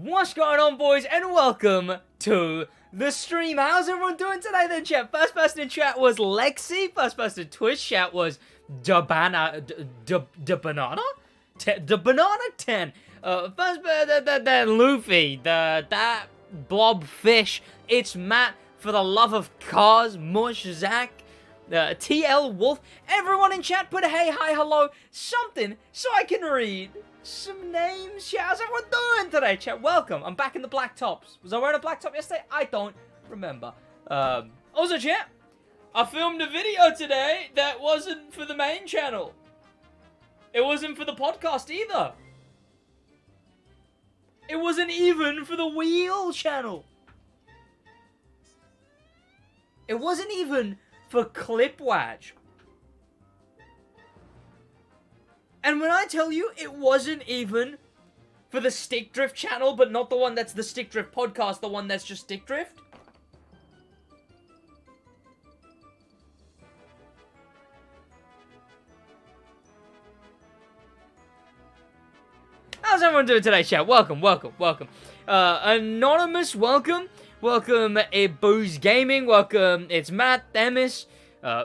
What's going on, boys, and welcome to the stream. How's everyone doing today then, chat? First person in chat was Lexi. First person in Twitch chat was Banana 10. Then Luffy, that blob fish. It's Matt, for the love of cars, Mush, Zach, TL Wolf. Everyone in chat put a hey, hi, hello, something so I can read some names. Chat, how's everyone doing today, chat? Welcome. I'm back in the black tops. Was I wearing a black top yesterday? I don't remember. Also, chat, I filmed a video today that wasn't for the main channel. It wasn't for the podcast either. It wasn't even for the wheel channel. It wasn't even for SidWaj. And when I tell you it wasn't even for the Stick Drift channel, but not the one that's the Stick Drift podcast, the one that's just Stick Drift. How's everyone doing today, chat? Welcome, welcome, welcome. Anonymous, welcome. Welcome, Booze Gaming. Welcome, it's Matt, Themis,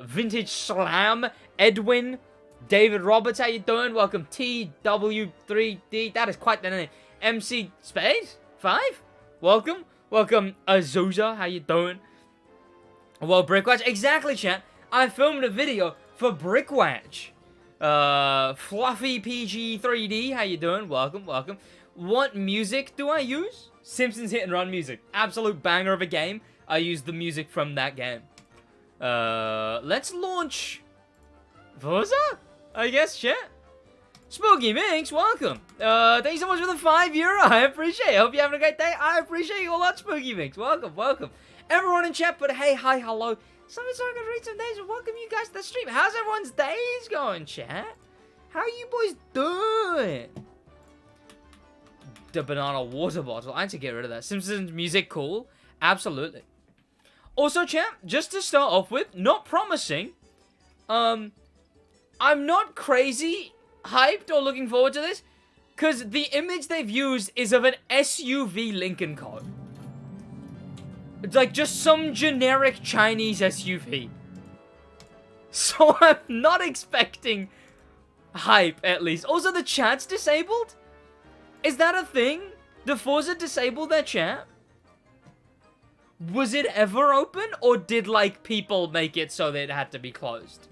Vintage Slam, Edwin, David Roberts, how you doing? Welcome, TW3D, that is quite the name. MC Spade, 5, welcome. Welcome, Azusa, how you doing? Well, Brickwatch, exactly, chat. I filmed a video for Brickwatch. Fluffy PG 3D, how you doing? Welcome, welcome. What music do I use? Simpsons Hit and Run music. Absolute banger of a game. I use the music from that game. Let's launch Forza? I guess, chat. Spooky Minx, welcome. Thank you so much for the €5. I appreciate it. Hope you're having a great day. I appreciate you a lot, Spooky Minx. Welcome, welcome. Everyone in chat, but hey, hi, hello. Something so I can read some days and welcome you guys to the stream. How's everyone's days going, chat? How are you boys doing? The banana water bottle. I need to get rid of that. Simpsons music, cool. Absolutely. Also, chat, just to start off with, not promising. I'm not crazy hyped or looking forward to this, because the image they've used is of an SUV Lincoln car. It's like just some generic Chinese SUV. So I'm not expecting hype, at least. Also, the chat's disabled? Is that a thing? Did Forza disable their chat? Was it ever open? Or did, like, people make it so that it had to be closed?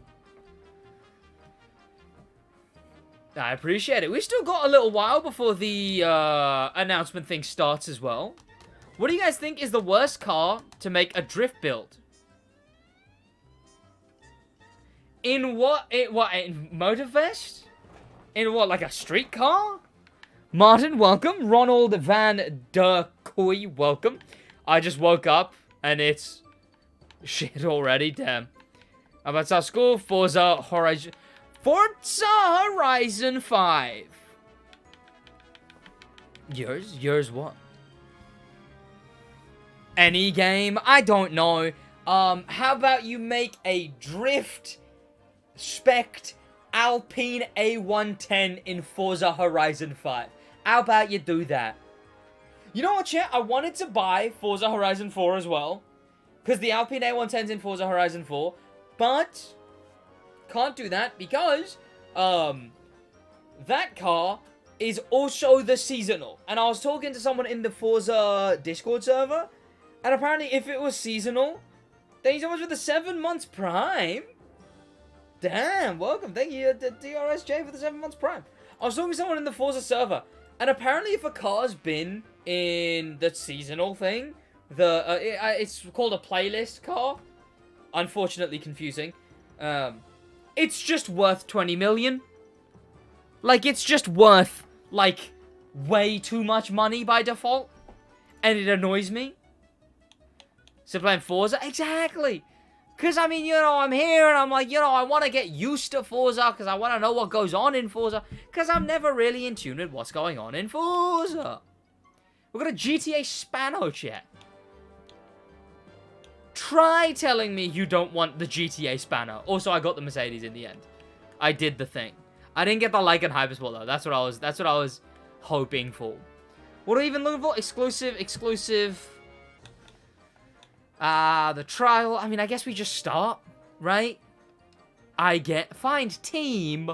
I appreciate it. We've still got a little while before the announcement thing starts as well. What do you guys think is the worst car to make a drift build? In what? In Motorfest? In what, like a street car? Martin, welcome. Ronald Van Der Kooi, welcome. I just woke up and it's shit already, damn. How about our school? Forza Horizon 5. Yours what? Any game? I don't know. How about you make a drift spec'd Alpine A110 in Forza Horizon 5? How about you do that? You know what, chat? I wanted to buy Forza Horizon 4 as well, because the Alpine A110's in Forza Horizon 4, but can't do that because that car is also the seasonal. And I was talking to someone in the Forza Discord server, and apparently if it was seasonal, thank you so much for the 7 months Prime. Damn, welcome. Thank you to DRSJ for the 7 months Prime. I was talking to someone in the Forza server, and apparently if a car's been in the seasonal thing, it's called a playlist car. Unfortunately confusing. It's just worth 20 million. Like, it's just worth, like, way too much money by default. And it annoys me. So playing Forza? Exactly. Because, I mean, you know, I'm here and I'm like, you know, I want to get used to Forza because I want to know what goes on in Forza. Because I'm never really in tune with what's going on in Forza. We've got a GTA Spano chat. Try telling me you don't want the GTA Spano. Also, I got the Mercedes in the end. I did the thing. I didn't get the Lycan Hypersport though. That's what I was hoping for. What are we even looking for? Exclusive. The trial. I mean, I guess we just start, right? Find team.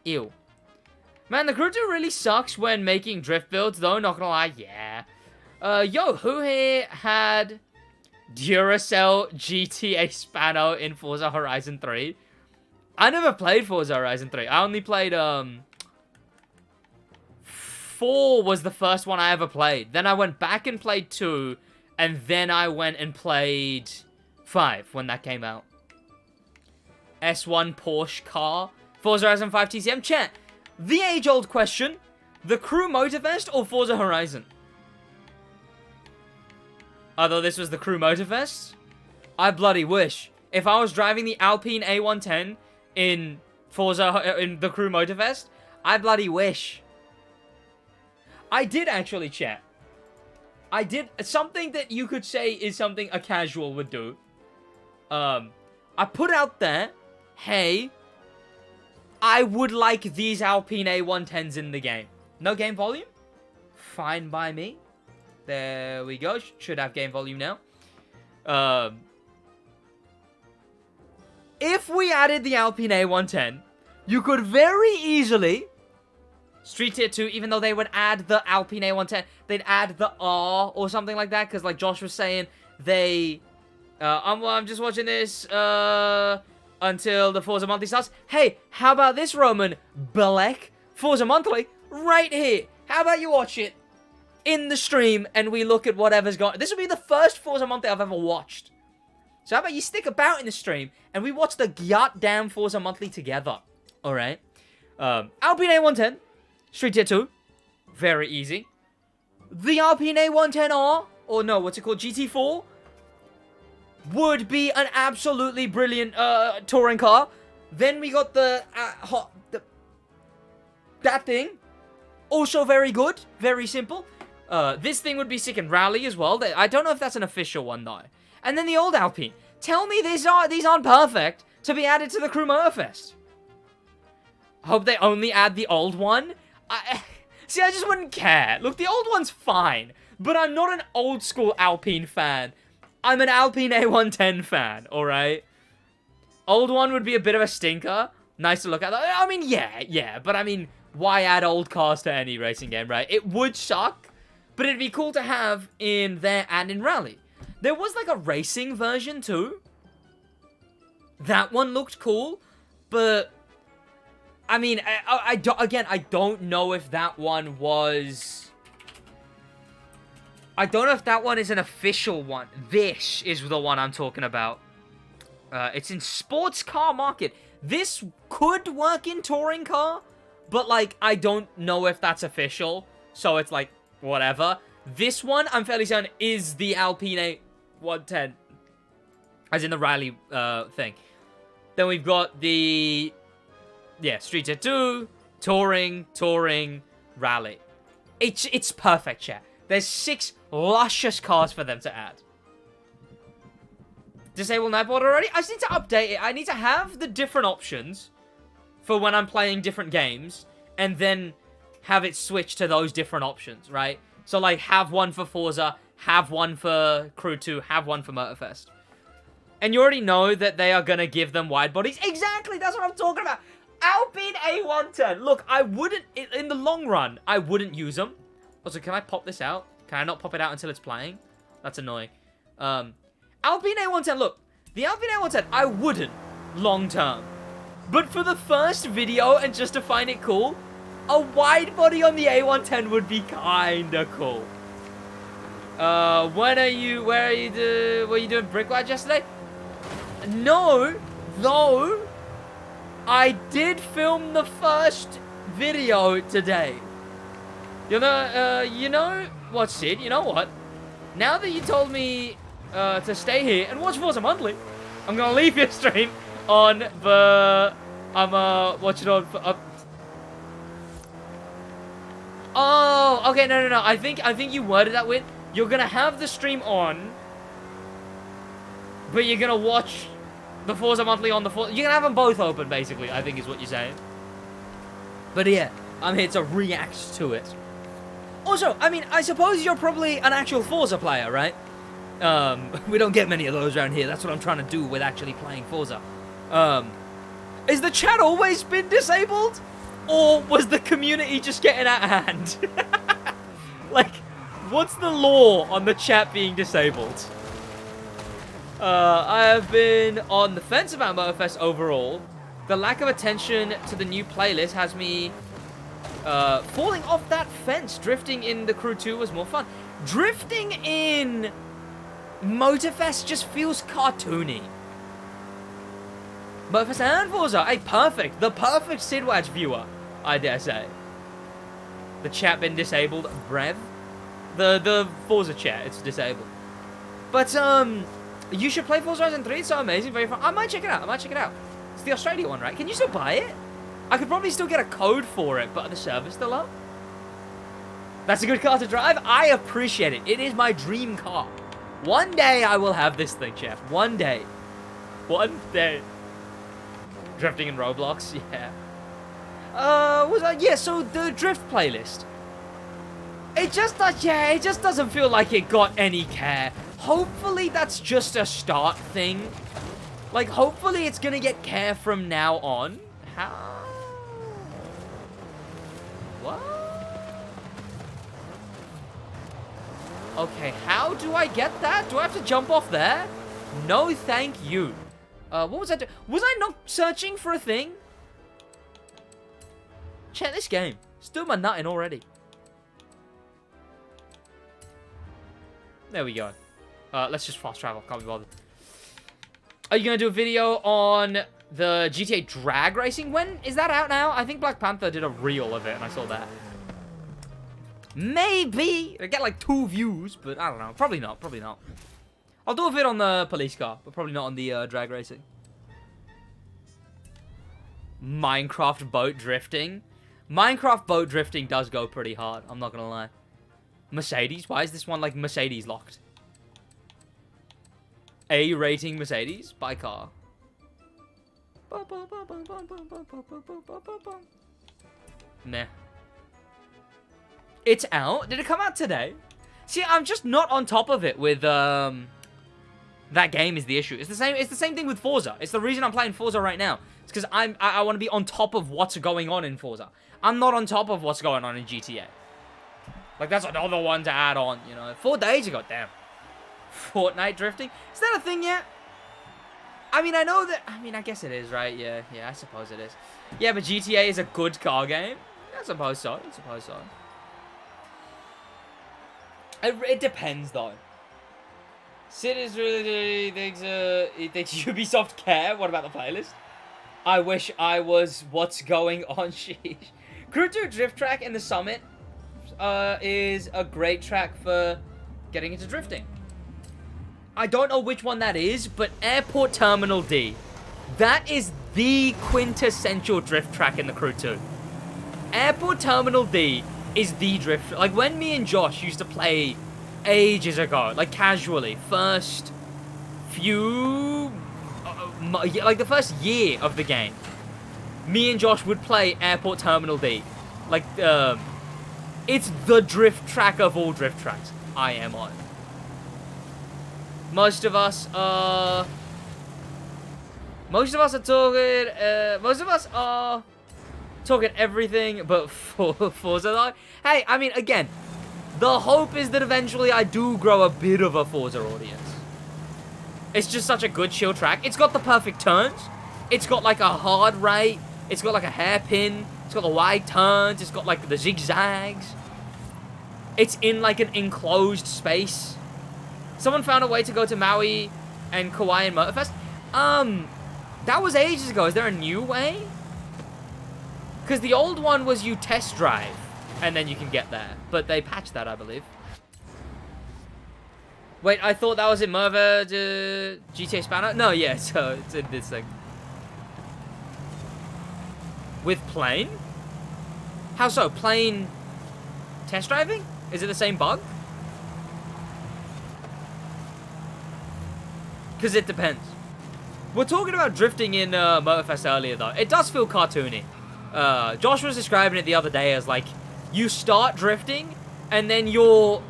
Ew. Man, the crew 2 really sucks when making drift builds, though, not gonna lie, yeah. Yo, who here had Duracell GTA Spano in Forza Horizon 3? I never played Forza Horizon 3. I only played, 4 was the first one I ever played. Then I went back and played 2, and then I went and played 5 when that came out. S1 Porsche car. Forza Horizon 5 TCM. Chat, the age-old question, the Crew Motorfest or Forza Horizon? Although this was the Crew Motorfest, I bloody wish. If I was driving the Alpine A110 in in the Crew Motorfest, I bloody wish. I did actually, chat. I did something that you could say is something a casual would do. I put out there, hey, I would like these Alpine A110s in the game. No game volume? Fine by me. There we go. Should have game volume now. If we added the Alpine A110, you could very easily... Street Tier 2, even though they would add the Alpine A110, they'd add the R or something like that, because like Josh was saying, they... I'm just watching this until the Forza Monthly starts. Hey, how about this, Roman Belek? Forza Monthly, right here. How about you watch it in the stream, and we look at whatever's going... This will be the first Forza Monthly I've ever watched. So how about you stick about in the stream, and we watch the goddamn Forza Monthly together. Alright. Alpine A110. Street Tier 2. Very easy. The Alpine A110R, or no, what's it called? GT4, would be an absolutely brilliant touring car. Then we got that thing. Also very good. Very simple. This thing would be sick in rally as well. I don't know if that's an official one, though. And then the old Alpine. Tell me these aren't perfect to be added to the Crew Motorfest. Hope they only add the old one. See, I just wouldn't care. Look, the old one's fine, but I'm not an old school Alpine fan. I'm an Alpine A110 fan, alright? Old one would be a bit of a stinker. Nice to look at. I mean, yeah, but I mean, why add old cars to any racing game, right? It would suck, but it'd be cool to have in there and in Rally. There was like a racing version too. That one looked cool, but... I mean, I don't know if that one was... I don't know if that one is an official one. This is the one I'm talking about. It's in sports car market. This could work in touring car, but, like, I don't know if that's official. So it's, like, whatever. This one, I'm fairly certain, is the Alpine A110. As in the rally thing. Then we've got the... Yeah, Street Tier 2, Touring, Rally. It's perfect, chat. There's 6 luscious cars for them to add. Disable Nightboard already? I just need to update it. I need to have the different options for when I'm playing different games, and then have it switch to those different options, right? So, like, have one for Forza, have one for Crew 2, have one for Motorfest. And you already know that they are going to give them wide bodies. Exactly, that's what I'm talking about. Alpine A110. Look, I wouldn't, in the long run, I wouldn't use them. Also, can I pop this out? Can I not pop it out until it's playing? That's annoying. Alpine A110, look. The Alpine A110, I wouldn't long term. But for the first video, and just to find it cool, a wide body on the A110 would be kinda cool. Were you doing Brickwise yesterday? No, though. I did film the first video today. You know what, Sid? You know what? Now that you told me to stay here and watch Forza Monthly, I'm gonna leave your stream on the... I'm watching on... Oh, okay, no. I think you worded that with, you're gonna have the stream on, but you're gonna watch the Forza Monthly on the Forza... You're gonna have them both open, basically, I think is what you're saying. But yeah, I'm here to react to it. Also, I mean, I suppose you're probably an actual Forza player, right? We don't get many of those around here. That's what I'm trying to do with actually playing Forza. Is the chat always been disabled? Or was the community just getting out of hand? Like, what's the law on the chat being disabled? I have been on the fence about Motorfest overall. The lack of attention to the new playlist has me falling off that fence. Drifting in the Crew 2 was more fun. Drifting in Motorfest just feels cartoony. Motorfest and Forza, hey, perfect. The perfect SidWaj viewer, I dare say. The chat been disabled, Brev. The Forza chat, it's disabled. But, you should play Forza Horizon 3, it's so amazing, very fun. I might check it out, It's the Australia one, right? Can you still buy it? I could probably still get a code for it, but are the servers still up? That's a good car to drive. I appreciate it. It is my dream car. One day I will have this thing, Jeff. One day. One day. Drifting in Roblox, yeah. Yeah, so the drift playlist. It just doesn't feel like it got any care. Hopefully that's just a start thing. Like, hopefully it's gonna get care from now on. How? What? Okay, how do I get that? Do I have to jump off there? No, thank you. What was I doing? Was I not searching for a thing? Check this game. Still my nut in already. There we go. Let's just fast travel. Can't be bothered. Are you going to do a video on the GTA drag racing? When is that out now? I think Black Panther did a reel of it, and I saw that. Maybe. I get like 2 views, but I don't know. Probably not. Probably not. I'll do a vid on the police car, but probably not on the drag racing. Minecraft boat drifting. Minecraft boat drifting does go pretty hard. I'm not going to lie. Mercedes? Why is this one like Mercedes locked? A rating Mercedes by car. Meh. It's out? Did it come out today? See, I'm just not on top of it with that game is the issue. It's the same thing with Forza. It's the reason I'm playing Forza right now. It's because I want to be on top of what's going on in Forza. I'm not on top of what's going on in GTA. Like, that's another one to add on, you know. 4 days ago, damn. Fortnite drifting? Is that a thing yet? I mean, I know that... I mean, I guess it is, right? Yeah, I suppose it is. Yeah, but GTA is a good car game. I suppose so. It depends, though. Sid is really thinks Ubisoft care. What about the playlist? I wish I was what's going on. Sheesh. Crew 2 Drift Track in the Summit is a great track for getting into drifting. I don't know which one that is, but Airport Terminal D. That is the quintessential drift track in the Crew 2. Airport Terminal D is the drift. Like, when me and Josh used to play ages ago, like, casually, first few... like, the first year of the game, me and Josh would play Airport Terminal D. Like, it's the drift track of all drift tracks I am on. Most of us are talking everything but Forza though. Hey, I mean, again, the hope is that eventually I do grow a bit of a Forza audience. It's just such a good chill track. It's got the perfect turns. It's got like a hard right. It's got like a hairpin. It's got the wide turns. It's got like the zigzags. It's in like an enclosed space. Someone found a way to go to Maui and Kauai and Motorfest. That was ages ago. Is there a new way? Because the old one was you test drive, and then you can get there. But they patched that, I believe. Wait, I thought that was in Merva GTA Spanner? No, yeah, so it's in this thing. With plane? How so? Plane test driving? Is it the same bug? Because it depends. We're talking about drifting in Motorfest earlier, though. It does feel cartoony. Josh was describing it the other day as, like, you start drifting, and then your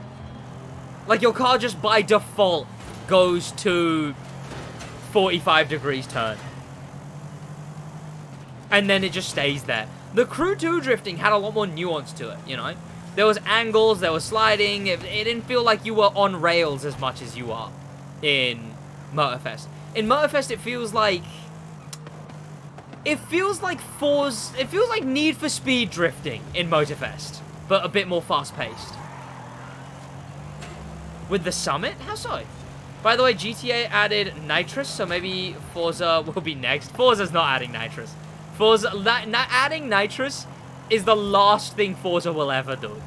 car just by default goes to 45 degrees turn. And then it just stays there. The Crew 2 drifting had a lot more nuance to it, you know? There was angles, there was sliding, it didn't feel like you were on rails as much as you are in Motorfest. In Motorfest, it feels like Need for Speed drifting in Motorfest, but a bit more fast-paced. With the Summit? How so? By the way, GTA added nitrous, so maybe Forza will be next. Forza's not adding nitrous. Forza, adding nitrous is the last thing Forza will ever do.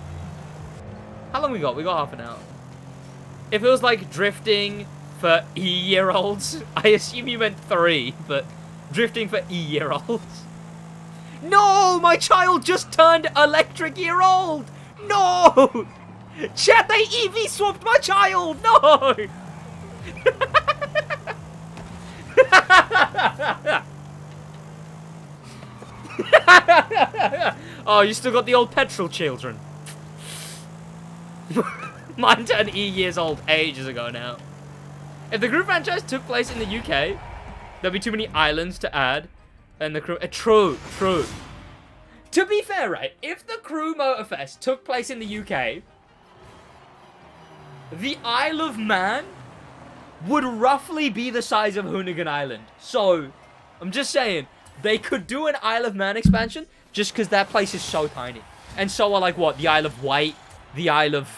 How long we got? We got half an hour. It feels like drifting for E-year-olds. I assume you meant 3, but drifting for E-year-olds. No! My child just turned electric-year-old! No! Chat, they EV swapped my child! No! Oh, you still got the old petrol children. Mine turned years old ages ago now. If the Crew franchise took place in the UK, there'd be too many islands to add. And the Crew... true. To be fair, right, if the Crew Motorfest took place in the UK, the Isle of Man would roughly be the size of Hoonigan Island. So, I'm just saying, they could do an Isle of Man expansion just because that place is so tiny. And so are, like, what? The Isle of Wight, the Isle of...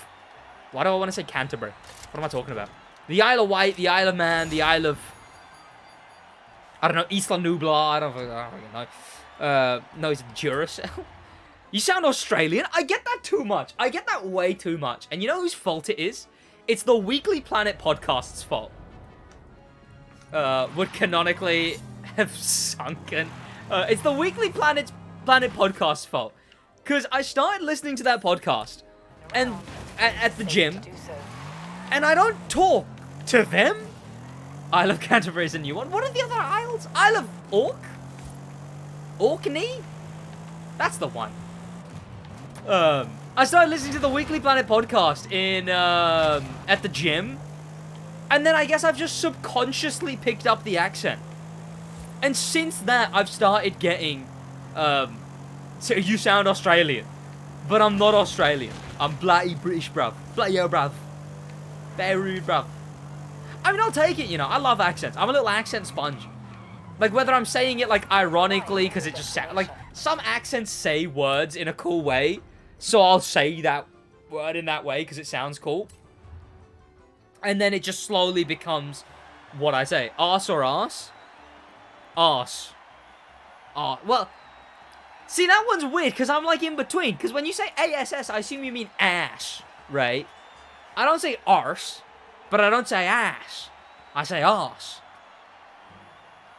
Why do I want to say Canterbury? What am I talking about? The Isle of Wight, the Isle of Man, the Isle of... I don't know, Isla Nublar, I don't know. No, it's Duracell. You sound Australian. I get that too much. I get that way too much. And you know whose fault it is? It's the Weekly Planet podcast's fault. Would canonically have sunken. It's the Weekly Planet podcast's fault. Because I started listening to that podcast and at the gym, and I don't talk to them. Isle of Canterbury is a new one. What are the other isles? Isle of Orkney? That's the one. I started listening to the Weekly Planet podcast in at the gym, and then I guess I've just subconsciously picked up the accent. And since that, I've started getting, so you sound Australian, but I'm not Australian. I'm bloody British, bruv. Bloody hell, bruv. Very rude, bruv. I mean, I'll take it, you know. I love accents. I'm a little accent sponge. Like, whether I'm saying it, like, ironically, because it just sounds... Like, some accents say words in a cool way, so I'll say that word in that way because it sounds cool. And then it just slowly becomes what I say. Arse or arse? Arse. Well, see, that one's weird because I'm, like, in between. Because when you say ASS, I assume you mean ass, right? I don't say arse, but I don't say ass. I say arse.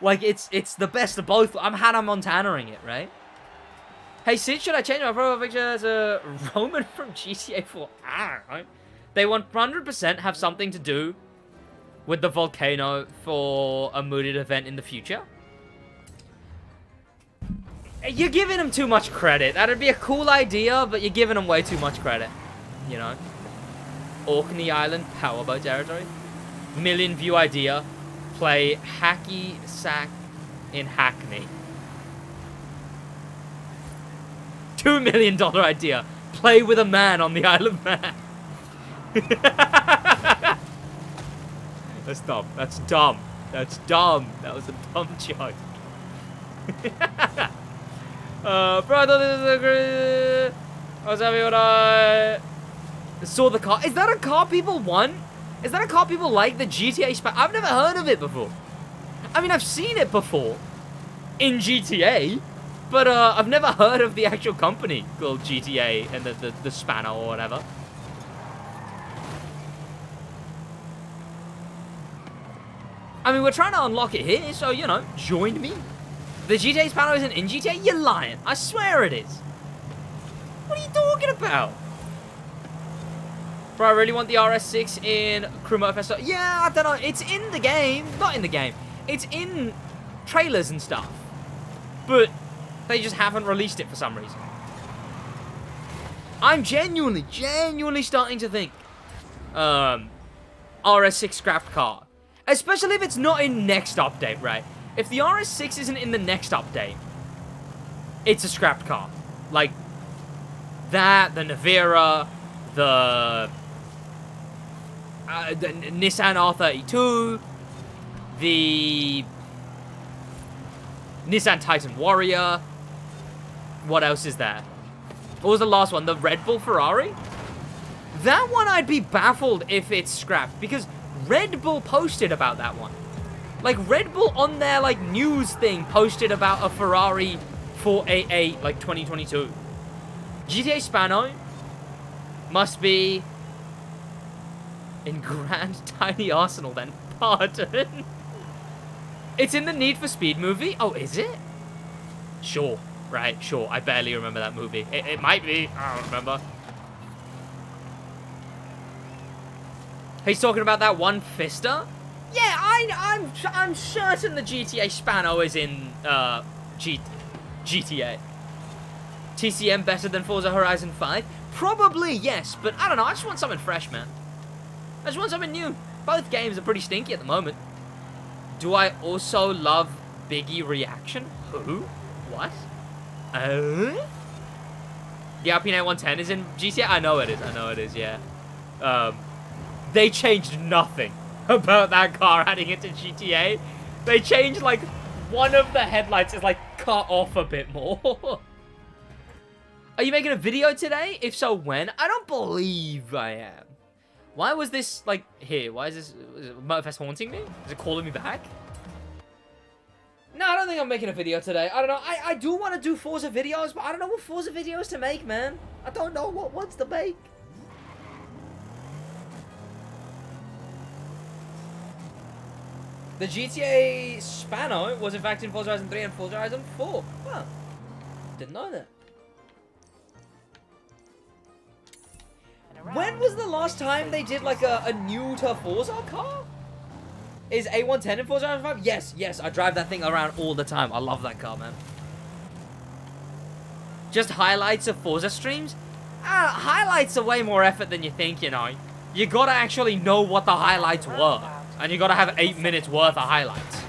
Like, it's the best of both. I'm Hannah Montana-ing it, right? Hey, Sid, should I change my profile picture to Roman from GTA 4? I don't know. They 100% have something to do with the volcano for a mooted event in the future. You're giving them too much credit. That'd be a cool idea, but you're giving them way too much credit. You know? Orkney Island, powerboat territory. Million view idea. Play hacky sack in Hackney. $2 million idea. Play with a man on the Isle of Man. That's dumb. That's dumb. That's dumb. That was a dumb joke. Bro, I thought this was a great... I was happy when I saw the car. Is that a car people want? Is that a car people like? The GTA spec? I've never heard of it before. I mean, I've seen it before in GTA, but I've never heard of the actual company called GTA and the spanner or whatever. I mean, we're trying to unlock it here, so, you know, join me. The GTA spanner isn't in GTA? You're lying. I swear it is. What are you talking about? Bro, I really want the RS6 in Crew Motorfest. Yeah, I don't know. It's in the game. Not in the game. It's in trailers and stuff. But They just haven't released it for some reason. I'm genuinely starting to think RS6 scrapped car. Especially if it's not in next update, right? If the RS6 isn't in the next update, it's a scrapped car. Like, that, the Navira, the Nissan R32, the Nissan Titan Warrior. What else is there? What was the last one? The Red Bull Ferrari? That one I'd be baffled if it's scrapped, because Red Bull posted about that one. Like, Red Bull on their, like, news thing posted about a Ferrari 488, like, 2022. GTA Spano must be in Grand Tiny Arsenal, then. Pardon. It's in the Need for Speed movie? Oh, is it? Sure. Right, sure. I barely remember that movie. It might be. I don't remember. He's talking about that one Fister? Yeah, I'm certain the GTA Spano is in GTA. TCM better than Forza Horizon 5? Probably, yes, but I don't know. I just want something fresh, man. I just want something new. Both games are pretty stinky at the moment. Do I also love Biggie reaction? Who? What? The RP9 110 is in GTA? I know it is, yeah. They changed nothing about that car adding it to GTA. They changed, like, one of the headlights is, like, cut off a bit more. Are you making a video today? If so, when? I don't believe I am. Why was this, like, here? Why is this... Is Motorfest haunting me? Is it calling me back? No, I don't think I'm making a video today. I don't know. I do want to do Forza videos, but I don't know what Forza videos to make, man. I don't know what ones to make. The GTA Spano was in fact in Forza Horizon 3 and Forza Horizon 4. Huh. Didn't know that. When was the last time they did like a new to Forza car? Is A110 in Forza Horizon 5? Yes, I drive that thing around all the time. I love that car, man. Just highlights of Forza streams? Highlights are way more effort than you think, you know. You gotta actually know what the highlights were. And you gotta have 8 minutes worth of highlights.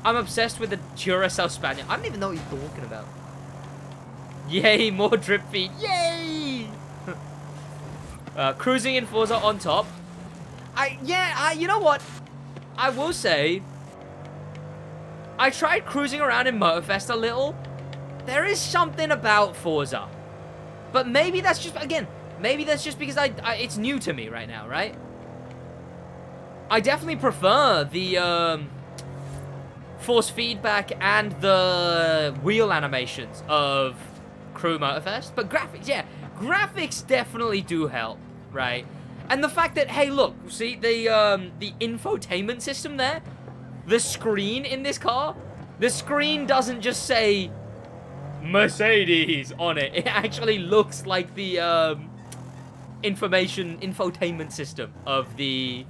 I'm obsessed with the Duracell Spaniel. I don't even know what you're talking about. Yay, more drip feed. Yay! Cruising in Forza on top. You know what? I will say, I tried cruising around in Motorfest a little. There is something about Forza. But maybe that's just, again, maybe that's just because it's new to me right now, right? I definitely prefer the force feedback and the wheel animations of Crew Motorfest. But graphics, yeah, graphics definitely do help, right? And the fact that, hey, look, see the infotainment system there? The screen in this car? The screen doesn't just say Mercedes on it. It actually looks like the infotainment system of a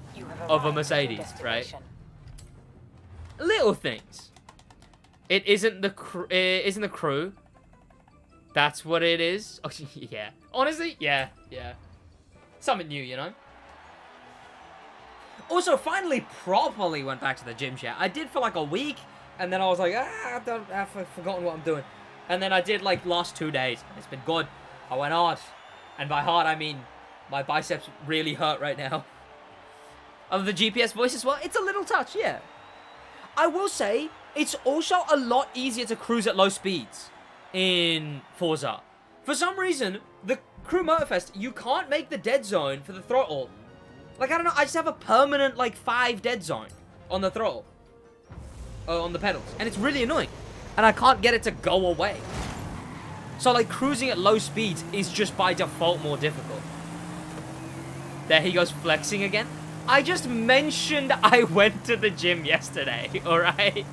Mercedes, right? Little things. It isn't the crew. That's what it is. Oh, yeah. Honestly, yeah. Something new, you know? Also, finally properly went back to the gym chat. I did for like a week, and then I was like, I've forgotten what I'm doing. And then I did like last 2 days. It's been good. I went hard. And by hard, I mean my biceps really hurt right now. Of the GPS voice as well, it's a little touch, yeah. I will say, it's also a lot easier to cruise at low speeds in Forza. For some reason, the Crew Motorfest, you can't make the dead zone for the throttle. Like, I don't know, I just have a permanent, like, 5 dead zone on the throttle. On the pedals. And it's really annoying. And I can't get it to go away. So, like, cruising at low speeds is just by default more difficult. There he goes flexing again. I just mentioned I went to the gym yesterday, alright?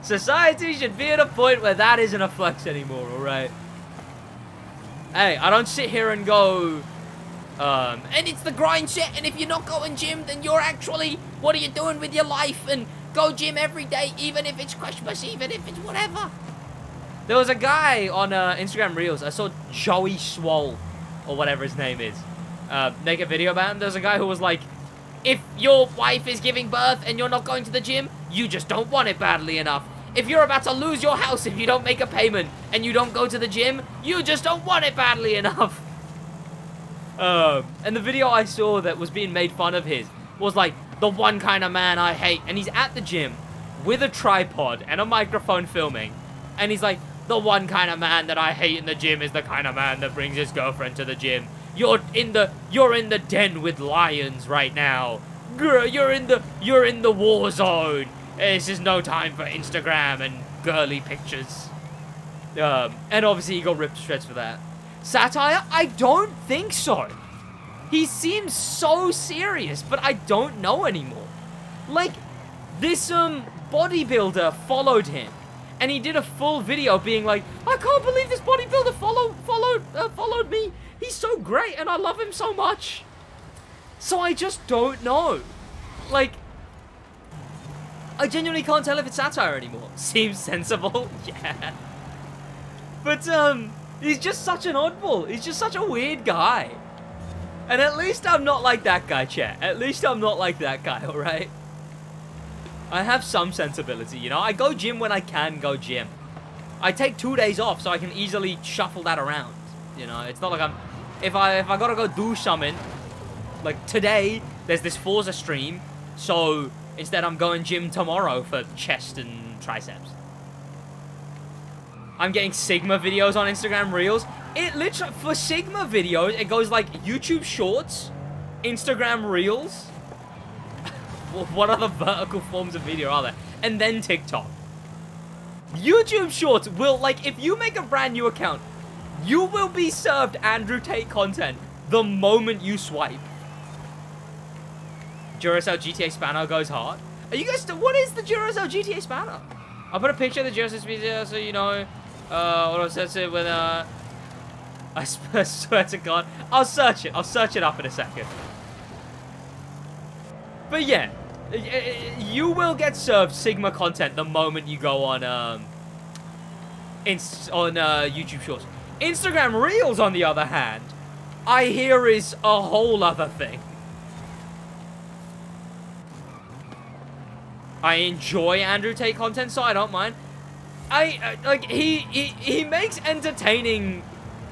Society should be at a point where that isn't a flex anymore, alright? Hey, I don't sit here and go, and it's the grind set, and if you're not going gym, then you're actually, what are you doing with your life? And go gym every day, even if it's Christmas, even if it's whatever. There was a guy on Instagram Reels. I saw Joey Swole, or whatever his name is, make a video about him. There's a guy who was like, if your wife is giving birth and you're not going to the gym, you just don't want it badly enough. If you're about to lose your house if you don't make a payment and you don't go to the gym, you just don't want it badly enough. And the video I saw that was being made fun of his was like, the one kind of man I hate. And he's at the gym with a tripod and a microphone filming. And he's like, the one kind of man that I hate in the gym is the kind of man that brings his girlfriend to the gym. You're in the den with lions right now. You're in the war zone. This is no time for Instagram and girly pictures. And obviously he got ripped to shreds for that. Satire? I don't think so. He seems so serious, but I don't know anymore. Like, this bodybuilder followed him, and he did a full video being like, I can't believe this bodybuilder followed me. He's so great, and I love him so much. So I just don't know. Like, I genuinely can't tell if it's satire anymore. Seems sensible, yeah. But, he's just such an oddball. He's just such a weird guy. And at least I'm not like that guy, chat. At least I'm not like that guy, alright? I have some sensibility, you know? I go gym when I can go gym. I take 2 days off so I can easily shuffle that around. You know, it's not like I'm... If I gotta go do something, like today, there's this Forza stream, so instead I'm going gym tomorrow for chest and triceps. I'm getting Sigma videos on Instagram Reels. It literally, for Sigma videos, it goes like YouTube Shorts, Instagram Reels. What other vertical forms of video are there? And then TikTok. YouTube Shorts will, like, if you make a brand new account, you will be served Andrew Tate content the moment you swipe. Duracell GTA Spanner goes hard. Are you guys, what is the Duracell GTA Spanner? I'll put a picture of the Duracell video so you know. What I said it with, I swear to God. I'll search it up in a second. But yeah, you will get served Sigma content the moment you go on YouTube Shorts. Instagram Reels, on the other hand, I hear is a whole other thing. I enjoy Andrew Tate content, so I don't mind. Like, he makes entertaining...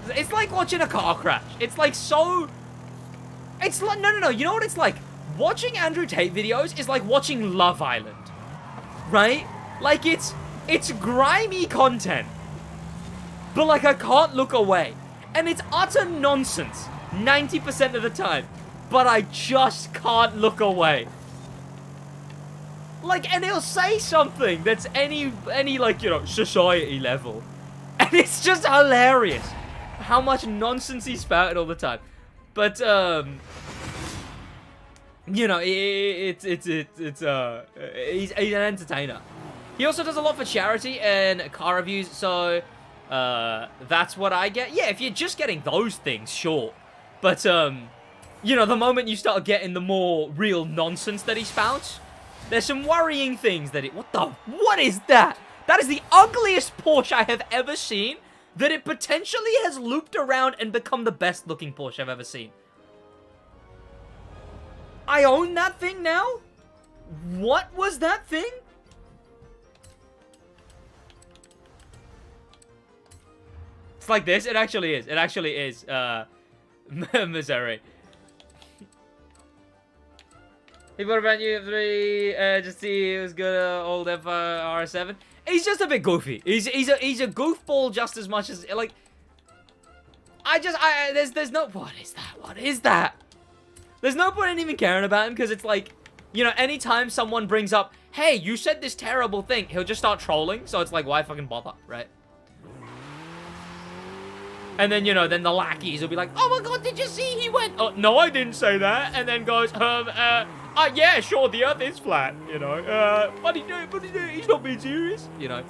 It's like watching a car crash. It's like so... It's like... No. You know what it's like? Watching Andrew Tate videos is like watching Love Island. Right? Like, it's grimy content. But, like, I can't look away. And it's utter nonsense 90% of the time. But I just can't look away. Like, and he'll say something that's any like, you know, society level. And it's just hilarious how much nonsense he spouted all the time. But, you know, he's an entertainer. He also does a lot for charity and car reviews, so, that's what I get. Yeah, if you're just getting those things, sure. But, you know, the moment you start getting the more real nonsense that he spouts, there's some worrying things that what is that? That is the ugliest Porsche I have ever seen, that it potentially has looped around and become the best looking Porsche I've ever seen. I own that thing now? What was that thing? It's like this? It actually is. It actually is, Missouri. He bought a brand new F3, just see it was good, old FR7. He's just a bit goofy. He's a goofball just as much as, like, there's no, what is that? There's no point in even caring about him, because it's like, you know, anytime someone brings up, hey, you said this terrible thing, he'll just start trolling, so it's like, why fucking bother, right? And then, you know, then the lackeys will be like, oh my god, did you see he went, oh, no, I didn't say that, and then goes, yeah, sure, the earth is flat, you know, but he's not being serious, you know.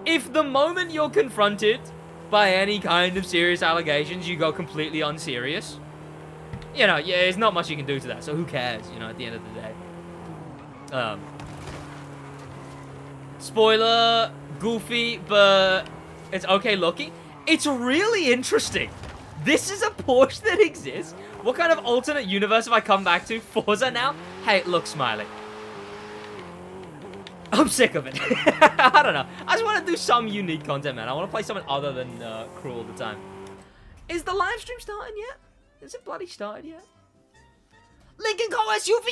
If the moment you're confronted by any kind of serious allegations, you go completely unserious, you know, yeah, there's not much you can do to that, so who cares, you know, at the end of the day. Spoiler, goofy, but it's okay looking. It's really interesting. This is a Porsche that exists. What kind of alternate universe have I come back to? Forza now? Hey, look, Smiley. I'm sick of it. I don't know. I just want to do some unique content, man. I want to play something other than crew all the time. Is the live stream starting yet? Is it bloody started yet? Lincoln Go SUV!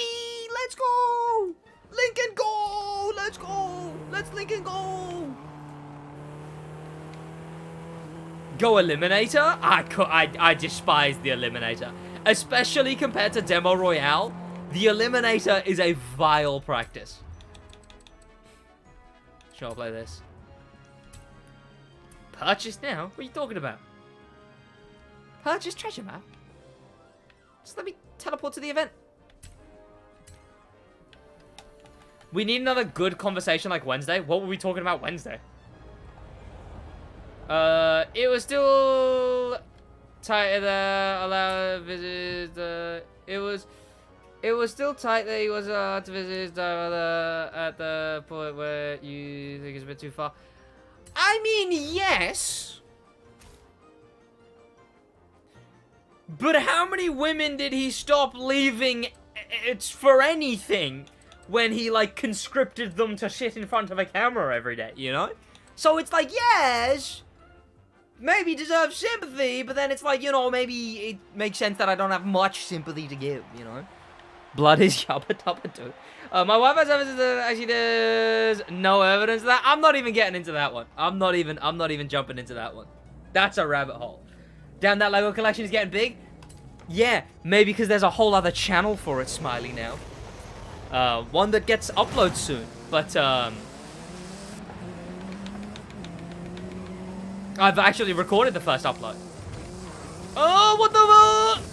Let's go! Lincoln Go! Let's go! Let's Lincoln go! Go Eliminator? I despise the Eliminator. Especially compared to Demo Royale. The Eliminator is a vile practice. Sure, I'll play this. Purchase now? What are you talking about? Purchase treasure map? Just let me teleport to the event. We need another good conversation like Wednesday. What were we talking about Wednesday? It was still tight that allowed visits. It was still tight that he was to visit at the point where you think it's a bit too far. I mean, yes. But how many women did he stop leaving it's for anything when he, like, conscripted them to sit in front of a camera every day, you know? So it's like, yes, maybe deserves sympathy, but then it's like, you know, maybe it makes sense that I don't have much sympathy to give, you know? Blood is yabba dabba too. My wife has evidence that actually there's no evidence of that. I'm not even getting into that one. I'm not even jumping into that one. That's a rabbit hole. Damn, that Lego collection is getting big. Yeah, maybe because there's a whole other channel for it, Smiley, now. One that gets uploaded soon. But, I've actually recorded the first upload. Oh, what the fuck?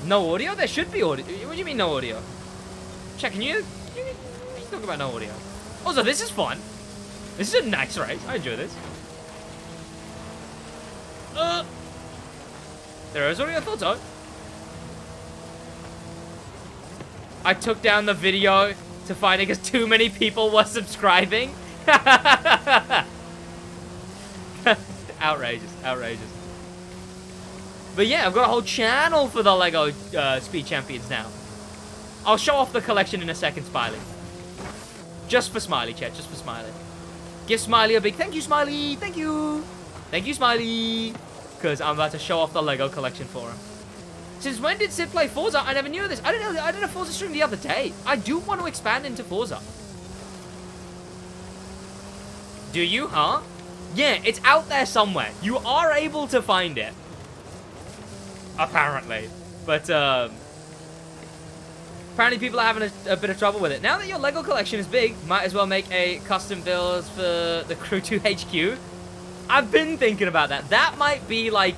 No audio? There should be audio. What do you mean no audio? Check, can you talk about no audio? Also, this is fun. This is a nice race. I enjoy this. There is audio? I thought so. I took down the video to find it because too many people were subscribing. Outrageous. Outrageous. But yeah, I've got a whole channel for the Lego Speed Champions now. I'll show off the collection in a second, Smiley. Just for Smiley, chat. Just for Smiley. Give Smiley a big thank you, Smiley. Thank you. Thank you, Smiley. Because I'm about to show off the Lego collection for him. Since when did Sid play Forza? I never knew this. I didn't know. I did a Forza stream the other day. I do want to expand into Forza. Do you, huh? Yeah, it's out there somewhere. You are able to find it. Apparently. But, apparently people are having a bit of trouble with it. Now that your Lego collection is big, might as well make a custom build for the Crew 2 HQ. I've been thinking about that. That might be, like...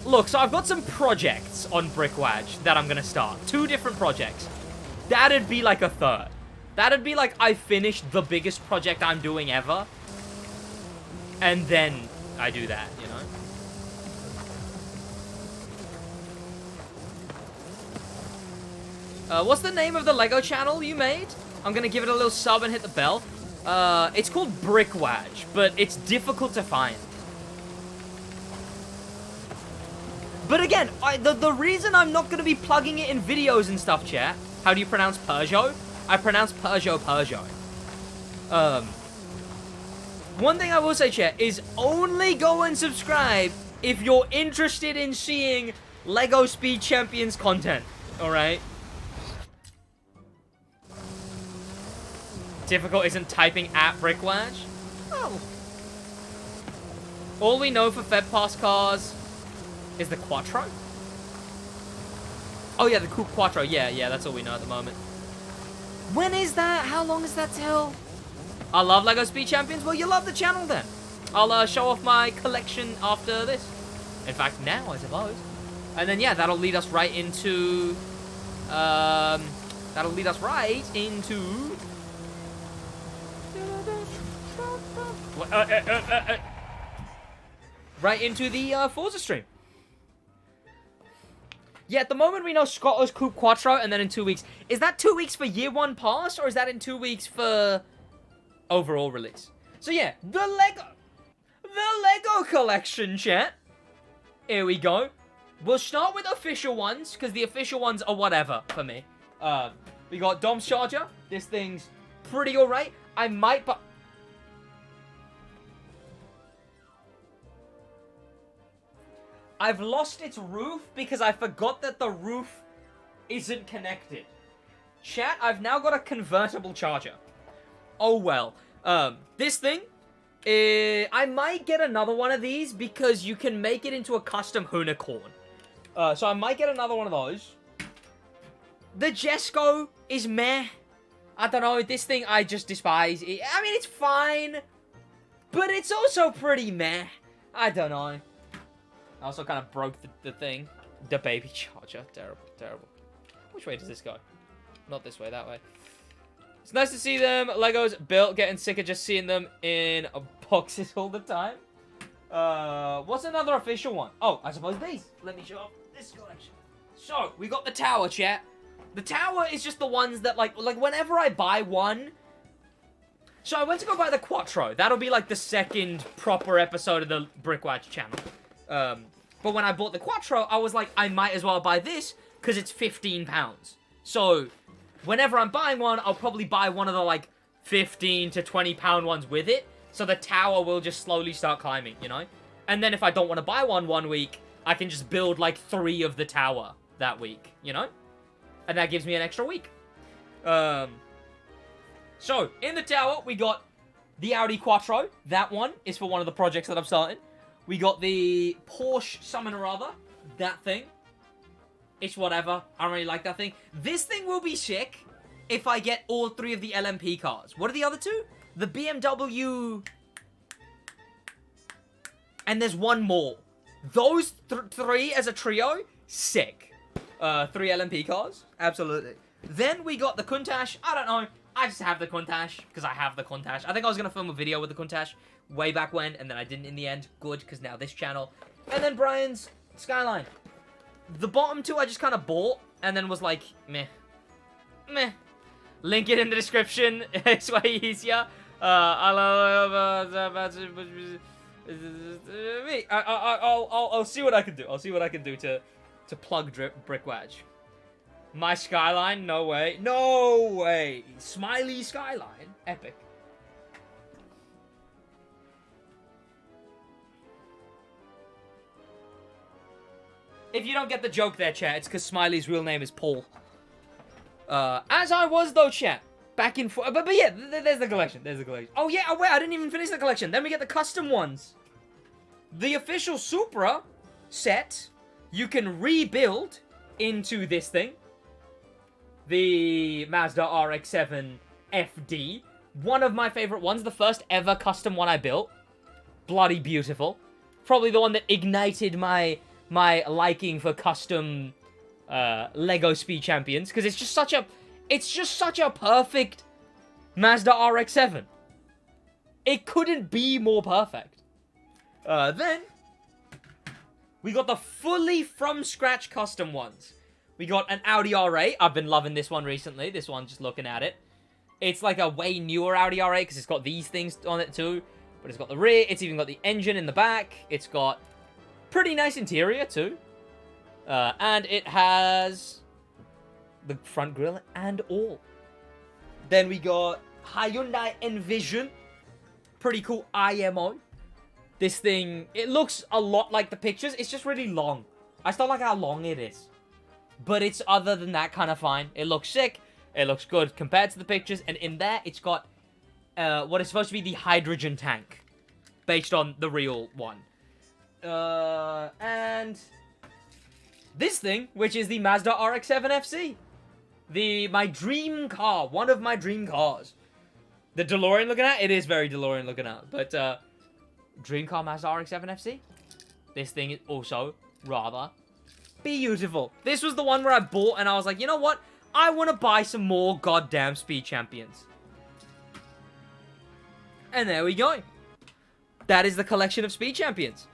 Look, so I've got some projects on SidWaj that I'm going to start. 2 different projects. That'd be like a third. That'd be like I finished the biggest project I'm doing ever. And then I do that, you know? What's the name of the Lego channel you made? I'm going to give it a little sub and hit the bell. It's called SidWaj, but it's difficult to find. But again, the reason I'm not going to be plugging it in videos and stuff, chat. How do you pronounce Peugeot? I pronounce Peugeot. One thing I will say, chat, is only go and subscribe if you're interested in seeing Lego Speed Champions content. Alright? Difficult isn't typing at SidWaj? Oh. All we know for Fed Pass cars is the Quattro? Oh yeah, the Coupe Quattro. Yeah, that's all we know at the moment. When is that? How long is that till? I love Lego Speed Champions. Well, you love the channel then. I'll show off my collection after this. In fact, now, I suppose. And then, yeah, that'll lead us right into... that'll lead us right into... right into the Forza stream. Yeah, at the moment we know Scotto's Coupe Quattro, and then in 2 weeks. Is that 2 weeks for year 1 pass, or is that in 2 weeks for overall release? So yeah, the Lego collection, chat. Here we go. We'll start with official ones, because the official ones are whatever for me. We got Dom's Charger. This thing's pretty alright. I might, but... I've lost its roof because I forgot that the roof isn't connected. Chat, I've now got a convertible charger. Oh well. This thing, I might get another one of these because you can make it into a custom unicorn. So I might get another one of those. The Jesco is meh. I don't know, this thing I just despise. I mean, it's fine, but it's also pretty meh. I don't know. I also kind of broke the thing. The baby charger. Terrible, terrible. Which way does this go? Not this way, that way. It's nice to see them. Legos built. Getting sick of just seeing them in boxes all the time. What's another official one? Oh, I suppose these. Let me show off this collection. So, we got the tower, chat. The tower is just the ones that, like whenever I buy one... So, I went to go buy the Quattro. That'll be, like, the second proper episode of the BrickWatch channel. But when I bought the Quattro, I was like, I might as well buy this, because it's £15. So, whenever I'm buying one, I'll probably buy one of the, like, 15 to 20 pound ones with it, so the tower will just slowly start climbing, you know? And then if I don't want to buy one week, I can just build, like, 3 of the tower that week, you know? And that gives me an extra week. So, in the tower, we got the Audi Quattro. That one is for one of the projects that I'm starting. We got the Porsche something or other. That thing. It's whatever. I don't really like that thing. This thing will be sick if I get all 3 of the LMP cars. What are the other 2? The BMW... And there's one more. Those 3 as a trio, sick. 3 LMP cars, absolutely. Then we got the Countach. I don't know. I just have the Countach because I have the Countach. I think I was going to film a video with the Countach way back when, and then I didn't in the end. Good, because now this channel. And then Brian's Skyline. The bottom 2 I just kind of bought, and then was like, meh. Meh. Link it in the description. It's way easier. I'll see what I can do. I'll see what I can do to plug BrickWatch. My Skyline? No way. No way. Smiley Skyline? Epic. If you don't get the joke there, chat, it's because Smiley's real name is Paul. As I was, though, chat. Back in... But yeah, there's the collection. There's the collection. Oh, yeah, wait, I didn't even finish the collection. Then we get the custom ones. The official Supra set, you can rebuild into this thing. The Mazda RX-7 FD. One of my favorite ones. The first ever custom one I built. Bloody beautiful. Probably the one that ignited my liking for custom Lego Speed Champions, because it's just such a perfect Mazda RX-7. It couldn't be more perfect. Then we got the fully from scratch custom ones. We got an Audi R8. I've been loving this one recently. This one, just looking at it. It's like a way newer Audi R8 because it's got these things on it too. But it's got the rear. It's even got the engine in the back. It's got pretty nice interior too. And it has the front grille and all. Then we got Hyundai Envision. Pretty cool IMO. This thing, it looks a lot like the pictures. It's just really long. I still like how long it is. But it's other than that kind of fine. It looks sick. It looks good compared to the pictures. And in there, it's got what is supposed to be the hydrogen tank. Based on the real one. And this thing, which is the Mazda RX-7 FC. My dream car. One of my dream cars. The DeLorean looking at? It is very DeLorean looking at. But, dream car Mazda RX-7 FC. This thing is also rather beautiful. This was the one where I bought and I was like, you know what? I want to buy some more goddamn Speed Champions. And there we go. That is the collection of Speed Champions.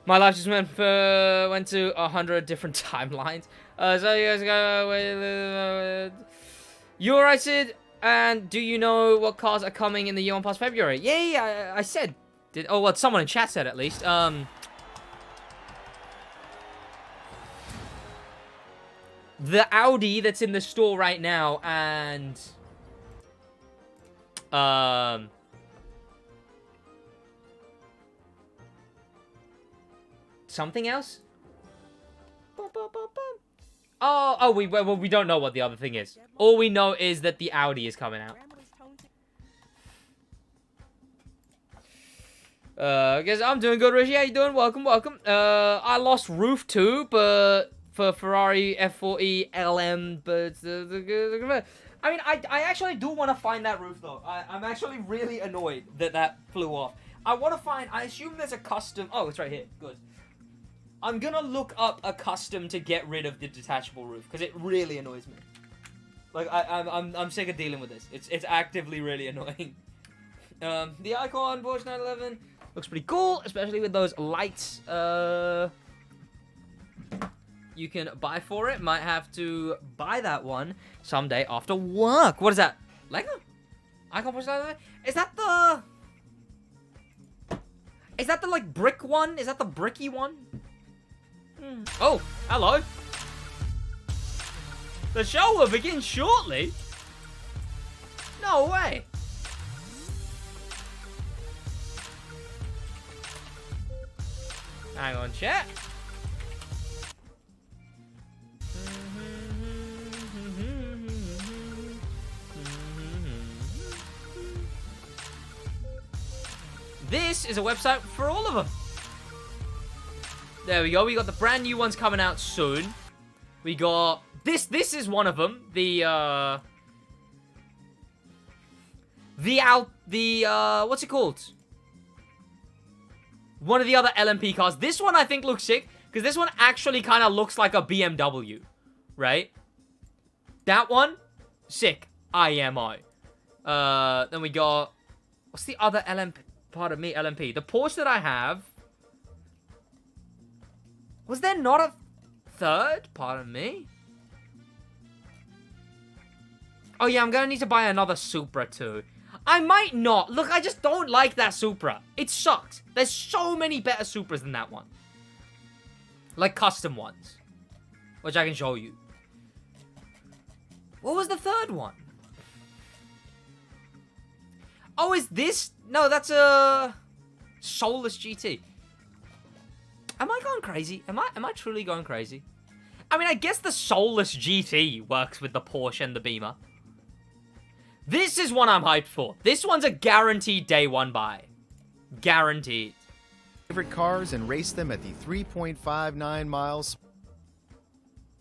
My life just went to 100 different timelines. So you guys go. You alright, Sid? And do you know what cars are coming in the year one past February? Yeah, I said. Oh, well, someone in chat said at least. The Audi that's in the store right now, and something else. We don't know what the other thing is. All we know is that the Audi is coming out. Guys, I'm doing good, Rishi. How you doing? Welcome. I lost roof too, but for Ferrari F40 LM, but I mean, I actually do want to find that roof though. I'm actually really annoyed that flew off. I want to find. I assume there's a custom. Oh, it's right here. Good. I'm gonna look up a custom to get rid of the detachable roof because it really annoys me. Like I'm sick of dealing with this. It's actively really annoying. The Icon Porsche 911 looks pretty cool, especially with those lights. You can buy for it. Might have to buy that one someday after work. What is that? Lego? Icon Porsche 911? Is that the like brick one? Is that the bricky one? Oh, hello. The show will begin shortly. No way. Hang on, chat. This is a website for all of them. There we go. We got the brand new ones coming out soon. We got this. This is one of them. What's it called? One of the other LMP cars. This one I think looks sick because this one actually kind of looks like a BMW, right? That one, sick. IMO. Then we got what's the other LMP? Pardon me, LMP. The Porsche that I have. Was there not a third? Pardon me. Oh yeah, I'm gonna need to buy another Supra too. I might not. Look, I just don't like that Supra. It sucks. There's so many better Supras than that one. Like custom ones. Which I can show you. What was the third one? Oh, is this? No, that's a Soulless GT. Am I going crazy? Am I truly going crazy? I mean, I guess the Soulless GT works with the Porsche and the Beamer. This is one I'm hyped for. This one's a guaranteed day one buy. Guaranteed. Favorite cars and race them at the 3.59 miles.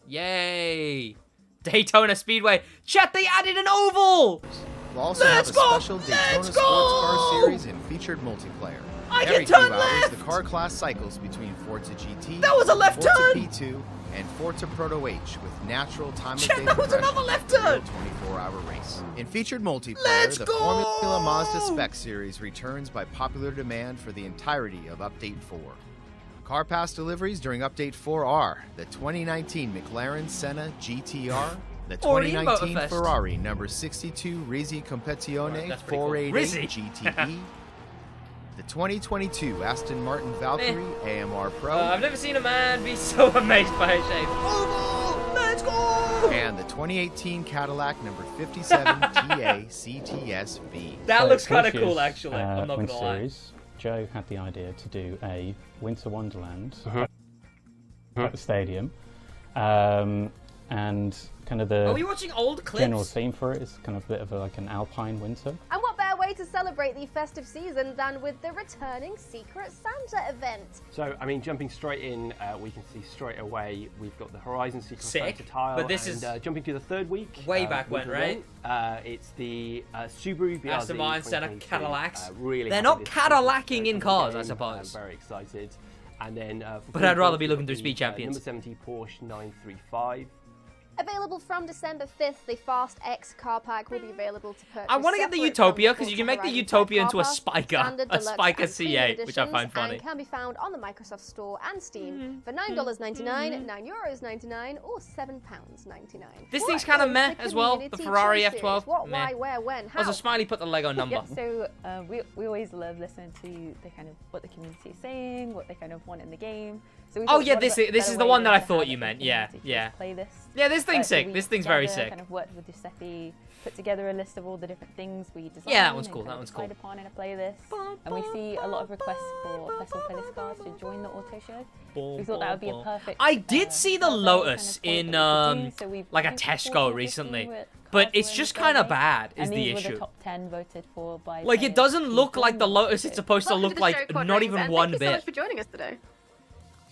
Yay. Daytona Speedway. Chat, they added an oval. We'll also have a special Daytona Sports Car Series and featured multiplayer. Every few hours, left. The car class cycles between Forza GT, that was a left Forza turn. P2, and Forza Proto H with natural time of day that was another left turn. 24-hour race. In featured multiplayer, the Formula Mazda Spec Series returns by popular demand for the entirety of Update 4. Car pass deliveries during Update 4 are the 2019 McLaren Senna GTR, the 2019 Ferrari number 62 Risi Competizione 488 GTE, the 2022 Aston Martin Valkyrie AMR Pro. I've never seen a man be so amazed by a shape. Oh, let's go! And the 2018 Cadillac number 57 TA CTS-V. That looks kind of cool, actually. I'm not gonna lie. Series, Joe had the idea to do a Winter Wonderland at the stadium, and kind of the Are we watching old clips? general theme for it is kind of a bit of like an alpine winter. And what better way to celebrate the festive season than with the returning Secret Santa event? So, I mean, jumping straight in, we can see straight away we've got the Horizon Secret Sick, Santa tile. but this and, is jumping to the third week. Way back when, right? It's the Subaru BRZ Aston Martin, Senna, 2022. Cadillacs. Really They're happy not this Cadillacing in is cars, I again. suppose. I'm very excited. And then, But I'd rather be looking through Speed Champions. Number 70 Porsche 935. Available from December 5th, the Fast X car pack will be available to purchase. I want to get the separate Utopia from because you can make the Forza Utopia Horizon into a 5 car Spiker, pass, a standard, Spiker deluxe, and C8, premium which I find editions, funny. And can be found on the Microsoft Store and Steam for $9.99, €9.99, or £7.99. This What thing's kind of is meh the as well. The community Ferrari choices? F12. What, meh. why, where, when, how? Also, Smiley put the Lego number. Yep, so we always love listening to the kind of what the community is saying, what they kind of want in the game. So we Oh thought yeah, what this better is the way one that I to thought have you the meant. Yeah, community yeah. play this. Yeah, this thing's So sick. we This thing's very together sick. Kind of worked with Giuseppe, put together a list of all the different things we designed. Yeah, that one's and cool, kind that of one's cool. decided upon in a playlist. And we see a lot of requests for festival playlist cards to join the auto show. We thought that would be a perfect. I did see the survey Lotus kind of point in that we could do. So we've like a used Tesco 14 or recently, 15 but cars it's were in just the kind of survey, bad is and the these were issue. the top 10 voted for by Like it players doesn't who look like the joined Lotus it's auto. supposed to Welcome look to the like, show, Quad not Rings, even and one Thank you so much bit. for joining us today.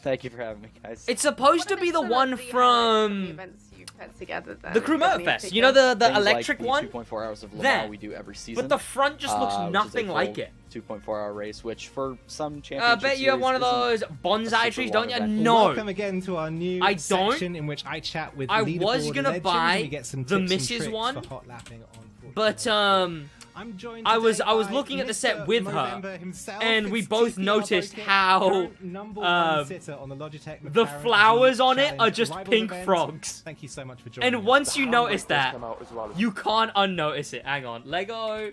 Thank you for having me, guys. It's supposed to What be have the been some one of the highlights of the from events you've put together then? the Crew Give Motor me a Fest. peek You know in. the Things electric like one? the 2.4 hours of Le There. Mans we do every season. But the front just looks which is a nothing full like it. 2.4-hour race, which for some I championship bet you have one of series those isn't bonsai super trees, long don't you? event. No. Welcome again to our new I don't. section in which I chat with I leaderboard was gonna legends buy and we get some the tips and Mrs. tricks one, for hot lapping on But Forza. I'm joined I was today by looking at the set Mr. with Movember her, himself. and we It's both TP noticed Arbokit, how current number one sitter on the Logitech the McLaren flowers G on it are Challenge just Rivals pink event. frogs. Thank you so much for joining And us. once you notice that, Come out as well. you can't unnotice it. Hang on. Lego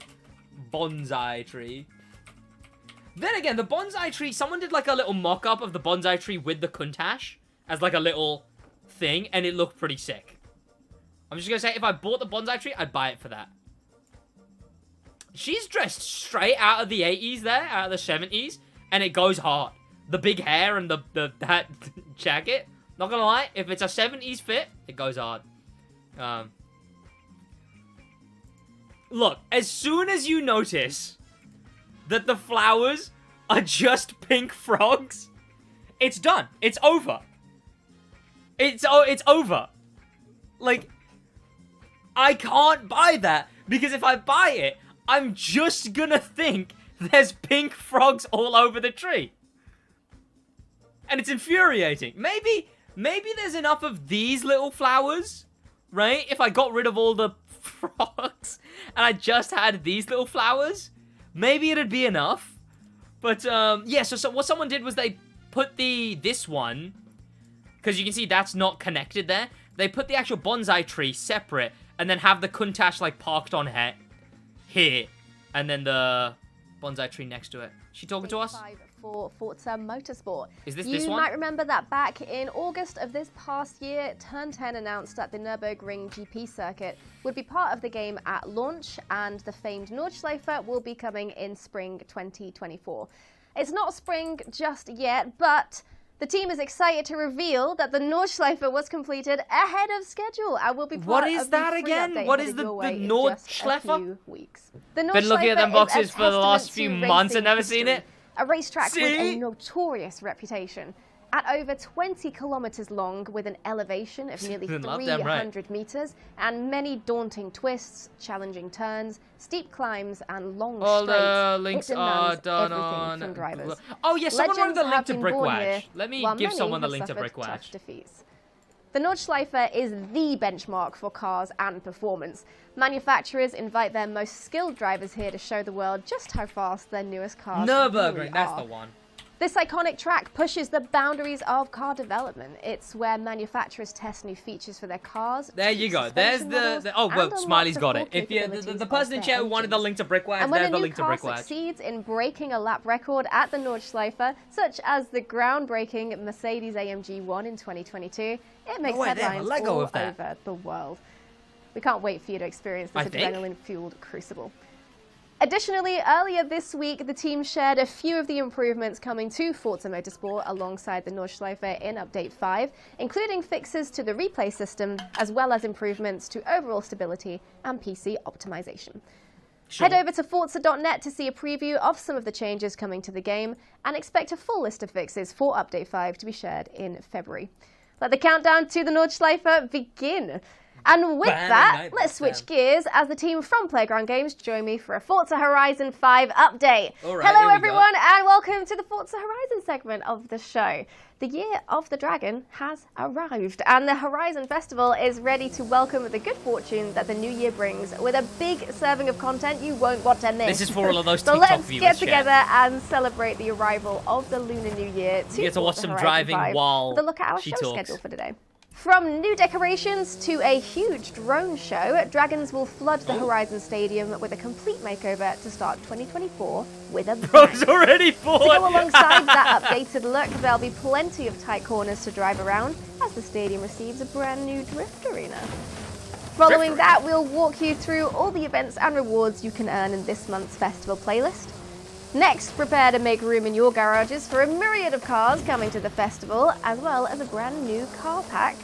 bonsai tree. Then again, the bonsai tree, someone did like a little mock-up of the bonsai tree with the Countach as like a little thing, and it looked pretty sick. I'm just gonna say, if I bought the bonsai tree, I'd buy it for that. She's dressed straight out of the 80s there, out of the 70s, and it goes hard. The big hair and that jacket. Not gonna lie, if it's a 70s fit, it goes hard. Look, as soon as you notice that the flowers are just pink frogs, it's done. It's over. It's over. Like, I can't buy that, because if I buy it, I'm just gonna think there's pink frogs all over the tree. And it's infuriating. Maybe there's enough of these little flowers, right? If I got rid of all the frogs and I just had these little flowers, maybe it'd be enough. But, yeah, so what someone did was they put this one, because you can see that's not connected there. They put the actual bonsai tree separate and then have the Countach, like, parked on here. And then the bonsai tree next to it. She talking to us? For Forza Motorsport. Is this you one? might remember that back in August of this past year, Turn 10 announced that the Nürburgring GP circuit would be part of the game at launch, and the famed Nordschleife will be coming in spring 2024. It's not spring just yet, but the team is excited to reveal that the Nordschleife was completed ahead of schedule and will be part What is of the that free again? update What headed is the your way in Nordschleife? just a few weeks. The Been looking at Nordschleife them is boxes a for the last few testament to months and racing never seen history. it. A racetrack with See? a notorious reputation. At over 20 kilometers long, with an elevation of nearly Love them, right. 300 meters, and many daunting twists, challenging turns, steep climbs, and long All straights, the links it are demands done everything on. from drivers. Oh yeah, someone wanted Legends the link have to been born Brickwatch. here, Let me while give many someone the have link to suffered Brickwatch. tough defeats. The Nordschleife is the benchmark for cars and performance. Manufacturers invite their most skilled drivers here to show the world just how fast their newest cars Nürburgring, really that's are. the one. This iconic track pushes the boundaries of car development. It's where manufacturers test new features for their cars. There you go. There's the oh well, Smiley's got it. If you the person in chat who wanted the link to Brickwatch, and when there's a the new link to car Brickwatch. succeeds in breaking a lap record at the Nordschleife, such as the groundbreaking Mercedes AMG 1 in 2022, it makes way, they have a headlines Lego all of that. over the world. We can't wait for you to experience this I think. adrenaline-fueled crucible. Additionally, earlier this week, the team shared a few of the improvements coming to Forza Motorsport alongside the Nordschleife in Update 5, including fixes to the replay system, as well as improvements to overall stability and PC optimization. Sure. Head over to Forza.net to see a preview of some of the changes coming to the game, and expect a full list of fixes for Update 5 to be shared in February. Let the countdown to the Nordschleife begin. And with Bam, that, night, let's switch bam. gears as the team from Playground Games join me for a Forza Horizon 5 update. All right, Hello here we everyone and welcome to the Forza Horizon segment of the show. The year of the dragon has arrived and the Horizon Festival is ready to welcome the good fortune that the new year brings with a big serving of content you won't want to miss. This is for all of those So TikTok let's viewers, get chat. together and celebrate the arrival of the Lunar New Year You get to watch Forza some Horizon driving 5 while with a look at our she show talks. schedule for today. From new decorations to a huge drone show, Dragons will flood the Horizon Stadium with a complete makeover to start 2024 with a bang. Bro's already To bored. go alongside that updated look, there'll be plenty of tight corners to drive around as the stadium receives a brand new drift arena. Following that, we'll walk you through all the events and rewards you can earn in this month's festival playlist. Next, prepare to make room in your garages for a myriad of cars coming to the festival, as well as a brand new car pack.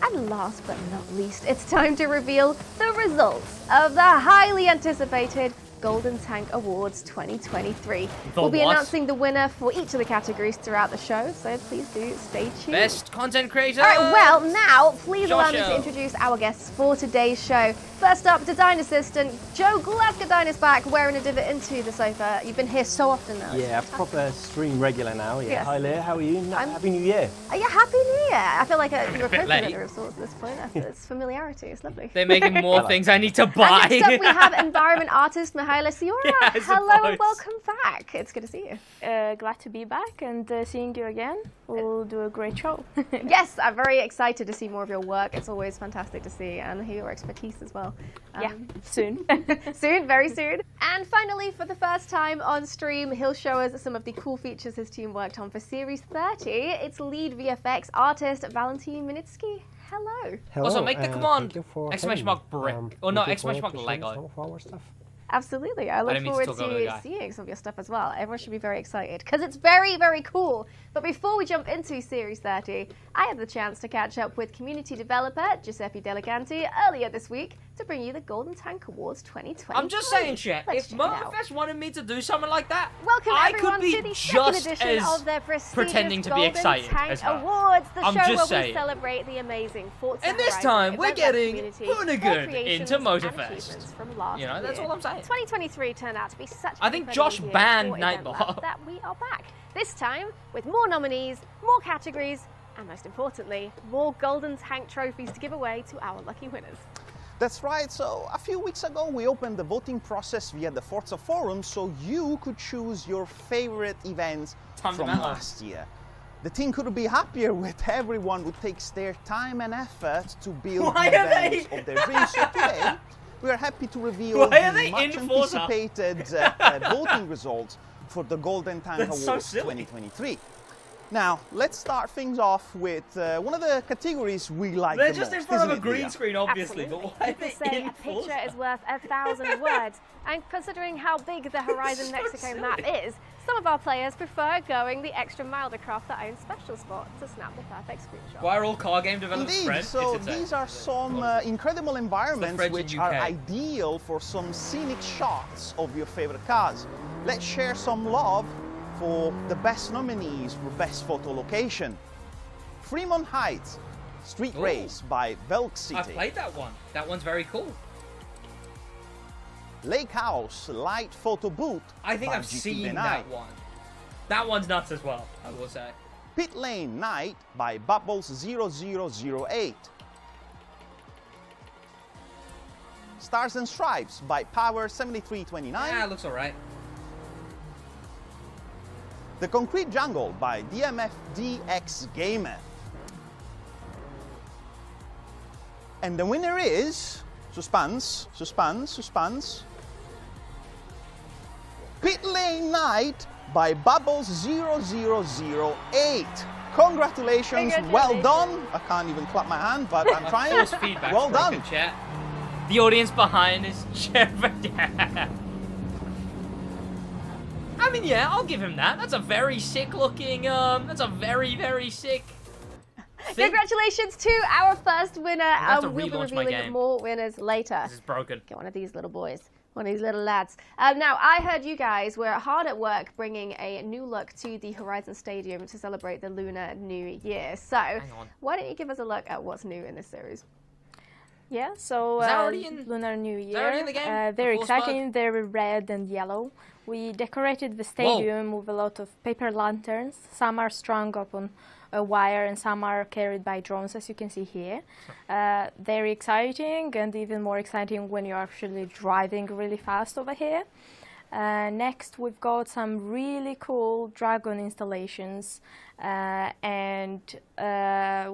And last but not least, it's time to reveal the results of the highly anticipated Golden Tank Awards 2023. We'll be what? announcing the winner for each of the categories throughout the show, so please do stay tuned. Best content creator. All right, well, now, please allow me Joshua. to introduce our guests for today's show. First up, design assistant Joe Glasgow is back, wearing a divot into the sofa. You've been here so often now. Yeah, proper stream regular now. Yeah. Yes. Hi, Leah. How are you? I'm- Happy New Year. Are you happy New Year? I feel like you're a bit late. co-creator of sorts at this point. It's familiarity. It's lovely. They're making more Hello. things I need to And buy. next up, we have environment artist Mihaela Siora. Yeah, I Hello and suppose. welcome back. It's good to see you. Glad to be back and seeing you again. We'll do a great show. Yes, I'm very excited to see more of your work. It's always fantastic to see and hear your expertise as well. Yeah, soon. Soon, very soon. And finally, for the first time on stream, he'll show us some of the cool features his team worked on for Series 30. It's lead VFX artist Valentin Minitsky. Hello. Also, make the command exclamation mark brick. Or no, exclamation mark Lego. Absolutely. I look didn't mean to forward talk over the to guy. seeing some of your stuff as well. Everyone should be very excited because it's very, very cool. But before we jump into Series 30, I had the chance to catch up with community developer Giuseppe Deleganti earlier this week to bring you the Golden Tank Awards 2020. I'm just saying, chat. Let's If check it out. Motorfest wanted me to do something like that, Welcome I everyone could be to the second just edition as of their prestigious pretending to be Golden excited Tank as her. Awards, the I'm show just where saying. we celebrate the amazing Forza And this Horizon time, we're event-led getting community, Hoonigan their creations into and Motorfest. achievements from last You know, that's year. all I'm saying. 2023 turned out to be such I an think incredible Josh year banned for Nightbot. Event Lab that we are back. This time with more nominees, more categories, and most importantly, more Golden Tank trophies to give away to our lucky winners. That's right, so a few weeks ago we opened the voting process via the Forza forum so you could choose your favorite events Tons from of metal. last year. The team couldn't be happier with everyone who takes their time and effort to build Why the are they- events of their dreams. So today we are happy to reveal Why are they the much in Forza? anticipated voting results for the Golden Tank That's so Awards silly. 2023. Now, let's start things off with one of the categories we like They're the just in most, front of a isn't it, green Leah? screen, obviously, Absolutely. but why are People they say in a picture Forza? is worth 1,000 words, and considering how big the Horizon so Mexico silly. map is, some of our players prefer going the extra mile to craft their own special spot to snap the perfect screenshot. Why are all car game developers Indeed, friends? so It's insane. these are some incredible environments French in which UK. are ideal for some scenic shots of your favorite cars. Let's share some love for the best nominees for best photo location. Fremont Heights, Street Ooh. Race by Velk City. I've played that one. That one's very cool. Lake House, Light Photo Booth I think by I've GT seen Benai. that one. That one's nuts as well, I will say. Pit Lane Night by Bubbles 0008. Stars and Stripes by Power 7329. Yeah, it looks alright. The Concrete Jungle by DMF DX Gamer. And the winner is, suspense, suspense, suspense, Pit Lane Night by Bubbles 0008. Congratulations, well done. I can't even clap my hand, but I'm trying. Force feedback. Well done. Chat. The audience behind is Jeff. I mean, yeah, I'll give him that. That's a very sick looking. That's a very, very sick. thing. Congratulations to our first winner, have to and we'll be relaunch my revealing game. more winners later. This is broken. Get one of these little boys. One of these little lads. Now, I heard you guys were hard at work bringing a new look to the Horizon Stadium to celebrate the Lunar New Year. So, on. why don't you give us a look at what's new in this series? Yeah, so Is that already in- Lunar New that already Year, in the game? very The full exciting. They're red and yellow. We decorated the stadium with a lot of paper lanterns. Some are strung up on a wire and some are carried by drones, as you can see here. Very exciting, and even more exciting when you're actually driving really fast over here. Next, we've got some really cool dragon installations, and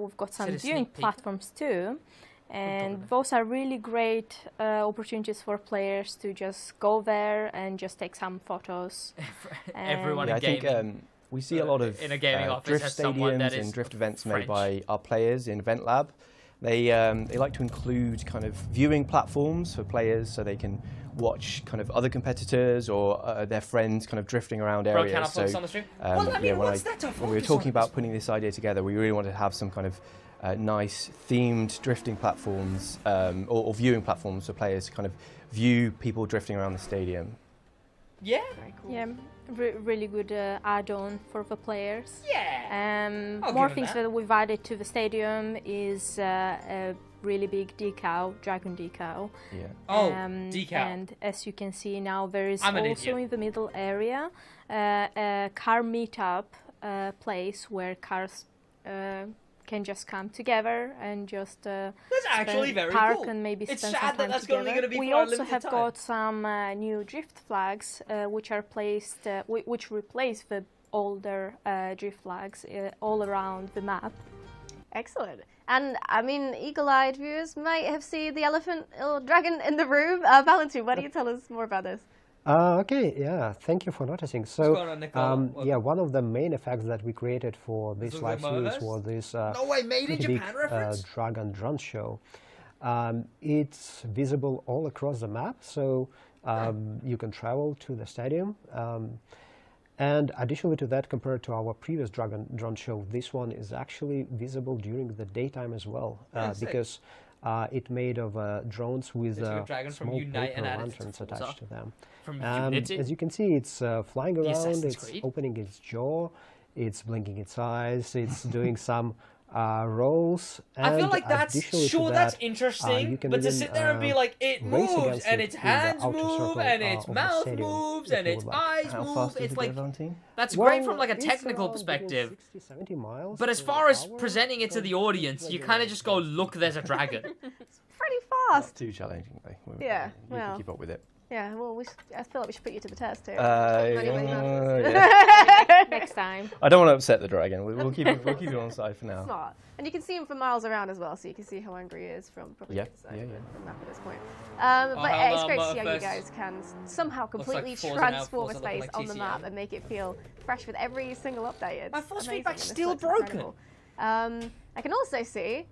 we've got some viewing platforms too. And those are really great opportunities for players to just go there and just take some photos. Everyone I in gaming. think we see a lot of in a gaming office drift has someone that stadiums is and drift events French. made by our players in Event Lab. They like to include kind of viewing platforms for players so they can watch kind of other competitors or their friends kind of drifting around Bro, areas. can I focus on the stream? Well, I mean, what's that to when we were focus talking on? about putting this idea together, we really wanted to have some kind of nice themed drifting platforms or viewing platforms for players to kind of view people drifting around the stadium. Yeah. Very cool. Yeah, really good add-on for the players. Yeah. More things that we've added to the stadium is a really big decal, dragon decal. Yeah. Decal. And as you can see now, there is I'm an also idiot. in the middle area a car meetup place where cars can just come together and just That's actually very park cool. and maybe It's spend sad some that time that's together. only going to be We for a also limited have time. got some new drift flags which are placed, which replace the older drift flags all around the map. Excellent. And I mean, eagle-eyed viewers might have seen the elephant or dragon in the room. Valentin, why don't you tell us more about this? Okay, yeah, thank you for noticing. So, going on, Nicole? yeah, one of the main effects that we created for this live series was this No way, made in pretty Japan big reference? dragon drone show. It's visible all across the map, so you can travel to the stadium. And additionally to that, compared to our previous dragon drone show, this one is actually visible during the daytime as well, because it's made of drones with small paper lanterns attached to them. As you can see, it's flying around, it's opening its jaw, it's blinking its eyes, it's doing some rolls. And I feel like that's that's interesting, but to sit there and be like, it moves, and its hands move, and its mouth moves, and its eyes move, it's like, that's great from like a technical perspective. 60-70 miles. But as far as presenting it to the audience, you kind of just go, look, there's a dragon. It's pretty fast. Not too challenging, though. Yeah, you can keep up with it. Yeah, well, I feel like we should put you to the test here. Next time. I don't want to upset the dragon. We'll keep it on side for now. Smart. And you can see him for miles around as well, so you can see how angry he is from probably inside the map at this point. But it's great to see how you guys can somehow completely transform a space on the map and make it feel fresh with every single update. It's My force amazing feedback's and it's still such broken. incredible. I can also see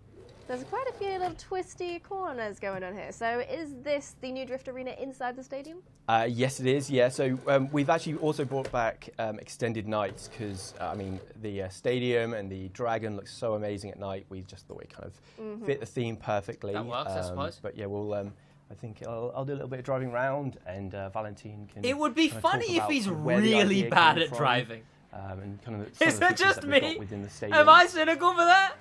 there's quite a few little twisty corners going on here. So is this the new Drift Arena inside the stadium? Yes, it is. Yeah, so we've actually also brought back extended nights because I mean the stadium and the dragon looks so amazing at night. We just thought we kind of fit the theme perfectly. That works, I suppose. But yeah, we'll. I think I'll do a little bit of driving around, and Valentin can. It would be kind of funny talk if about he's where the really idea bad came at from, driving. And kind of some Is of the that features just that we've got me? within the stadium. Am I cynical for that?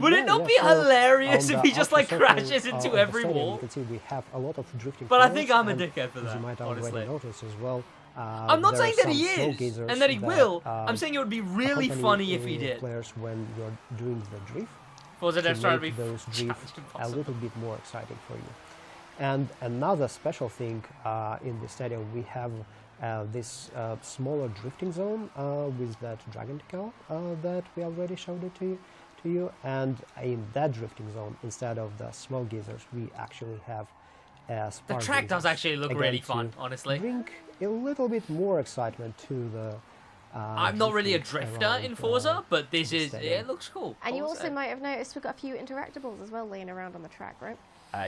Would it not be hilarious if he just like crashes into every wall? You can see we have a lot of drifting. But I think corners, I'm a dickhead for as that, you might honestly. already notice as well. I'm not saying that he is, and that he will. I'm saying it would be really funny if he did. Players when you're doing the drift. Was it to trying to make be those drifts a little bit more exciting for you. And another special thing in the stadium, we have this smaller drifting zone with that dragon decal that we already showed it to you. And in that drifting zone, instead of the small geysers, we actually have the track does actually look really fun, honestly. Bring a little bit more excitement to the. I'm not really a drifter in Forza, but this is it looks cool. And you also might have noticed we've got a few interactables as well laying around on the track, right?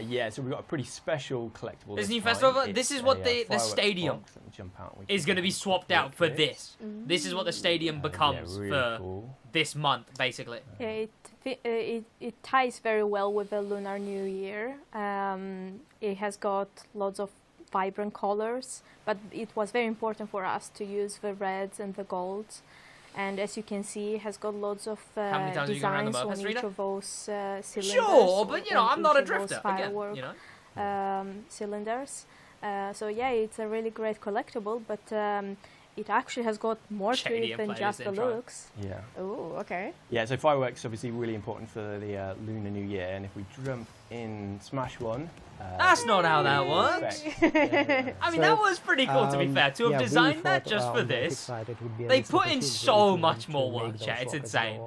Yeah, so we've got a pretty special collectible. This new time. festival, this It's is what a, the fireworks stadium box that we jump out and we is can going to be swapped out for this. This is what the stadium becomes really for cool. this month, basically. Yeah, it ties very well with the Lunar New Year. It has got lots of vibrant colors, but it was very important for us to use the reds and the golds. And as you can see, it has got lots of How many times are you going around the designs map, on each Pastorina? of those cylinders. Sure, but you know, on I'm not a each of those drifter. Again, firework, you know. Cylinders. So yeah, it's a really great collectible, but it actually has got more to it than just the looks. Yeah. Oh, okay. Yeah, so fireworks obviously really important for the Lunar New Year, and if we jump in Smash 1... That's not how that works. I mean, that was pretty cool, to be fair. To have designed that just for this, they put in so much more work, chat. It's insane.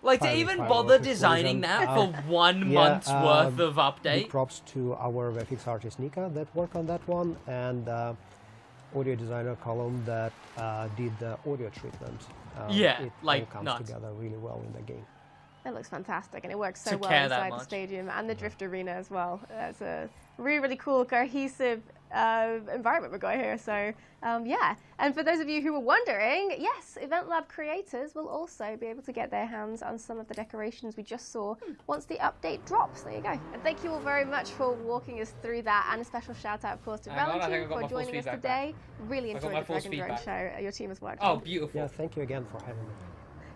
Like, to even bother designing that for 1 month's worth of update. Big props to our VFX artist Nika that worked on that one, and audio designer Column that did the audio treatment. Yeah, it like, all comes nuts. together really well in the game. It looks fantastic, and it works so Took well care that inside the much. stadium and the drift arena as well. It's a really, really cool, cohesive environment we've got here. So, yeah. And for those of you who were wondering, yes, Event Lab creators will also be able to get their hands on some of the decorations we just saw once the update drops. There you go. And thank you all very much for walking us through that. And a special shout out, of course, to Hang on, I think Valentin I got for my force joining us feedback today. back. Really I got enjoyed my the force Dragon Drone feedback. show your team has worked Oh, on. beautiful. Yeah, thank you again for having me.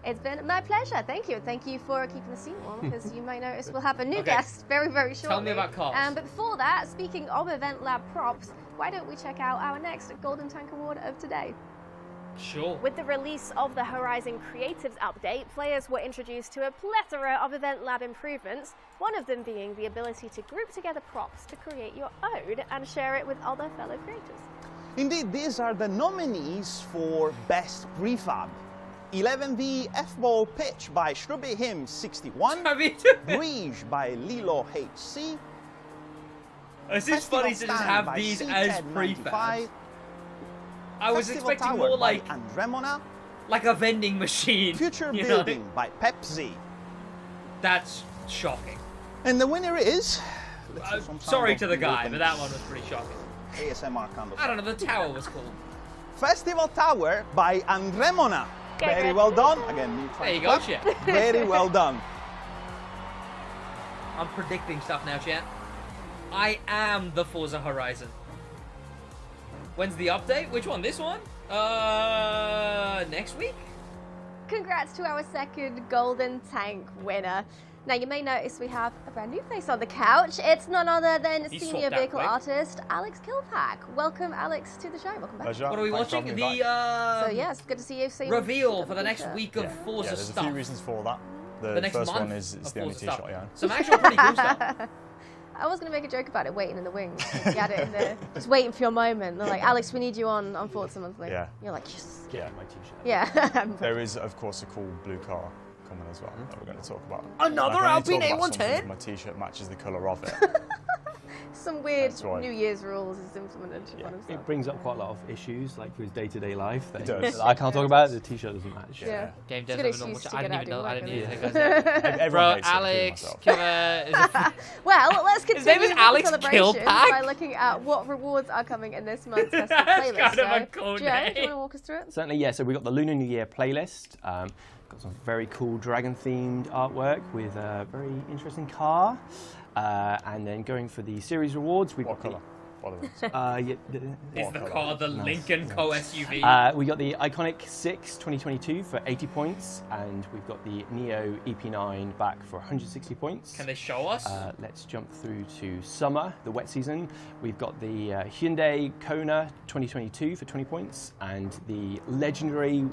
It's been my pleasure. Thank you. Thank you for keeping the scene warm, because you may notice we'll have a new guest very, very shortly. Tell me about cars. But before that, speaking of Event Lab props, why don't we check out our next Golden Tank Award of today? Sure. With the release of the Horizon Creatives update, players were introduced to a plethora of Event Lab improvements, one of them being the ability to group together props to create your own and share it with other fellow creators. Indeed, these are the nominees for Best Prefab. 11V F-Ball Pitch by Shrubby Him 61, Breege by Lilo HC, It's just funny to just have these as prefabs. I was expecting more like Andremona, like a vending machine. Future you know? Building by Pepsi. That's shocking. And the winner is... Sorry to the guy, but that one was pretty shocking. ASMR kind of. I don't know, the tower was cool. Festival Tower by Andremona. Very well done. Again, there you go, chat. Very well done. I'm predicting stuff now, chat. I am the Forza Horizon. When's the update? Which one? This one? Next week? Congrats to our second Golden Tank winner. Now, you may notice we have a brand new face on the couch. It's none other than senior vehicle artist Alex Kilpack. Welcome, Alex, to the show. Welcome back. What are we watching? The So yes, good to see you. reveal for the next week of Forza there's stuff. a few reasons for that. The next first month one is of the only Forza t-shirt stuff. I own. Some actual pretty cool stuff. I was going to make a joke about it waiting in the wings. You had it in there, just waiting for your moment. They're like, Alex, we need you on Forza Monthly. Yeah. You're like, yes. Yeah. My t-shirt. Yeah. There is, of course, a cool blue car coming as well that we're going to talk about. Another And I can only Alpine talk about something A110? if my t-shirt matches the colour of it. Some weird That's right. New Year's rules is implemented. It brings up quite a lot of issues, like for his day-to-day life. That It does. I can't talk about. The t-shirt doesn't match. Yeah. Game It's a devs good have a normal excuse to I get didn't out even know. of I work, didn't isn't even it? think Everyone Bro, hates it, including Alex myself. Killer is a Well, let's His name continue is with Alex the celebration Kilpack? by looking at what rewards are coming in this month's festival That's playlist. kind of a So, cool Joe, name. do you want to walk us through it? Certainly, yeah. So we got the Lunar New Year playlist. Got some very cool dragon-themed artwork with a very interesting car. And then going for the series rewards, we got colour? By the way. Is the car the Lincoln Co SUV? We got the Iconic 6 2022 for 80 points, and we've got the Neo EP9 back for 160 points. Can they show us? Let's jump through to summer, the wet season. We've got the Hyundai Kona 2022 for 20 points, and the legendary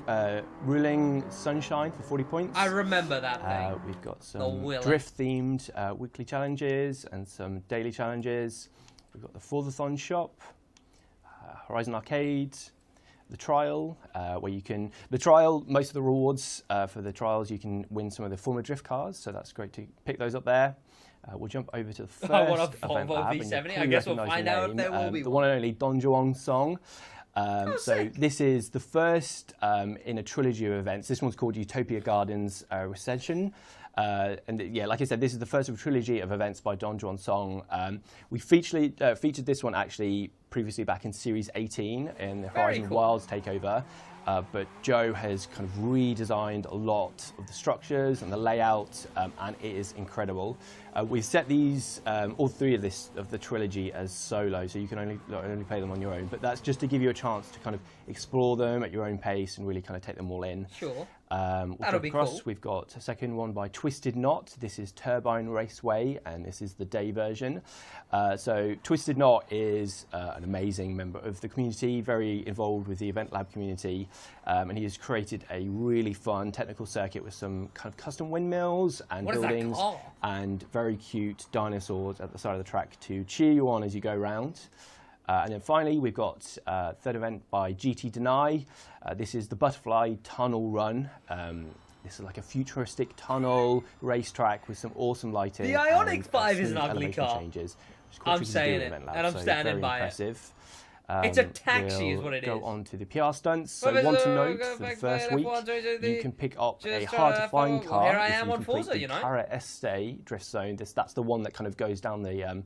Ruling Sunshine for 40 points. I remember that thing. We've got The some Willis. drift-themed weekly challenges and some daily challenges. We've got the Forzathon shop, Horizon Arcade, the trial, where you can... The trial, most of the rewards for the trials, you can win some of the Formula Drift cars, so that's great to pick those up there. We'll jump over to the first I want a event Volvo lab, and V70. you'll I probably guess we'll recognise find the out if name, there will be the one. one and only Don Juan song. So this is the first in a trilogy of events. This one's called Utopia Gardens Recension. And yeah, like I said, this is the first of a trilogy of events by Don Juan Song. We featured this one actually previously back in Series 18 in the Horizon cool. Wilds takeover. but Joe has kind of redesigned a lot of the structures and the layout, and it is incredible. We've set these, all three of the trilogy as solo, so you can only play them on your own, but that's just to give you a chance to kind of explore them at your own pace and really kind of take them all in. Sure. We'll That'll be cool. We've got a second one by Twisted Knot. This is Turbine Raceway, and this is the day version. So Twisted Knot is an amazing member of the community, very involved with the Event Lab community, and he has created a really fun technical circuit with some kind of custom windmills and buildings and very cute dinosaurs at the side of the track to cheer you on as you go around. And then finally, we've got third event by GT Deny. This is the Butterfly Tunnel Run. This is like a futuristic tunnel racetrack with some awesome lighting. The Ioniq 5 is smooth an ugly elevation car. Changes, I'm saying it, and I'm standing by impressive. It's a taxi is what it is. Go on to the PR stunts. So one to note, for the first week, you can pick up a hard-to-find car. Here I am if on you Forza, complete you the know. Cara Este drift zone. That's the one that kind of goes down the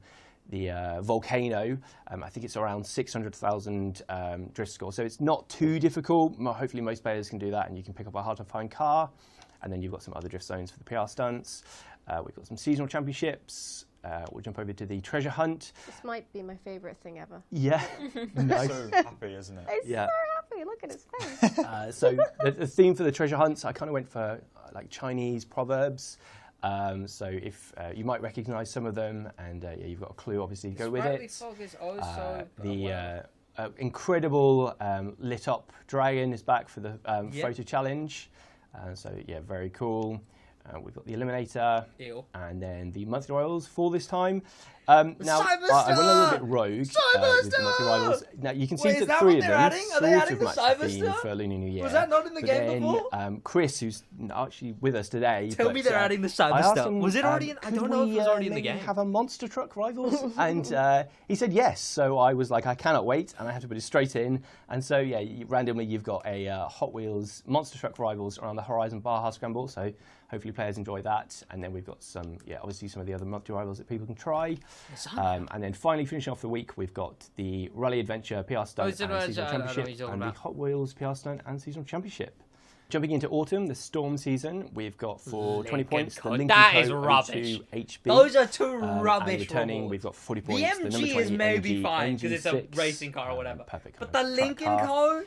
volcano. I think it's around 600,000 drift score, so it's not too difficult. Hopefully most players can do that, and you can pick up a hard-to-find car. And then you've got some other drift zones for the PR stunts. We've got some seasonal championships. We'll jump over to the treasure hunt. This might be my favourite thing ever. Yeah. Nice. So happy, isn't it? He's so happy. Look at his face. So the theme for the treasure hunts, I kind of went for like Chinese proverbs. So if you might recognise some of them, and yeah, you've got a clue, obviously, to go with it. The incredible lit up dragon is back for the photo challenge. So yeah, very cool. We've got the Eliminator, and then the monthly rivals for this time. Now, I went a little bit rogue with the monthly rivals. Now, you can see that three of them sort of match the theme for Lunar New Year. Was that not in the game before? Chris, who's actually with us today. Tell me they're adding the cyber stuff. Was it already in? I don't know if it was already in the game. Have a monster truck rivals? And he said yes. So I was like, I cannot wait, and I had to put it straight in. And so yeah, randomly you've got a Hot Wheels monster truck rivals around the Horizon Baja Scramble. So hopefully players enjoy that. And then we've got some, obviously some of the other monthly rivals that people can try. And then finally finishing off the week, we've got the Rally Adventure PR Stunt and Seasonal Championship, and the Hot Wheels PR Stunt and Seasonal Championship. Jumping into autumn, the Storm season, we've got for 20 points the Lincoln that Co. is rubbish. HB. Those are two rubbish. And returning, we've got 40 points. The The MG number 20 is maybe MG fine because it's a NG6, racing car or whatever. Perfect. But the Lincoln Co.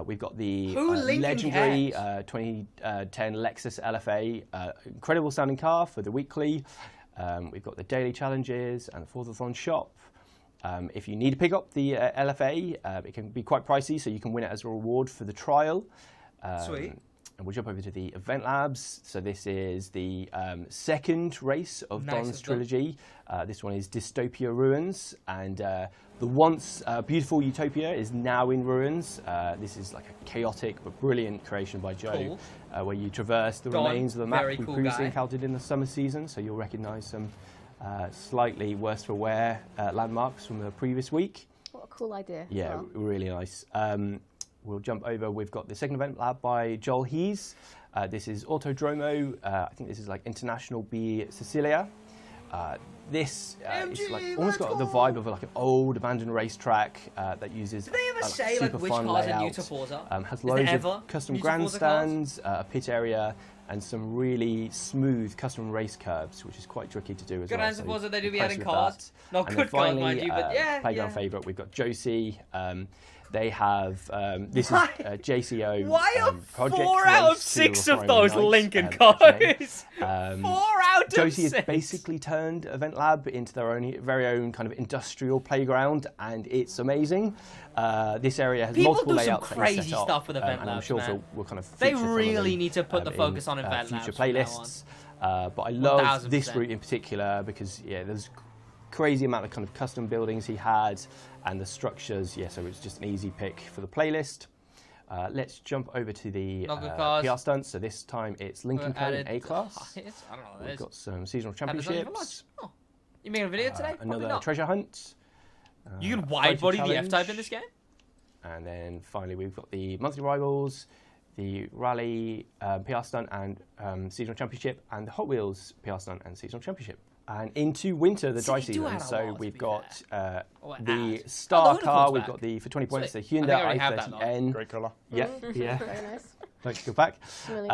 We've got the Lincoln legendary 2010 Lexus LFA, incredible sounding car for the weekly. We've got the daily challenges and the 4th-a-thon shop. If you need to pick up the LFA, it can be quite pricey, so you can win it as a reward for the trial. Sweet. And we'll jump over to the Event Labs. So this is the second race of Don's trilogy. This one is Dystopia Ruins, and the once beautiful Utopia is now in ruins. This is like a chaotic but brilliant creation by Joe, where you traverse the remains of the map we previously encountered in the summer season. So you'll recognise some slightly worse for wear landmarks from the previous week. What a cool idea. Yeah, really nice. We'll jump over. We've got the second event lab by Joel Hees. This is Autodromo. I think this is like International B Sicilia. This is like almost got the vibe of like an old abandoned racetrack that uses. Did they ever say super like which fun cars are layout. new to Forza? Has loads of custom grandstands, a pit area, and some really smooth custom race curbs, which is quite tricky to do as well. Good answer, Forza. They do be adding Impressed cars. with that. Not And good then finally, cars, mind you, but yeah. Playground favourite. We've got Josie. They have this is JCO. Why are project 4 out of 6 of those Lincoln cars? 4 out of 6. Josie has basically turned Event Lab into their very own kind of industrial playground, and it's amazing. This area has multiple layouts. People do some crazy stuff with Event Labs, I'm sure man. we'll kind of They really need to put the focus on in, Event Labs future from now playlists. But I love 1000%. this route in particular because there's crazy amount of kind of custom buildings he had, and the structures. So it's just an easy pick for the playlist. Let's jump over to the PR stunts. So this time it's Lincoln Co. A class. I don't know. We've got some seasonal championships. Oh. You making a video today? Another treasure hunt. You can wide body the F-Type in this game? And then finally we've got the monthly rivals, the rally PR stunt and seasonal championship, and the Hot Wheels PR stunt and seasonal championship. And into winter, the dry they do season. add a So lot, we've to be got Or the add. star the car. Hoonical's We've back. got the, for 20 points, the Sweet. I think I already have that Hyundai i30N. Great colour. Yeah, yeah. Very nice. Don't go back. Really.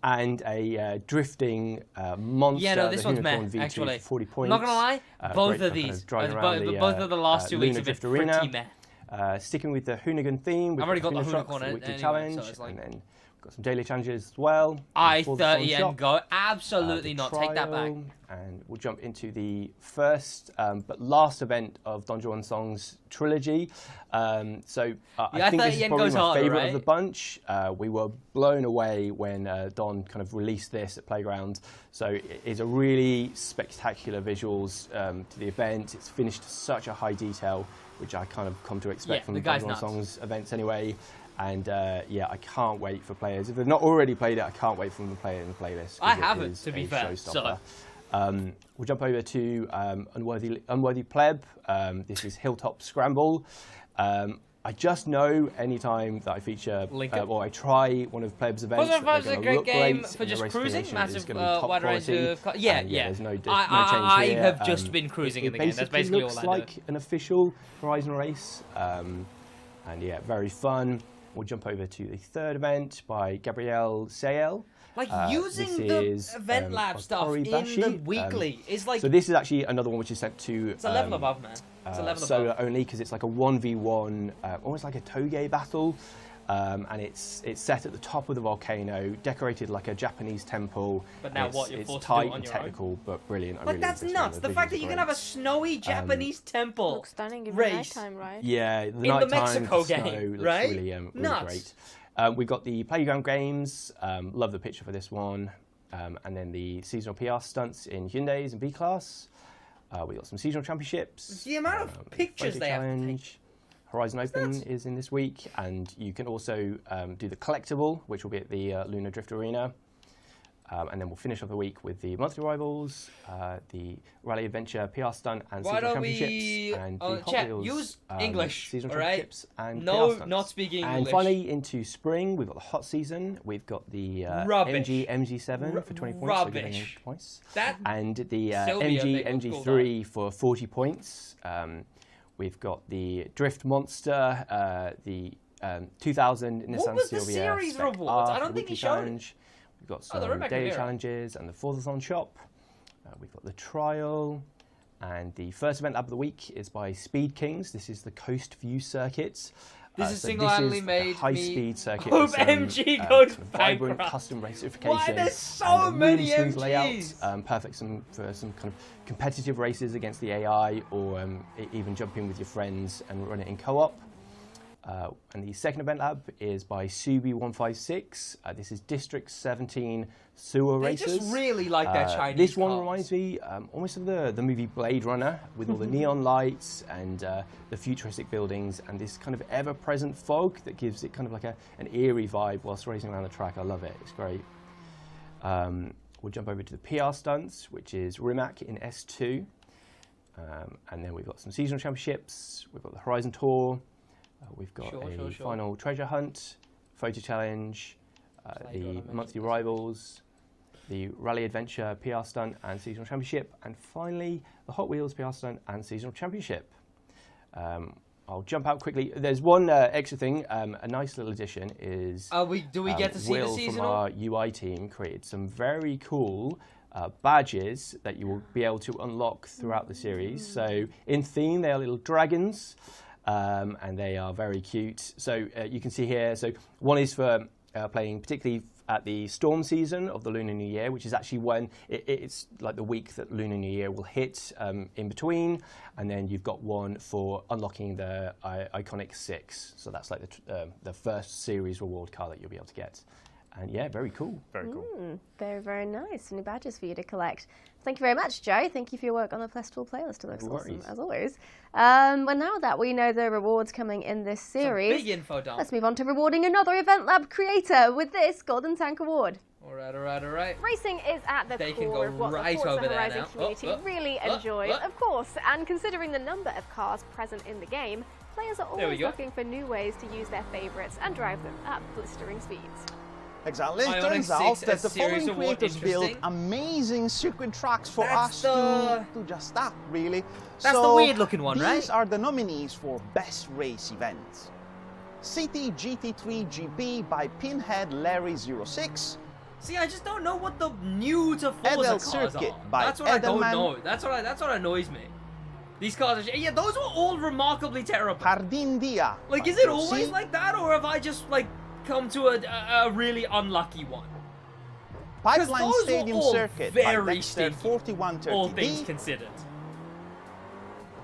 And a drifting monster. Yeah, no, this the one's meh, Unicorn V2 actually. for 40 points. Not gonna lie, both great of for kind these, driving around both of the last 2 weeks Lunar have been Drift Arena. pretty meh. Sticking with the Hoonigan theme, we've I've already got the Truck Hoonigan for the weekly anyway, challenge, so it's like- and then we've got some daily challenges as well. I-30 Shop, and go. Absolutely the not. Take that back. trial, And we'll jump into the first but last event of Don Juan Song's trilogy. I think this is I-30 probably goes my harder, favourite right? of the bunch. We were blown away when Don kind of released this at Playground. So it is a really spectacular visuals to the event. It's finished to such a high detail, which I kind of come to expect from the Don guy's Juan nuts. Song's events anyway. And yeah, I can't wait for players. If they've not already played it, I can't wait for them to play it in the playlist. 'cause I it haven't, is to be a fair, showstopper. We'll jump over to Unworthy Pleb. This is Hilltop Scramble. I just know anytime that I feature or I try one of Pleb's events, Wasn't that it they're a gonna great look game great for and the just race cruising? simulation is Massive gonna be top wide range quality. of... Yeah, And yeah. There's no change I here. have just been cruising in the game. That's basically all I do. It looks like an official Horizon race. And yeah, very fun. We'll jump over to the third event by Gabrielle Sayel. Like, This using the is, event lab stuff in Oribashi. the weekly is like... So this is actually another one which is set to... It's a level above, man. It's a level solo above. only, because it's like a 1v1, almost like a toge battle. And it's set at the top of the volcano, decorated like a Japanese temple. But now and what, you're it's forced to tight do it on and your technical, but brilliant. Like, that's nuts. The fact that you can have a snowy Japanese temple Looks stunning in the race. nighttime, right? Yeah, the In the nighttime Mexico with the game, snow looks right? really, really Nuts. great. We've got the Playground Games. Love the picture for this one. And then the seasonal PR stunts in Hyundais and B-Class. We got some seasonal championships. The amount of pictures photo they have to challenge. Horizon Open is in this week, and you can also do the collectible, which will be at the Lunar Drift Arena. And then we'll finish off the week with the monthly rivals, the Rally Adventure PR Stunt and Why Seasonal don't Championships, we... and the Hot chat, Wheels use English, Seasonal all right? Championships and No, PR Stunts. not speaking And English. finally, into spring, we've got the hot season. We've got the Rubbish. MG MG7 for 20 points. Rubbish. So giving twice. That And the Sylvia MG thing was MG3 for 40 points. We've got the Drift Monster, the 2000 Nissan What was the Silvia series Spec rewards? R I for don't the think you weekly showed it. challenge. We've got Oh, they're some back daily here. challenges and the Forzathon shop. We've got the trial. And the first event lab of the week is by Speed Kings. This is the Coast View circuit. This is so single-handedly this is made the high-speed me circuit. hope with some, MG kind goes of vibrant bankrupt. custom racification. Why there's so and a really many smooth layout, MGs? perfect for some kind of competitive races against the AI, or even jump in with your friends and run it in co-op. And the second event lab is by Subi156. This is District 17 sewer They races. just really like their Chinese This one cars. reminds me almost of the movie Blade Runner, with all the neon lights and the futuristic buildings and this kind of ever-present fog that gives it kind of like an eerie vibe whilst racing around the track. I love it. It's great. We'll jump over to the PR stunts, which is Rimac in S2. And then we've got some seasonal championships. We've got the Horizon Tour. We've got a final treasure hunt, photo challenge, the monthly rivals, the Rally Adventure PR Stunt and Seasonal Championship, and finally the Hot Wheels PR Stunt and Seasonal Championship. I'll jump out quickly. There's one extra thing, a nice little addition is... do we get to see Will the seasonal? from our UI team created some very cool badges that you will be able to unlock throughout the series. So in theme, they are little dragons. And they are very cute. So you can see here, so one is for playing particularly at the storm season of the Lunar New Year, which is actually when it's like the week that Lunar New Year will hit in between. And then you've got one for unlocking the Iconic 6. So that's like the first series reward car that you'll be able to get. And yeah, very cool. Very cool. Very, very nice. New badges for you to collect. Thank you very much, Joe. Thank you for your work on the festival playlist. It looks awesome, as always. Well, now that we know the rewards coming in this series, big info dump. Let's move on to rewarding another Event Lab creator with this Golden Tank Award. All right. Racing is at the They can core go of what right the Forza over there Horizon now. community really enjoys, of course. And considering the number of cars present in the game, players are There we always go. looking for new ways to use their favourites and drive them at blistering speeds. Exactly. It Ioniq turns 6 out that as the series following award, creators built interesting. amazing circuit tracks for That's us to do just that, really. That's so the weird-looking one, right? These are the nominees for Best Race Event. City GT3 GP by Pinhead Larry06. See, I just don't know what the new to Forza Edel cars Circuit are. by That's what I don't Edelman. know. That's what annoys me. These cars are... Yeah, those were all remarkably terrible. Jardín Dia. Like, by is it Proceed. always like that, or have I just, like, come to a really unlucky one? Pipeline those were Stadium all Circuit very by Dexter stinky, 4130D. all things considered.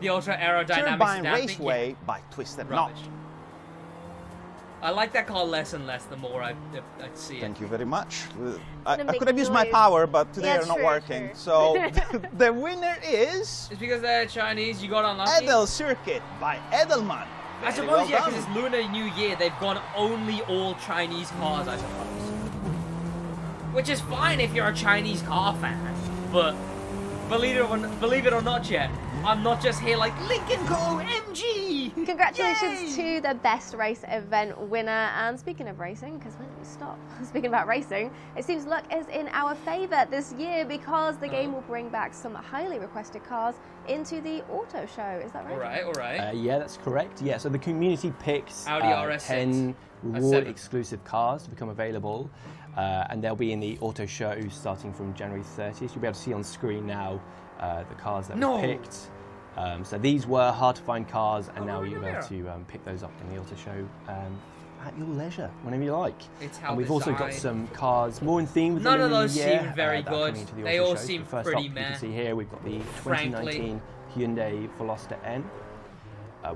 The ultra aerodynamic Turbine stamping, Raceway yeah, by Twisted rubbish. Knot. I like that car less and less the more I see it. Thank you very much. I Gonna could have make used my noise. power, but today Yeah, they're not true, working. true. So the winner is It's because they're Chinese, you got unlucky? Edel Circuit by Edelman. I Very suppose, well yeah, done. because it's Lunar New Year, they've gone only all Chinese cars, I suppose. Which is fine if you're a Chinese car fan, but believe it or not, Jet, I'm not just here like Lincoln Co. MG! Congratulations to the best race event winner. And speaking of racing, because when did we stop? Speaking about racing, it seems luck is in our favour this year because the game will bring back some highly requested cars into the auto show. Is that right? All right. Yeah, that's correct. Yeah, so the community picks Audi RS6. 10 A7. reward exclusive cars to become available, and they'll be in the auto show starting from January 30th. You'll be able to see on screen now the cars that were picked. So these were hard to find cars, and now you'll be able to pick those up in the auto show at your leisure, whenever you like. It's how And we've also got some cars more in theme with None the of Lunar those New Year, seem very that are good. coming into the They auto all show. seem First pretty up, you meh. can see here we've got the Frankly. 2019 Hyundai Veloster N.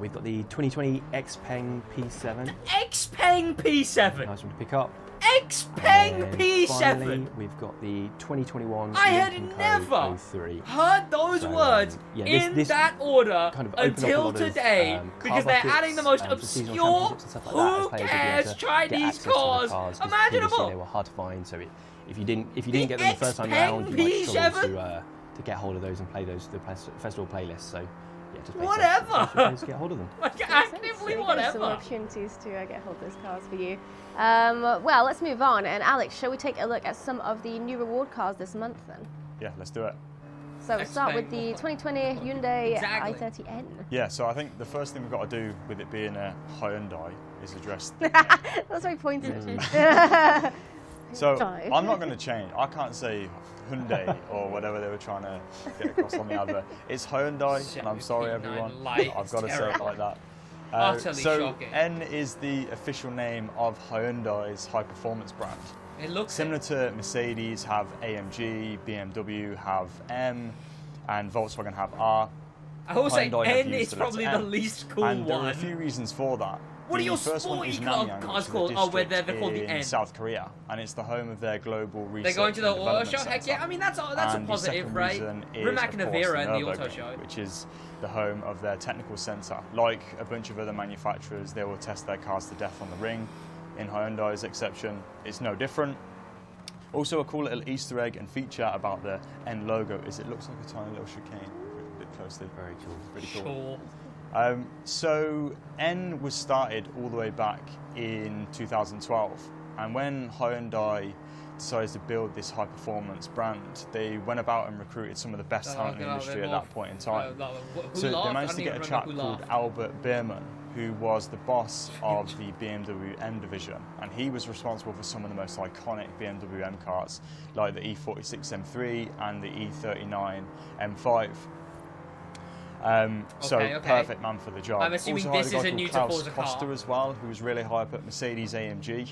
We've got the 2020 Xpeng P7. Xpeng P7! Nice one to pick up. Xpeng And P7! Finally, we've got the 2021 I had Lincoln Co. never 03. heard those So, words yeah, this that order kind of opened up a until lot of, today car because they're buckets, adding the most for seasonal obscure, championships and stuff like that, as who players would be able cares to get Chinese access to the cars 'cause imaginable. previously they were hard to find, so if you didn't get them the first time around, you might struggle to get hold of those and play those the festival playlists. So yeah, just whatever. to get hold of them. Like actively Some whatever. opportunities to get hold of those cars for you. Well, let's move on. And Alex, shall we take a look at some of the new reward cars this month then? Yeah, let's do it. So we'll start with the 2020 Hyundai i30N. Yeah, so I think the first thing we've got to do with it being a Hyundai is address That's very pointed. So I'm not going to change. I can't say Hyundai or whatever they were trying to get across on the advert. It's Hyundai, and I'm sorry everyone, I've got to say it like that. Utterly so shocking. N is the official name of Hyundai's high performance brand. It looks similar to Mercedes have AMG, BMW have M, and Volkswagen have R. I will say Hyundai have N used is the letter probably the M. least cool and there are one. a few reasons for that. What are your The first one sporty is cars Nanyang, which is a called? Oh, where they're district called the in N. South Korea, and it's the home of their global research. They're going to the and auto development show? Heck centre. yeah, I mean that's a And the positive, second right? reason is, Rimac of course, Navira in the Nürburgring, auto show. which is the home of their technical centre. Like a bunch of other manufacturers, they will test their cars to death on the ring. In Hyundai's exception, it's no different. Also, a cool little Easter egg and feature about the N logo is it looks like a tiny little chicane. A bit closely. Very cool. Pretty cool. Sure. So N was started all the way back in 2012, and when Hyundai decided to build this high performance brand, they went about and recruited some of the best talent in the industry at that point in time. So they managed to get a chap called Albert Biermann, who was the boss of the BMW M division, and he was responsible for some of the most iconic BMW M cars, like the E46 M3 and the E39 M5. So perfect man for the job. I'm assuming also this is a new to Klaus Forza car. Costa as well, who was really high up at Mercedes AMG.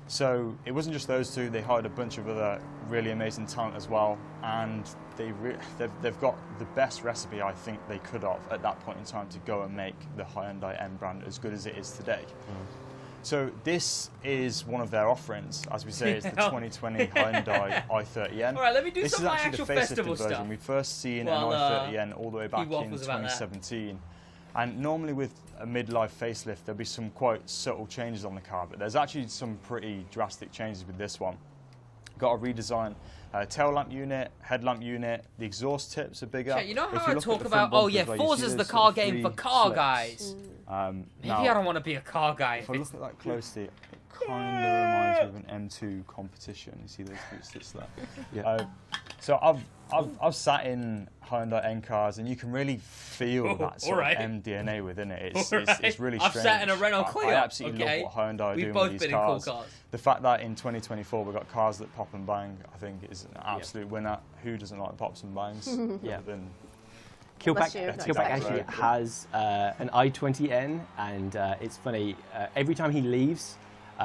So it wasn't just those two; they hired a bunch of other really amazing talent as well, and they've got the best recipe I think they could have at that point in time to go and make the Hyundai M brand as good as it is today. So this is one of their offerings, as we say, it's the 2020 Hyundai i30N. All right, let me do this some is of my actually actual the facelifted festival version. stuff. We first seen Well, an i30N all the way back in waffles about that. 2017. And normally with a midlife facelift, there'll be some quite subtle changes on the car, but there's actually some pretty drastic changes with this one. Got a redesign tail lamp unit, headlamp unit, the exhaust tips are bigger. Yeah, you know If how I look at talk the about, front oh yeah, bumpers where you see Forza's the those car sort of game for three car slits, guys. Maybe now, I don't want to be a car guy. if I look at that closely, kind of reminds me of an M2 competition. You see those two sits there? Yeah. So I've sat in Hyundai N cars, and you can really feel that sort of M DNA within it. It's really strange. I've sat in a Renault Clio. I absolutely love what Hyundai are doing with these cars. Cool cars. The fact that in 2024 we've got cars that pop and bang, I think is an absolute winner. Who doesn't like pops and bangs? Yeah. Killpack actually has an i20N, and it's funny, every time he leaves,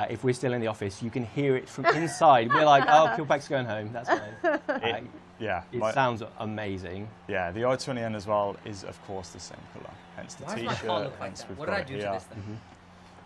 if we're still in the office, you can hear it from inside. We're like, oh, Killpack's going home, that's fine. It sounds amazing. Yeah, the i20N as well is, of course, the same colour, hence the T-shirt, hence we've got it here.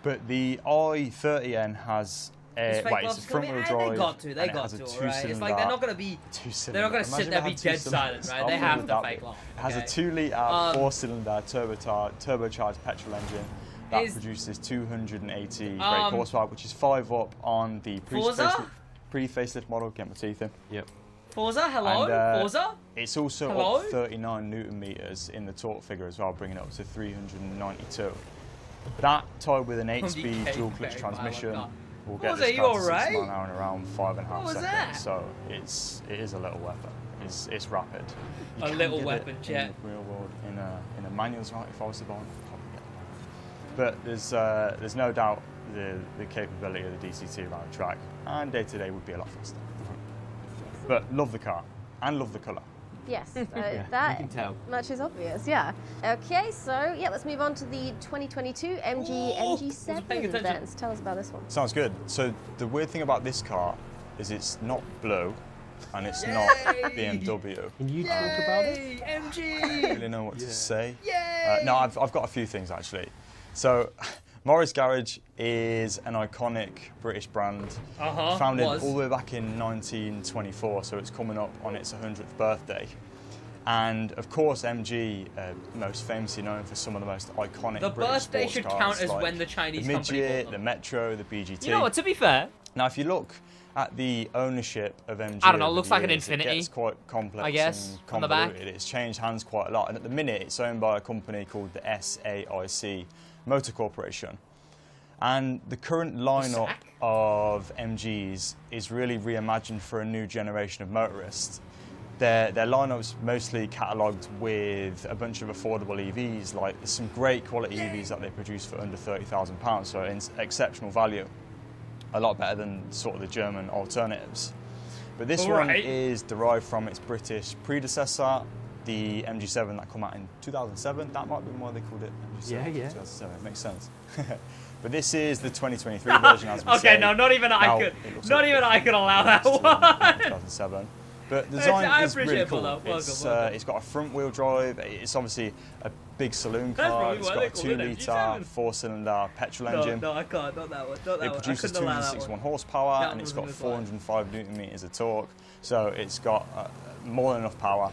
But the i30N has it's a front-wheel drive. They got to, right? It's like they're not going to be. They're not going to sit there and be dead silent, right? They have to fake long. It has a 2-litre 4-cylinder turbocharged petrol engine that produces 280 brake horsepower, which is 5 up on the pre-facelift model. Get my teeth in. Yep. Forza, hello. Forza. It's also up 39 Newton meters in the torque figure as well, bringing it up to 392. That tied with an 8-speed dual clutch transmission will get this car to 60 miles an hour in around 5.5 seconds. So it is a little weapon. It's rapid. A little weapon, yeah. In the real world, in a manual, if I was to buy one, I'd probably get one. But there's no doubt the capability of the DCT around the track, and day to day would be a lot faster. But love the car and love the colour. Yes, that you can tell. Much is obvious, yeah. Okay, so let's move on to the 2022 MG7 then. Tell us about this one. Sounds good. So the weird thing about this car is it's not blue and it's not BMW. Can you talk about it? MG! I don't really know what to say. No, I've got a few things actually. So Morris Garage is an iconic British brand, founded all the way back in 1924, so it's coming up on its 100th birthday. And of course, MG, most famously known for some of the most iconic British birthday sports should cars, count as like when the Chinese the company bought Midget, them. the Metro, the BGT. You know what, to be fair. Now, if you look at the ownership of MG, I don't know, it over looks the like an years, Infiniti. It gets quite complex, I guess, and on the back. convoluted. It's changed hands quite a lot, and at the minute, it's owned by a company called the SAIC Motor Corporation. And the current lineup of MGs is really reimagined for a new generation of motorists. Their lineup's mostly catalogued with a bunch of affordable EVs, like some great quality EVs that they produce for under £30,000, so in exceptional value. A lot better than sort of the German alternatives. But this one is derived from its British predecessor, the MG7 that came out in 2007. That might be why they called it MG7. Yeah. 2007, it makes sense. But this is the 2023 version, as we say. Okay, no, not even I could allow that one. 2007. But the design is really cool. Welcome. It's got a front-wheel drive. It's obviously a big saloon car. It's got a 2-litre 4-cylinder petrol engine. No, I can't. Not that one. It produces 261 horsepower, and it's got 405 Newton meters of torque. So it's got more than enough power.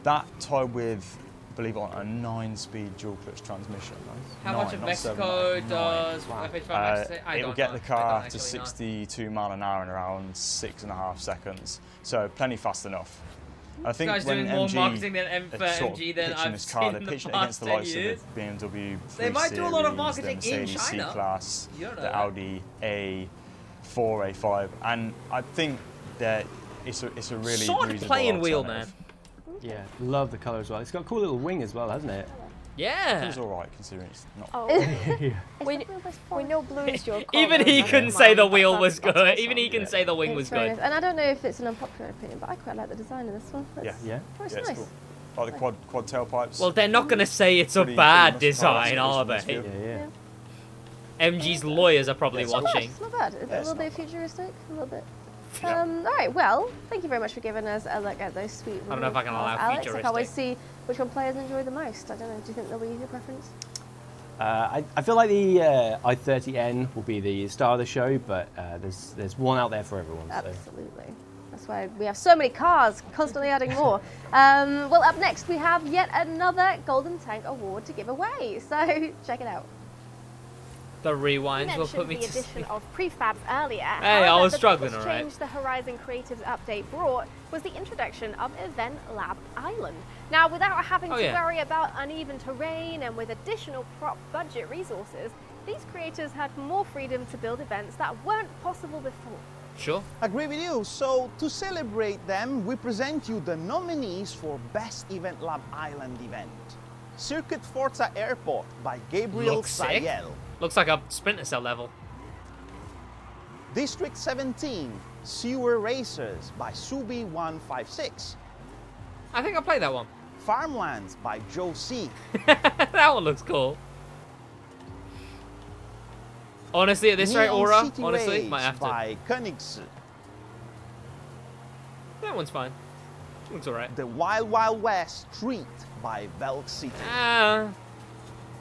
That tied with, believe it or not, a 9-speed dual clutch transmission. How much of Mexico does it will get the car to 62 miles an hour in around 6.5 seconds, so plenty fast enough. I think guys when doing more MG marketing than MG than I've this car, seen they're pitching the it against the likes years. of the BMW 3 They might do a lot of Series, marketing the in Mercedes China. C-Class, You don't know the that. Audi A4, A5, and I think that it's a really solid reasonable playing wheel, man. alternative. Yeah, love the colour as well. It's got a cool little wing as well, hasn't it? Yeah. It's all right considering it's not. We know blue is your colour. Even he can say the wheel was good. Even he can say the wing was good. And I don't know if it's an unpopular opinion, but I quite like the design of this one. It's nice. It's cool. Like the quad tailpipes. Well, they're not going to say it's a bad design, are they? Yeah. MG's lawyers are probably watching. It's not bad. It's a little bit futuristic, a little bit. All right, well, thank you very much for giving us a look at those sweet I don't know if I can allow Alex, futuristic. I can always see which one players enjoy the most. I don't know, do you think there'll be your preference? I feel like the i30N will be the star of the show, but there's one out there for everyone. Absolutely. That's why we have so many cars, constantly adding more. Well, up next we have yet another Golden Tank Award to give away, so check it out. The rewinds will put me the to addition sleep. of prefabs earlier. Hey, I was struggling, the all right. change the Horizon Creatives update brought was the introduction of Event Lab Island. Now, without having to worry about uneven terrain and with additional prop budget resources, these creators had more freedom to build events that weren't possible before. Sure. Agree with you. So to celebrate them, we present you the nominees for Best Event Lab Island event. Circuit Forza Airport by Gabriel Looks sick. Sayel. Looks like a Splinter Cell level. District 17 Sewer Racers by Subi156. I think I played that one. Farmlands by Joe C. That one looks cool. Honestly, at this rate, Neon Aura, City honestly, Race might have to. by Koenigs. That one's fine. Looks alright. The Wild Wild West Street by Velk City.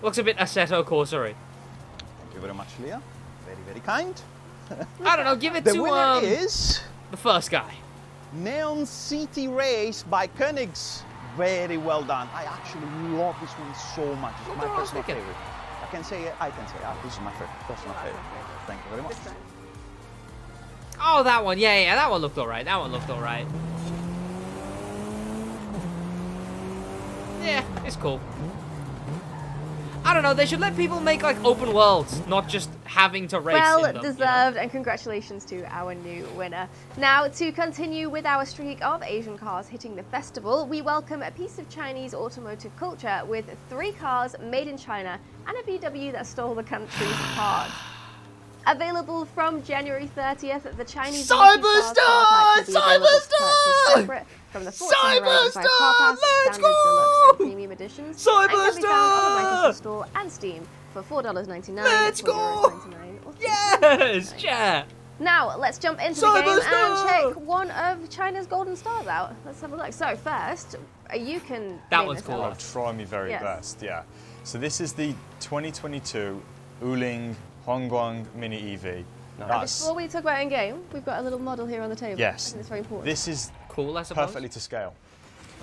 Looks a bit Assetto Corsa-y. Thank you very much, Leah. Very, very kind. I don't know, give it the to winner is the first guy. Neon City Race by Koenigs. Very well done. I actually love this one so much. It's my personal favorite. I can say this is my personal favorite. Thank you very much. Oh, that one. Yeah, that one looked alright. That one looked alright. Yeah, it's cool. I don't know, they should let people make like open worlds, not just having to race Well in them, deserved, and congratulations to our new winner. Now, to continue with our streak of Asian cars hitting the festival, we welcome a piece of Chinese automotive culture with 3 cars made in China and a VW that stole the country's cars. Available from January 30th, the Chinese Cyberstar! Cyberstar! from the Fortune Horizon 5 Car Pass, Standard, Deluxe, and Premium Editions, and can be found on the Microsoft Store and Steam for $4.99, Let's go! $4.99, or Yes, chat. Now, let's jump into the game and check one of China's golden stars out. Let's have a look. So first, you can That name one's this cool. out. I'll try my very Yes. best, yeah. So this is the 2022 Wuling Hongguang Mini EV. Before we talk about in-game, we've got a little model here on the table. Yes. I think it's very important. This is cool, I suppose. perfectly to scale.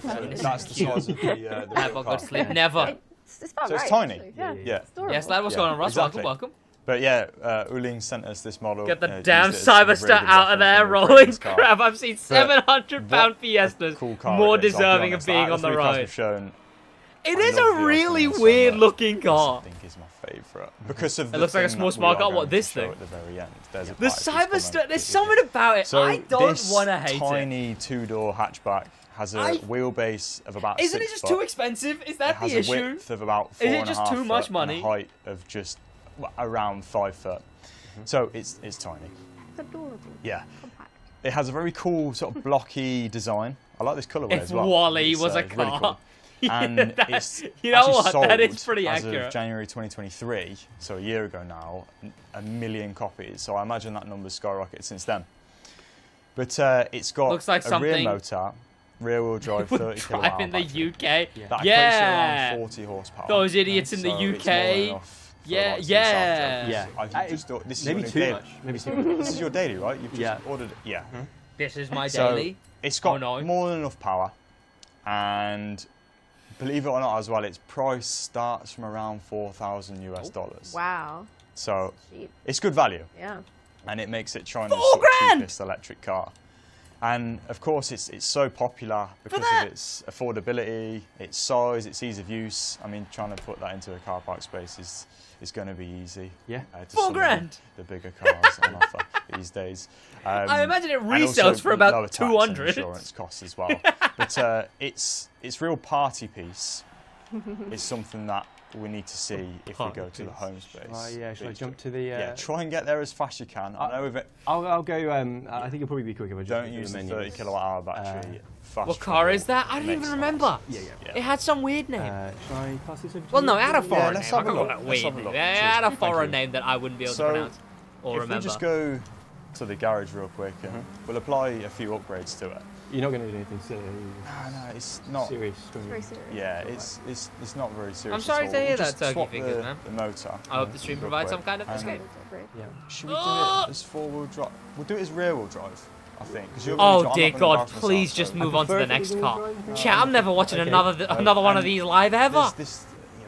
Oh, So it's that's the cute. size of the Never real got car. to sleep. Never. It's fun, So it's right, tiny. actually. Yeah. Yeah. It's adorable. Yes, lad, what's going on, Ross? Exactly. Welcome. But yeah, Wuling sent us this model. Get the used damn it as a really Cyberstar good out of reference there, for the rolling previous car. crap. I've seen But 700-pound Fiestas cool car more it is, I'll be deserving of honest. being Out on of the three cars road. we've shown, It I is love a the really Optimus so weird much. looking This, car. I think is my favourite because of It the looks like a thing small that we smart are car. going What, to this show thing? at the very end. There's a The part that's Cyberstar, coming. there's something about it. So I don't this want to hate it. tiny two-door hatchback has a wheelbase of about Isn't 6 it just foot. too expensive? Is that It has the a issue? width of about Is 4.5 it just too foot much and money? a height of just around 5 foot. So it's tiny. It's adorable. Yeah. Compact. It has a very cool sort of blocky design. I like this colourway If as well. Wall-E It's, was a it's really car. cool. And That- it's you know actually what? That is sold pretty as accurate. of January 2023, so a year ago now, 1 million copies. So I imagine that number's skyrocketed since then. But it's got Looks like a something rear motor, rear-wheel drive, would 30 drive kilowatt in the battery. UK. That equates to Yeah. around 40 horsepower. Those idiots in the So it's UK. more than enough for Yeah, like some yeah. self-drivers. I just thought this is Maybe your too daily. much. Maybe too much. This is your daily, right? You've just Yeah. ordered it. Yeah. This is my So daily. it's got Oh, no. more than enough power, and believe it or not, as well, its price starts from around $4,000 US. Wow. So Cheap. it's good value, Yeah. and it makes it China's $4 sort of grand! cheapest electric car. And of course, it's so popular because that? of its affordability, its size, its ease of use. I mean, trying to put that into a car park space is going to be easy. Yeah. To $4 some of grand. the bigger cars on offer these days. I imagine it and also resells for about lower tax and 200. insurance costs as well. But its real party piece is something that we need to see if we go to the home space. Shall I jump to the... Yeah, try and get there as fast as you can. I know if it, I'll go... I think it'll probably be quicker if I just don't go through use the the 30 menus. kilowatt hour battery. fast What car is travel that? I don't makes even sense. remember. Yeah. It had some weird name. Shall I pass this over to Well, you? no, it had a foreign let's name. have a I can't look. call it Let's weird. have a look. It had a Cheers. foreign Thank you. name that I wouldn't be able to So, pronounce or if remember. we just go to the garage real quick and we'll apply a few upgrades to it. You're not going to do anything silly, are you? No, it's not. Serious. It's very serious. Yeah, it's not very serious. I'm sorry at to all. hear We'll that, just Turkey swap Fingers, the, man. the motor. I hope the stream real provides quick. some kind of escape. Yeah. Should we do it as four-wheel drive? We'll do it as rear-wheel drive, I think. 'cause you're Oh gonna dear drive- I'm gonna God! drive Please myself, just so- move on to the prefer if it next was car. all drive. Chat, I'm never watching Okay. another one of and these live ever. There's this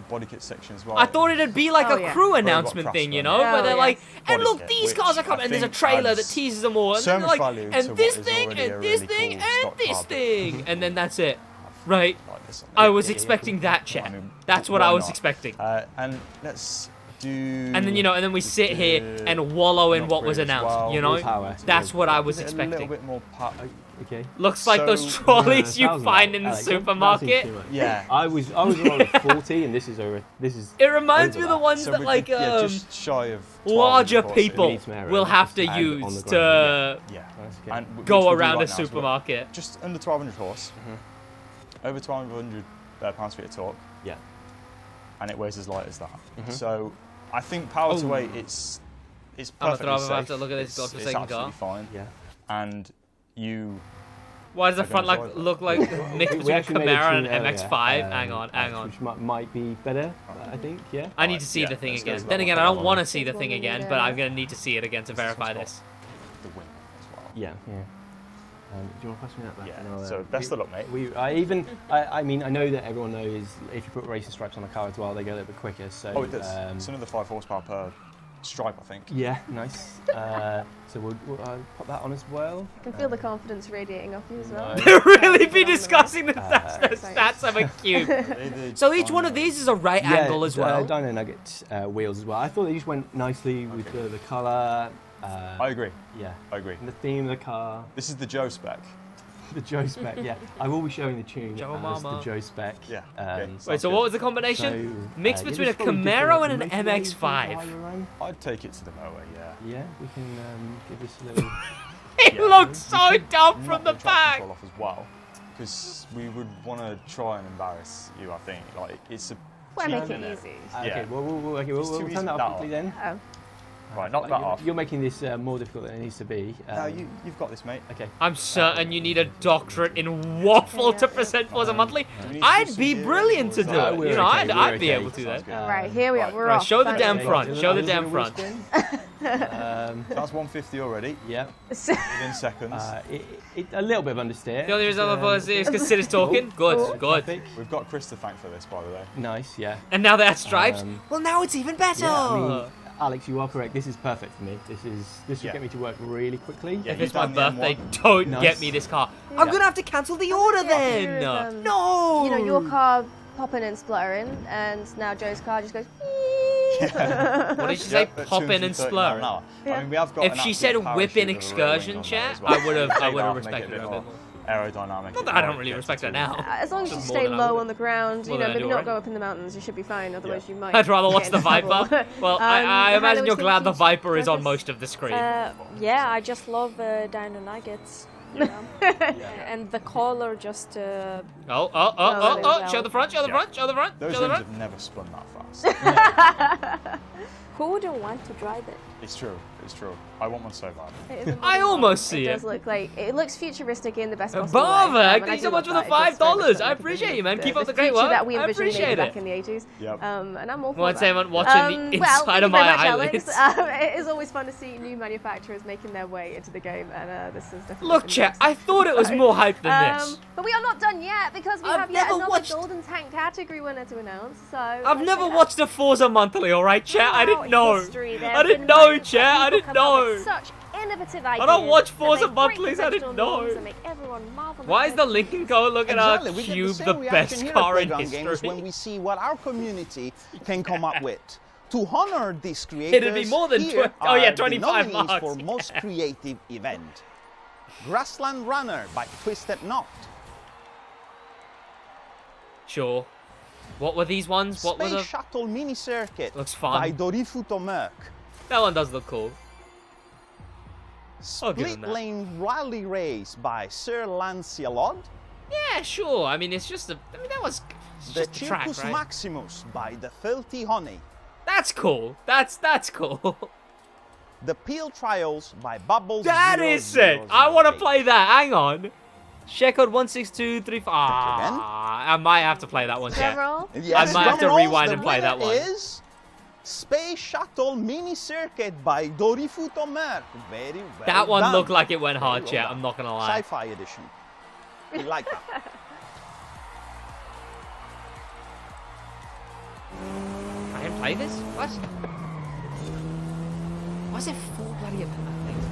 body kit section as well. I thought it'd be like Oh, a yeah. crew Very announcement well thing, you craftsman. know, Oh, where they're yeah. like, and Body look, kit, these cars are which coming, I and there's a think trailer that adds teases them all, and so then they're much like, value and to this what is thing, already a and this really thing, cool and stock this car. thing, and then that's it. Right. Like this one. I was yeah, expecting that, chat. I mean, That's what why I was not? expecting. And let's And then and then we sit here and wallow in what was announced. You know, that's what I was expecting. A little bit more power. Okay. Looks like those trolleys you find in the supermarket. Yeah. I was around 40, and this is. It reminds me of the ones that like just shy of larger people will have to use to go around a supermarket. Just under 1,200 horse. Over 1,200 pounds-feet of torque. Yeah. And it weighs as light as that. So I think power to weight, it's perfectly safe. I have to look at this godforsaken car. It's absolutely fine. Yeah. And you. Why does the front look like mixed between a Camaro and MX-5? Hang on. Which might be better, I think. Yeah. I need to see the thing again. Then again, I don't want to see the thing again, but I'm gonna need to see it again to verify this. The wing as well. Yeah. Do you want to pass me that back? Yeah. So best of luck, mate. I mean, I know that everyone knows if you put racing stripes on a car as well, they go a little bit quicker. So. It does. It's another 5 horsepower per stripe, I think. Yeah, nice. So we'll pop that on as well. I can feel the confidence radiating off you as well. Really be discussing the stats of a cube. So each one of these is a right angle as well. Dyno Nugget wheels as well. I thought they just went nicely with the colour. I agree. Yeah. I agree. And the theme of the car. This is the Joe spec. The Joe spec, yeah. I will be showing the tune Joe as Mama. the Joe spec. Yeah. Wait, so what was the combination? Mixed between a Camaro and an MX-5. I'd take it to the mower, yeah. Yeah, we can give this a little... It looks so dumb from the back! Off as well, because we would want to try and embarrass you, I think. Like, it's a... Well, make it easy. Okay, we'll turn that off quickly then. Oh. Right, knock that off. You're making this more difficult than it needs to be. No, you've got this, mate. Okay. I'm certain you need a doctorate in waffle to present Forza Monthly. I'd be brilliant to do it. You know, I'd be able to do that. Right, here we are. We're off. Show the damn front. Show the damn front. That's 150 already. Yeah. Within seconds. A little bit of understeer. The only reason I'm is because Sid is talking. Good. We've got Chris to thank for this, by the way. Nice, yeah. And now they're stripes. Well, now it's even better. Yeah, I mean, Alex, you are correct. This is perfect for me. This will get me to work really quickly. If it's my birthday, don't get me this car. I'm gonna have to cancel the order then. No. You know, your car popping and spluttering, and now Joe's car just goes. What did she say? Popping and splurring. I mean, we have got. If she said whipping excursion, chat, I would have respected her a bit more. Aerodynamic. Not that I don't really respect her now. As long as you stay low on the ground, you know, maybe not go up in the mountains, you should be fine. Otherwise, you might. I'd rather watch the Viper. Well, I imagine you're glad the Viper is on most of the screen. Yeah, I just love Dyno Nuggets. And the color just. Show the front! Show the front! Show the front! Those show the rims front! have never spun that fast. Who wouldn't want to drive it? It's true. It's true. I want one so bad. I almost see it. It does look like it looks futuristic in the best possible Bava, way. thank you so much for the $5. I appreciate you, man. Keep up the great work. That we I appreciate it. back in the 80s. Yep. And I'm all for Once that. I'm watching the inside of my eyelids. It is always fun to see new manufacturers making their way into the game, and this is definitely. Look, chat. I thought it was more hype than this. But we are not done yet because we have yet another Golden Tank category winner to announce. So I've never watched a Forza Monthly, alright, chat? I didn't know. I didn't know, chat. I didn't know. Such innovative ideas. I don't watch Forza Monthlies, I didn't know. Why is the Lincoln go look at our Cube the best car in history? When we see what our community can come up with. To honor these creators, it'd be more than 25 marks. For most creative event. Grassland Runner by Twisted Knot. Sure. What were these ones? What were the... Space Shuttle Mini Circuit Looks fun. by Dorifuto Merck. That one does look cool. Split Lane Rally Race by Sir Lancelot. Yeah, sure. I mean, it's just a... I mean, that was The just a track, Circus right? Maximus by The Filthy Honey. That's cool. That's cool. The Peel Trials by Bubbles. That is sick. I want to play that. Hang on. Share code 16235. I might have to play that one, chat. Yes, I might have to rewind and play that one. Is Space Shuttle Mini Circuit by Dorifuto Merck. Very well That one done. looked like it went hard, Very chat. well I'm not gonna lie. Sci-fi edition. We like that. I didn't play this? What? Why is there 4 bloody things?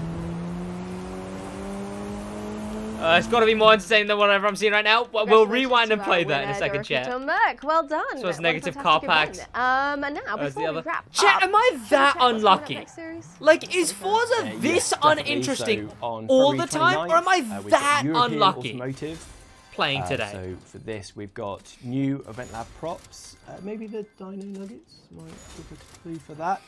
It's got to be more entertaining than whatever I'm seeing right now. We'll rewind and play that in a second, chat. Well done. So it's negative What a car fantastic packs. event. And now, before we wrap Chat, up, am I that check what's coming up unlucky? next series? Like, is Forza this Yes, definitely. uninteresting So on all February the time, or am I 29th, we've got that European unlucky Automotive. playing today? So for this, we've got new Event Lab props. Maybe the Dino Nuggets might give a clue for that.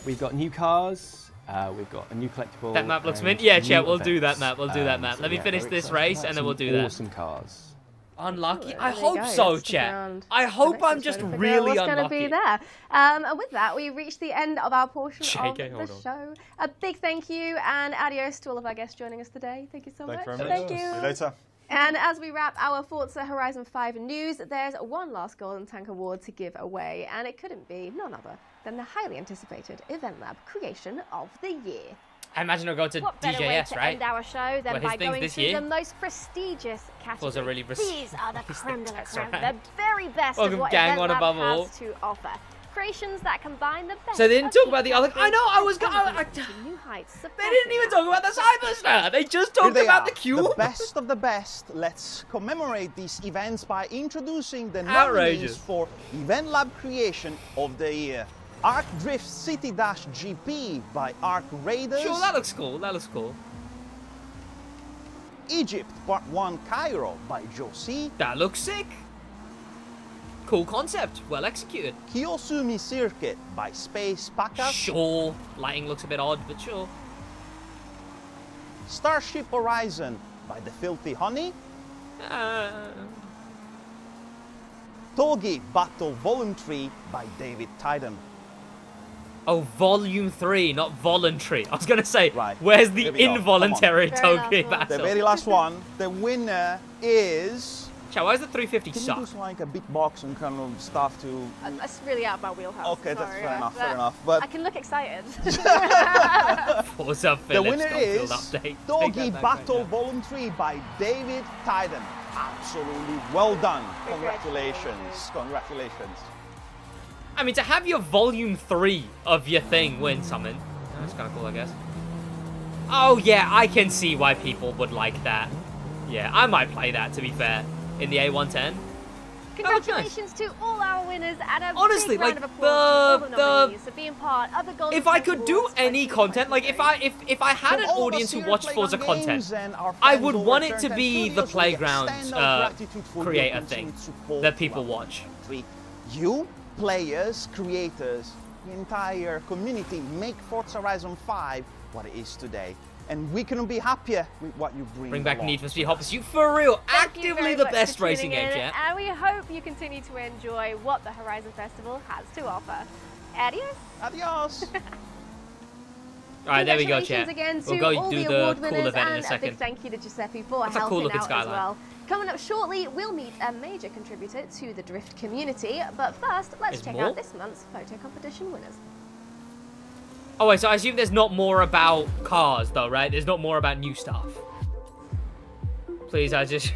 We've got new cars. We've got a new collectible. That map looks and mint. Yeah, new chat, we'll do events. that map. We'll do that map. So Let me yeah, finish very this excited race about and then we'll some do that. Awesome cars. Unlucky? There I you hope go, so, yeah, stick chat. around I for the hope next I'm just episode to figure out really what's gonna unlucky. be there. And with that, we reached the end of our portion JK, of hold the on. show. A big thank you and adios to all of our guests joining us today. Thank you so much. Thank you. See you later. And as we wrap our Forza Horizon 5 news, there's one last Golden Tank Award to give away, and it couldn't be none other than the highly anticipated Event Lab Creation of the Year. I imagine it'll go to What better way DJS, to right? end our show than What, his by thing's going this to year? the most prestigious category. Forza really These are the creme de la That's creme, right. the very best Welcome, of what gang, Event on Lab above has all. to offer. Creations that combine the best. So they didn't of talk each about the other. I know. I was going. new heights. They didn't even talk about the Cyberstar. They just Here talked they about are, the cube. the best of the best. Let's commemorate these events by introducing the Outrageous. nominees for Event Lab Creation of the Year. Arc Drift City Dash GP by Arc Raiders. Sure, that looks cool. That looks cool. Egypt Part 1 Cairo by Josie. That looks sick. Cool concept. Well executed. Kiyosumi Circuit by Space Pakas. Sure. Lighting looks a bit odd, but sure. Starship Horizon by The Filthy Honey. Togi Battle Volume 3 by David Tyden. Oh, Volume 3, not voluntary. I was going to say, Right. where's the Here we go. involuntary Come Togi The battle? very last one. The winner is... Chat, why does the 350 Can suck? you do like a beatbox and kind of stuff to... That's really out of my wheelhouse. Okay, that's sorry, fair enough, but fair enough. But I can look excited. What's up, the Phillips? winner Starfield is update. Take Doggy that back Battle right Volume 3 by David Tyden. Absolutely well done. Congratulations. Congratulations. I mean, to have your Volume 3 of your thing win something, that's kind of cool, I guess. Oh, yeah, I can see why people would like that. Yeah, I might play that, to be fair, in the A110. Congratulations to all our winners and a Honestly, big round like, of applause to all the the- nominees for being part of the Golden If I Tank could do Awards any content, like if I had an From all of audience us who here watched at Forza Playground content, Games and our I friends would over want at it to Turn 10 be the Studios, we playground extend our gratitude for your creator continued thing support that people throughout watch. the You, players, creators, the entire community make Forza Horizon 5 what it is today. And we couldn't be happier with what you Bring back along. Need for Speed Hot Pursuit for real. Thank you Actively very the much best for racing tuning game in, yet. And we hope you continue to enjoy what the Horizon Festival has to offer. Adios. Adios. Alright, there we go, Congratulations chat. again to We'll go all do the the award cool winners event in a and a big second. thank you to Giuseppe for That's a helping cool looking out skyline. as well. Coming up shortly, we'll meet a major contributor to the Drift community. But first, let's There's check more? out this month's photo competition winners. Oh wait, so I assume there's not more about cars though, right? There's not more about new stuff. Please, I just...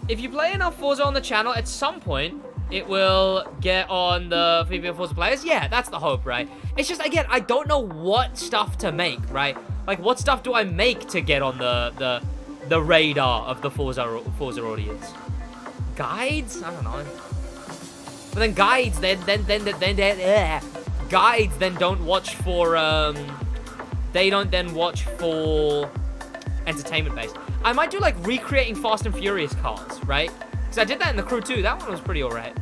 If you play enough Forza on the channel, at some point, it will get on the FIFA Forza players. Yeah, that's the hope, right? It's just, again, I don't know what stuff to make, right? Like, what stuff do I make to get on the radar of the Forza audience? Guides? I don't know. But then guides, guides then don't watch for, they don't then watch for entertainment based. I might do like recreating Fast and Furious cars, right? Because I did that in the Crew 2. That one was pretty alright.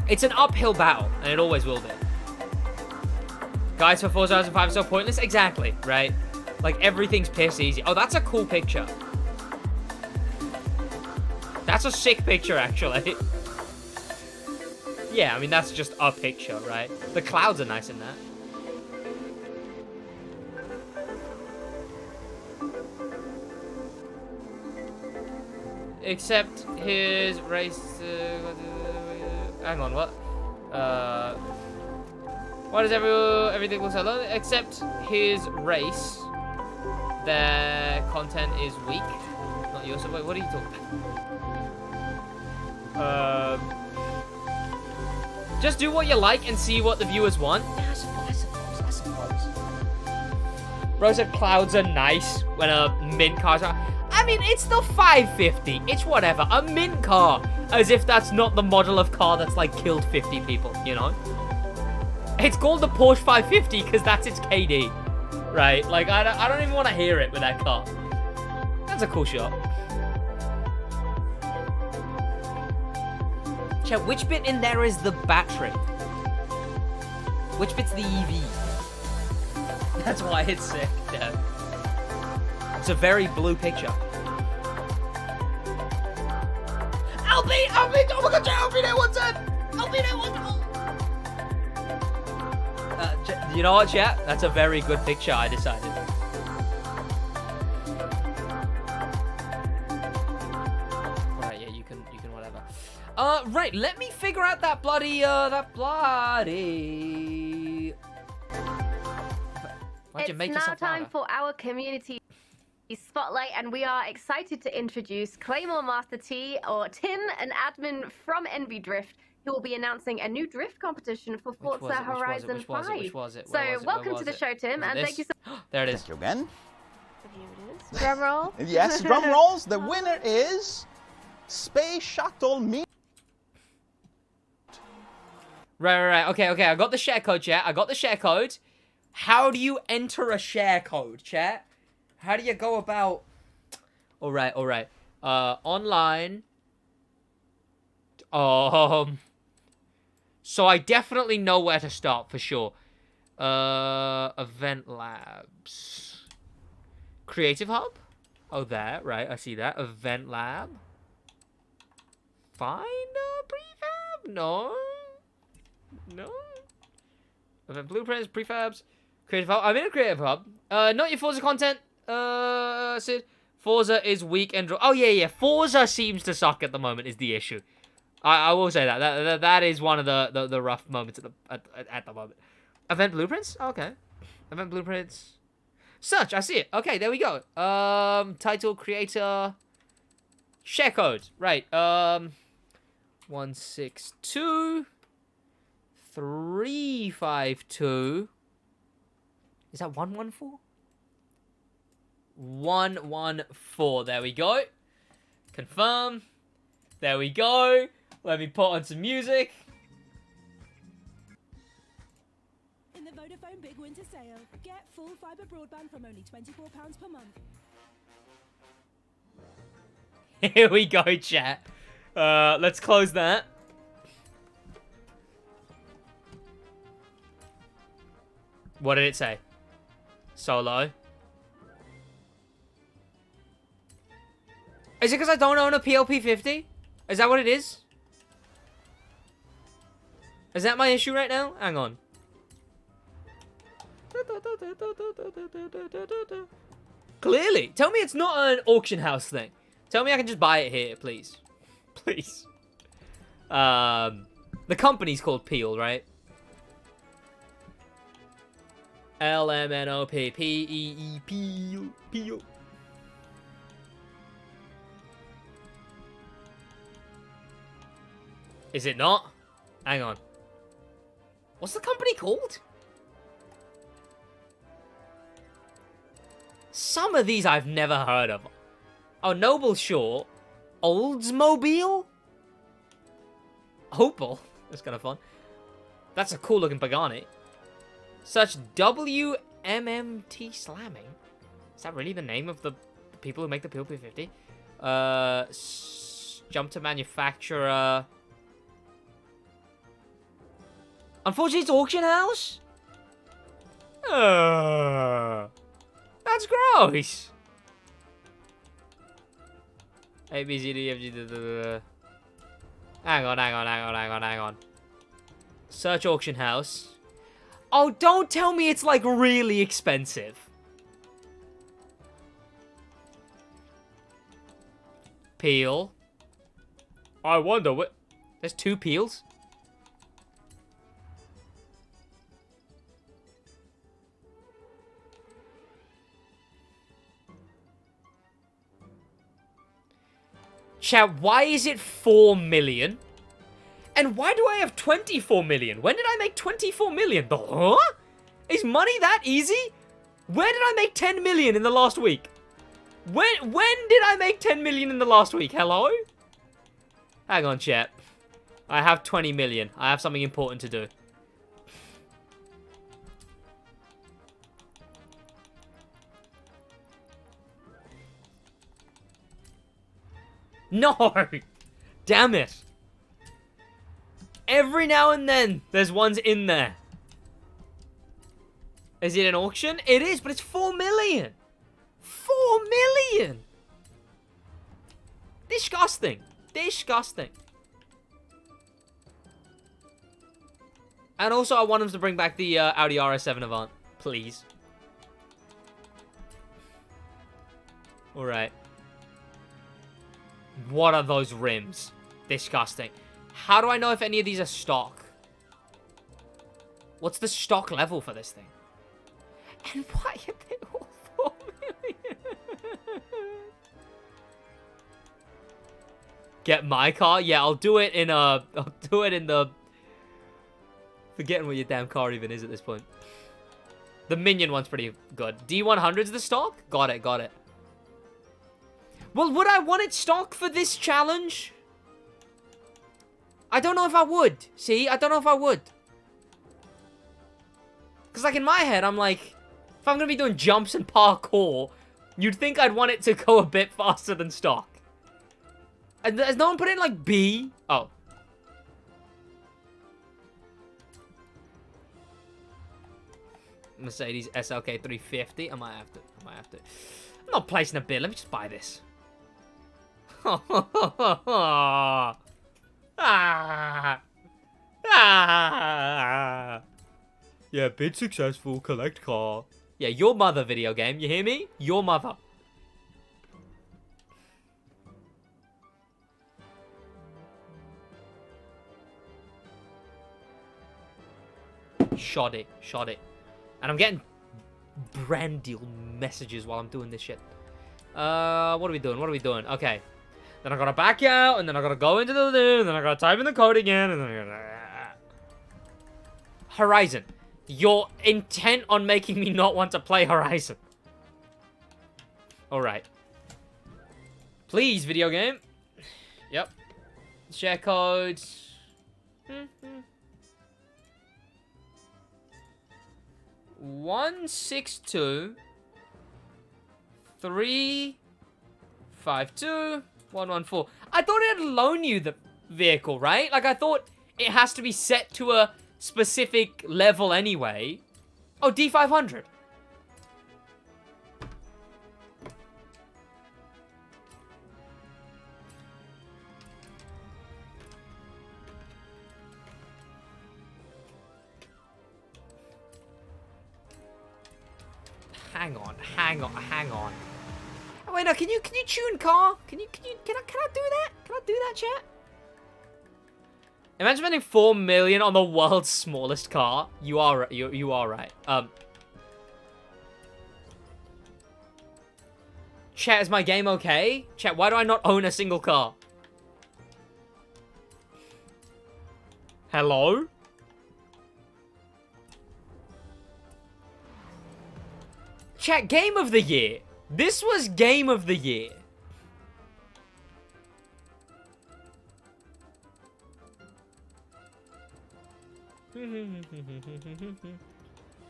It's an uphill battle, and it always will be. Guides for Forza Horizon 5 are so pointless? Exactly, right? Like, everything's piss easy. Oh, that's a cool picture. That's a sick picture, actually. Yeah, I mean, that's just a picture, right? The clouds are nice in that. Except his race... hang on, what? Why does everything look so low? Except his race. Their content is weak. Not yours. So wait, what are you talking about? Just do what you like and see what the viewers want. Yeah, I suppose. Bro said clouds are nice when a mint car's out. I mean, it's the 550. It's whatever. A mint car. As if that's not the model of car that's, like, killed 50 people, you know? It's called the Porsche 550 because that's its KD. Right? Like, I don't even want to hear it with that car. That's a cool shot. Chat, which bit in there is the battery? Which bit's the EV? That's why it's sick, yeah. It's a very blue picture. LB! Oh my god, LB there, what's that? LB there, what's that? You know what, chat? That's a very good picture, I decided. Right, yeah, you can whatever. Right, let me figure out that bloody, Why'd you make It's now yourself time louder? for our community spotlight, and we are excited to introduce Claymore Master T, or Tim, an admin from NB Drift, who will be announcing a new drift competition for Forza Horizon 5. Which was it? So welcome to the show, Tim, and thank you so much. There it is. Thank you again. Drum roll. Yes, drum rolls. The winner is Space Shuttle Me. Right. Okay. I got the share code, chat. I got the share code. How do you enter a share code, chat? How do you go about... All right. Online. So I definitely know where to start, for sure. Event Labs. Creative Hub? Oh, there. Right, I see that. Event Lab. Find a prefab? No. Event Blueprints, prefabs. Creative Hub. I'm in a Creative Hub. Not your Forza content. Sid. Forza is weak and... Oh, yeah. Forza seems to suck at the moment is the issue. I will say that. That is one of the rough moments at the moment. Event Blueprints? Okay. Event Blueprints. Search, I see it. Okay, there we go. Title, creator... Share code. Right. 162... 352... Is that 114? 114. There we go. Confirm. There we go. Let me put on some music. In the Vodafone Big Winter Sale, get full fibre broadband from only £24 per month. Here we go, chat. Let's close that. What did it say? Solo. Is it because I don't own a PLP 50? Is that what it is? Is that my issue right now? Hang on. Clearly. Tell me it's not an auction house thing. Tell me I can just buy it here, please. Please. The company's called Peel, right? LMNOP. P-E-E-P-E-L. Peel. Is it not? Hang on. What's the company called? Some of these I've never heard of. Oh, Noble Shore. Oldsmobile? Opal. That's kind of fun. That's a cool looking Pagani. Such WMMT Slamming. Is that really the name of the people who make the PLP 50? Jump to manufacturer. Unfortunately, it's auction house. That's gross. A, B, C, D, F, G, Hang on. Search auction house. Oh, don't tell me it's like really expensive. Peel. I wonder what. There's 2 peels. Chat, why is it 4 million? And why do I have 24 million? When did I make 24 million? Huh? Is money that easy? Where did I make 10 million in the last week? When did I make 10 million in the last week? Hello? Hang on, chat. I have 20 million. I have something important to do. No! Damn it. Every now and then, there's ones in there. Is it an auction? It is, but it's 4 million. 4 million! Disgusting. Disgusting. And also, I want them to bring back the Audi RS7 Avant. Please. Alright. What are those rims? Disgusting. How do I know if any of these are stock? What's the stock level for this thing? And why are they all 4 million? Get my car? Yeah, I'll do it in the... Forgetting what your damn car even is at this point. The Minion one's pretty good. D100's the stock? Got it, got it. Well, would I want it stock for this challenge? I don't know if I would. See? I don't know if I would. Because, like, in my head, I'm like... If I'm going to be doing jumps and parkour, you'd think I'd want it to go a bit faster than stock. And has no one put in, like, B? Oh. Mercedes SLK 350. I might have to. I'm not placing a bid. Let me just buy this. Yeah, bid successful. Collect car. Yeah, your mother, video game. You hear me? Your mother. Shot it. Shot it. And I'm getting brand deal messages while I'm doing this shit. What are we doing? What are we doing? Okay. Then I gotta back out, and then I gotta go into the thing, and then I gotta type in the code again, and then I gotta... Horizon. You're intent on making me not want to play Horizon. Alright. Please, video game. Yep. Share codes. 162 352 114. I thought it'd loan you the vehicle, right? Like, I thought it has to be set to a specific level anyway. Oh, D500. Hang on. Oh, wait, no, can you tune car? Can I do that? Can I do that, chat? Imagine spending 4 million on the world's smallest car. You are right. Chat, is my game okay? Chat, why do I not own a single car? Hello? Chat, game of the year. This was game of the year.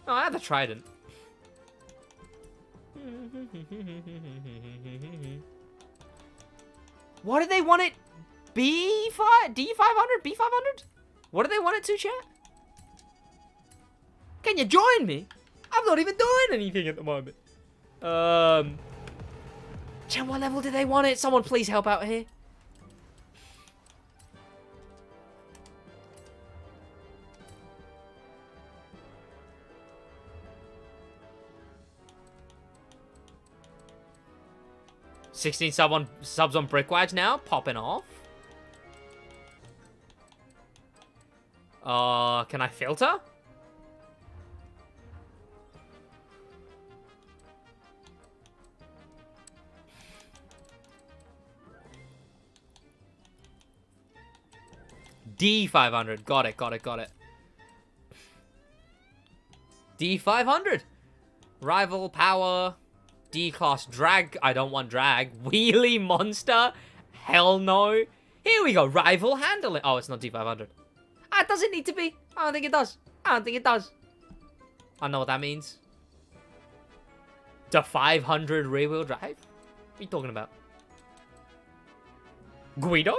Oh, I have the Trident. What did they want it? B5? D500? B500? What do they want it to, chat? Can you join me? I'm not even doing anything at the moment. Chat, what level do they want it? Someone please help out here. $16 subs on BrickWags now, popping off. Can I filter? D500. Got it. D500. Rival power. D-class drag. I don't want drag. Wheelie monster. Hell no. Here we go. Rival handling. Oh, it's not D500. Ah, it doesn't need to be. I don't think it does. I know what that means. The 500 rear-wheel drive? What are you talking about? Guido?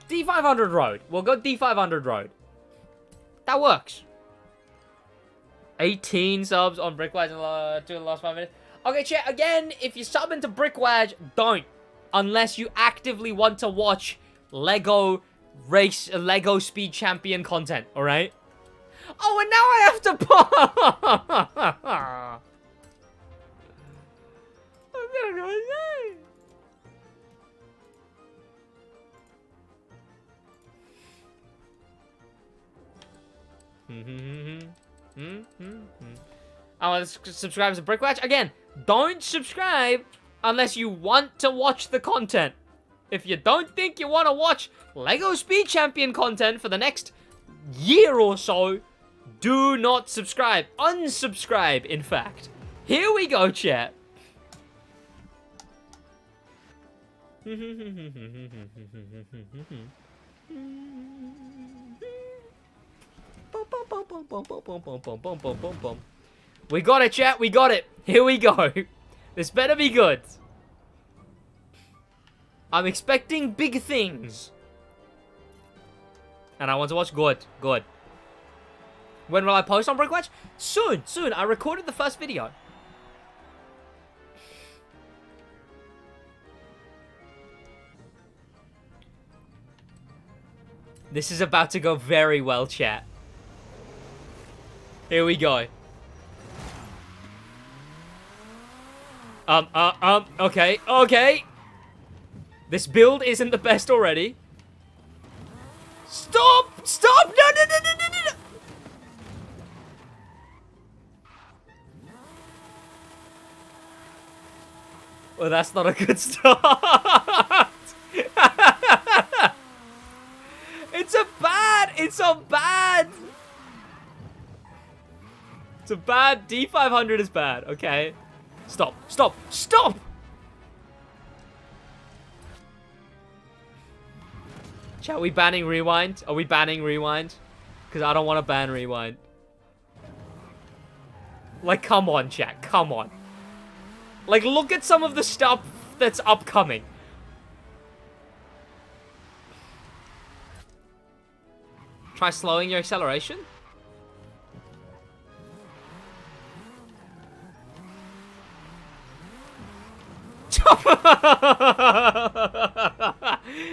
D500 road. We'll go D500 road. That works. 18 subs on Brickwatch in the last 5 minutes. Okay, chat, again, if you sub into Brickwatch, don't. Unless you actively want to watch Lego Speed Champion content, alright? Oh, and now I have to pause. I'm gonna go insane. I want to subscribe to Brickwatch. Again, don't subscribe unless you want to watch the content. If you don't think you want to watch Lego Speed Champion content for the next year or so, do not subscribe. Unsubscribe, in fact. Here we go, chat. We got it, chat. We got it. Here we go. This better be good. I'm expecting big things. And I want to watch good. When will I post on Brickwatch? Soon. I recorded the first video. This is about to go very well, chat. Here we go. Okay. This build isn't the best already. Stop! No. Well, that's not a good start. It's a bad D500 is bad, okay? Stop. Chat, are we banning rewind? Are we banning rewind? Because I don't want to ban rewind. Like, come on, chat. Come on. Like, look at some of the stuff that's upcoming. Try slowing your acceleration.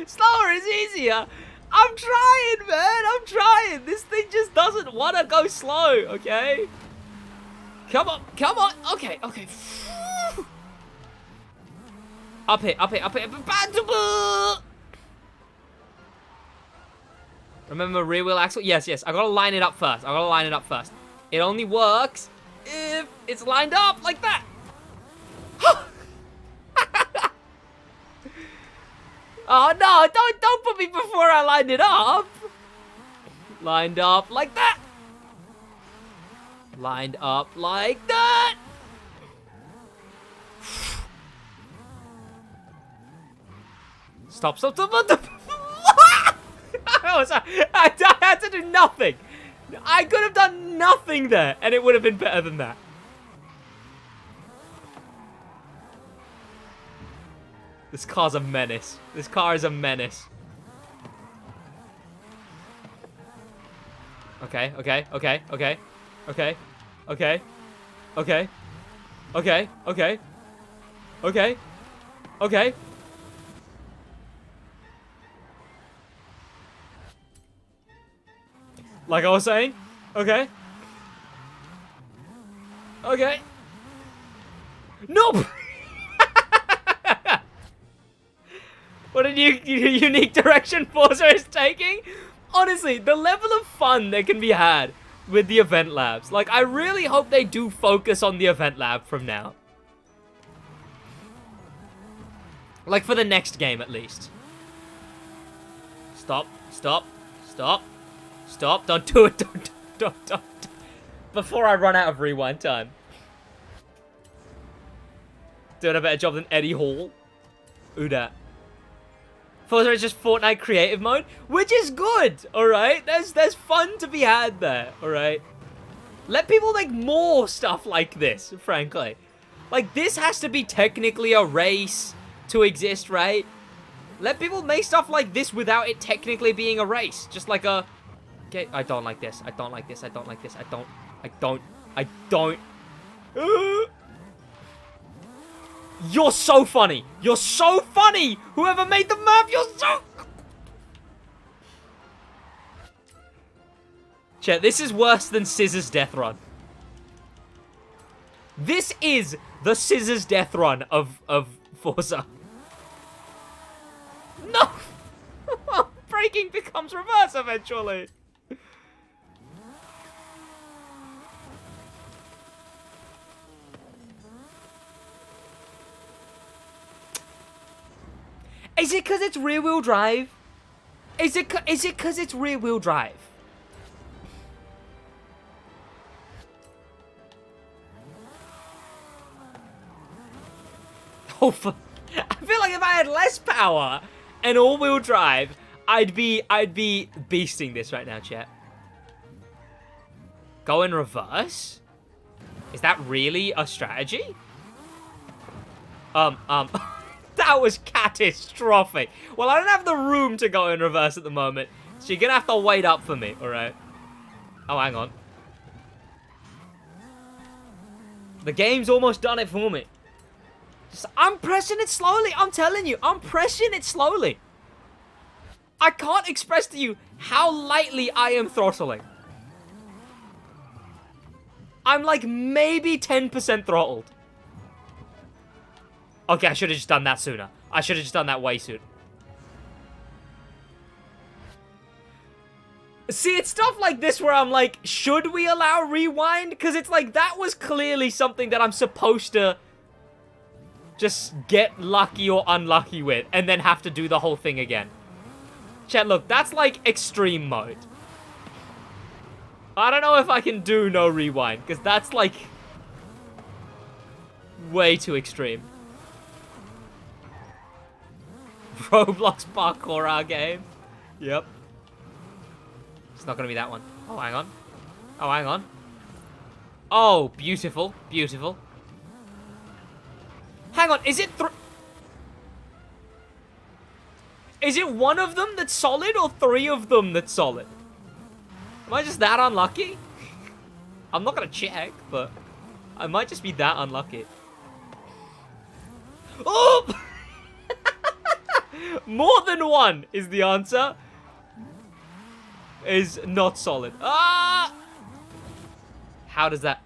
Slower is easier. I'm trying, man. I'm trying. This thing just doesn't want to go slow, okay? Come on. Okay. Up here. Remember rear wheel axle? Yes. I gotta line it up first. It only works if it's lined up like that. Oh no, don't put me before I lined it up. Lined up like that. Lined up like that. Stop. I had to do nothing. I could have done nothing there, and it would have been better than that. This car's a menace. This car is a menace. Okay. Like I was saying? Okay. Nope! What a unique direction Forza is taking. Honestly, the level of fun that can be had with the event labs. Like, I really hope they do focus on the event lab from now. Like, for the next game, at least. Stop. Stop. Stop. Stop. Don't do it. Don't. Before I run out of rewind time. Doing a better job than Eddie Hall. Ooh, that. Forza is just Fortnite creative mode, which is good, alright? There's fun to be had there, alright? Let people make more stuff like this, frankly. Like, this has to be technically a race to exist, right? Let people make stuff like this without it technically being a race. Just like a... Okay, I don't like this. I don't like this. I don't like this. I don't. You're so funny. You're so funny. Whoever made the map, you're so... Chat, this is worse than Scissor's death run. This is the Scissor's death run of Forza. No! Braking becomes reverse eventually. Is it because it's rear-wheel drive? Is it because it's rear-wheel drive? Oh, I feel like if I had less power and all-wheel drive, I'd be beasting this right now, chat. Go in reverse? Is that really a strategy? That was catastrophic. Well, I don't have the room to go in reverse at the moment, so you're gonna have to wait up for me, alright? Oh, hang on. The game's almost done it for me. I'm pressing it slowly, I'm telling you. I'm pressing it slowly. I can't express to you how lightly I am throttling. I'm like maybe 10% throttled. Okay, I should have just done that sooner. I should have just done that way sooner. See, it's stuff like this where I'm like, should we allow rewind? Because it's like, that was clearly something that I'm supposed to just get lucky or unlucky with, and then have to do the whole thing again. Chat, look, that's like extreme mode. I don't know if I can do no rewind, because that's like way too extreme. Roblox parkour our game. Yep. It's not gonna be that one. Oh, hang on. Oh, hang on. Oh, beautiful. Beautiful. Hang on, is it is it one of them that's solid or three of them that's solid? Am I just that unlucky? I'm not gonna check, but I might just be that unlucky. Oh! More than one is the answer. Is not solid. Ah! How does that...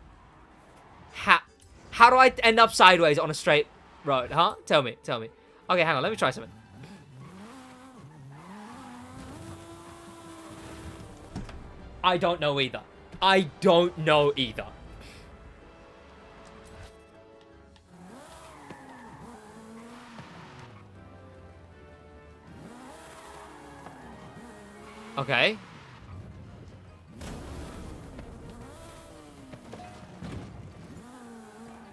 How do I end up sideways on a straight road, huh? Tell me, tell me. Okay, hang on, let me try something. I don't know either. I don't know either. Okay.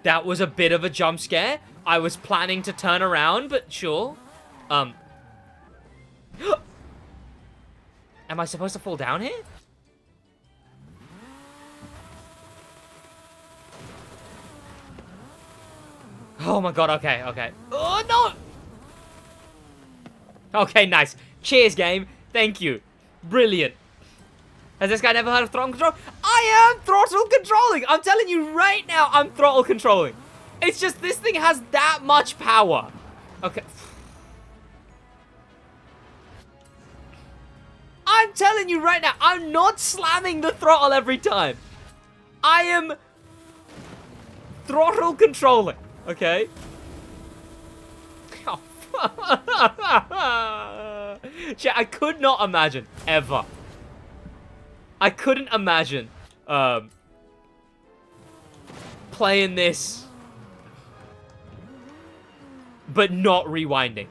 That was a bit of a jump scare. I was planning to turn around, but sure. Am I supposed to fall down here? Oh my god, okay, okay. Oh, no! Okay, nice. Cheers, game. Thank you. Brilliant. Has this guy never heard of throttle control? I am throttle controlling! I'm telling you right now, I'm throttle controlling. It's just this thing has that much power. Okay. I'm telling you right now, I'm not slamming the throttle every time. I am throttle controlling, okay? Oh. Chat, I could not imagine, ever. I couldn't imagine playing this but not rewinding.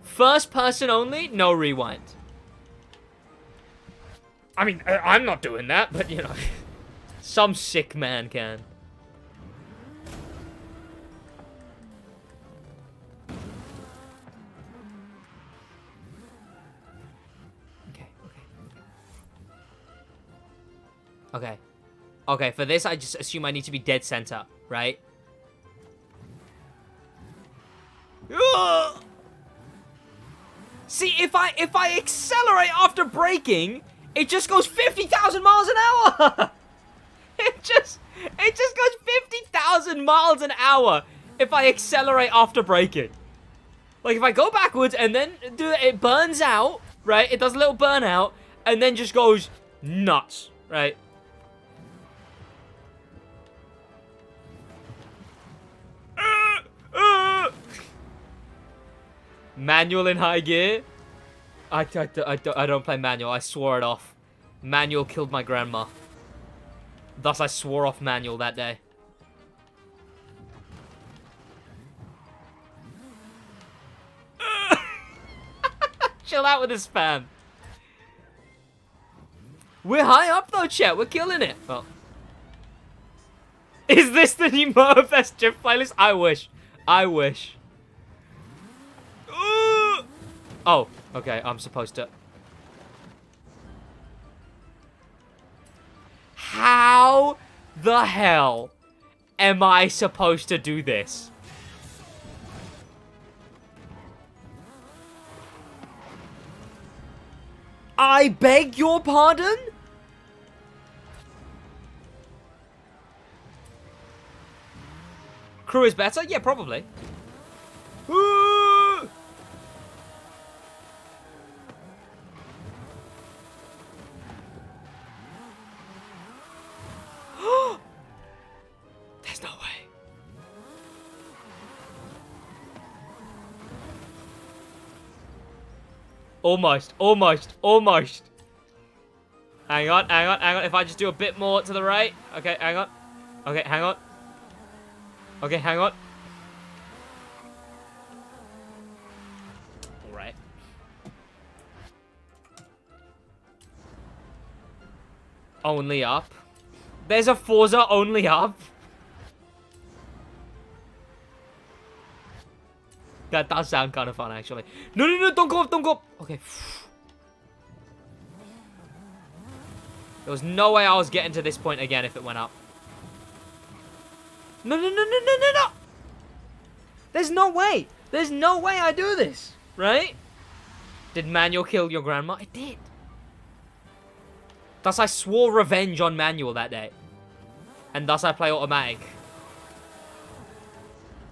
First person only, no rewind. I mean, I'm not doing that, but you know, some sick man can. Okay. Okay, for this, I just assume I need to be dead center, right? Ugh! See, if I accelerate after braking, it just goes 50,000 miles an hour! It just goes 50,000 miles an hour if I accelerate after braking. Like, if I go backwards and then do it, it burns out, right? It does a little burnout, and then just goes nuts, right? Manual in high gear? I don't play manual. I swore it off. Manual killed my grandma. Thus, I swore off manual that day. Chill out with the spam. We're high up though, chat. We're killing it. Well, is this the new MoFest drift playlist? I wish. I wish. Oh, okay. I'm supposed to. How the hell am I supposed to do this? I beg your pardon? Crew is better? Yeah, probably. There's no way. Almost. Hang on. If I just do a bit more to the right. Okay, hang on. Okay, hang on. Okay, hang on. Alright. Only up. There's a Forza only up. That does sound kind of fun, actually. No, don't go up. Okay. There was no way I was getting to this point again if it went up. No. There's no way. There's no way I do this, right? Did manual kill your grandma? It did. Thus, I swore revenge on manual that day. And thus, I play automatic.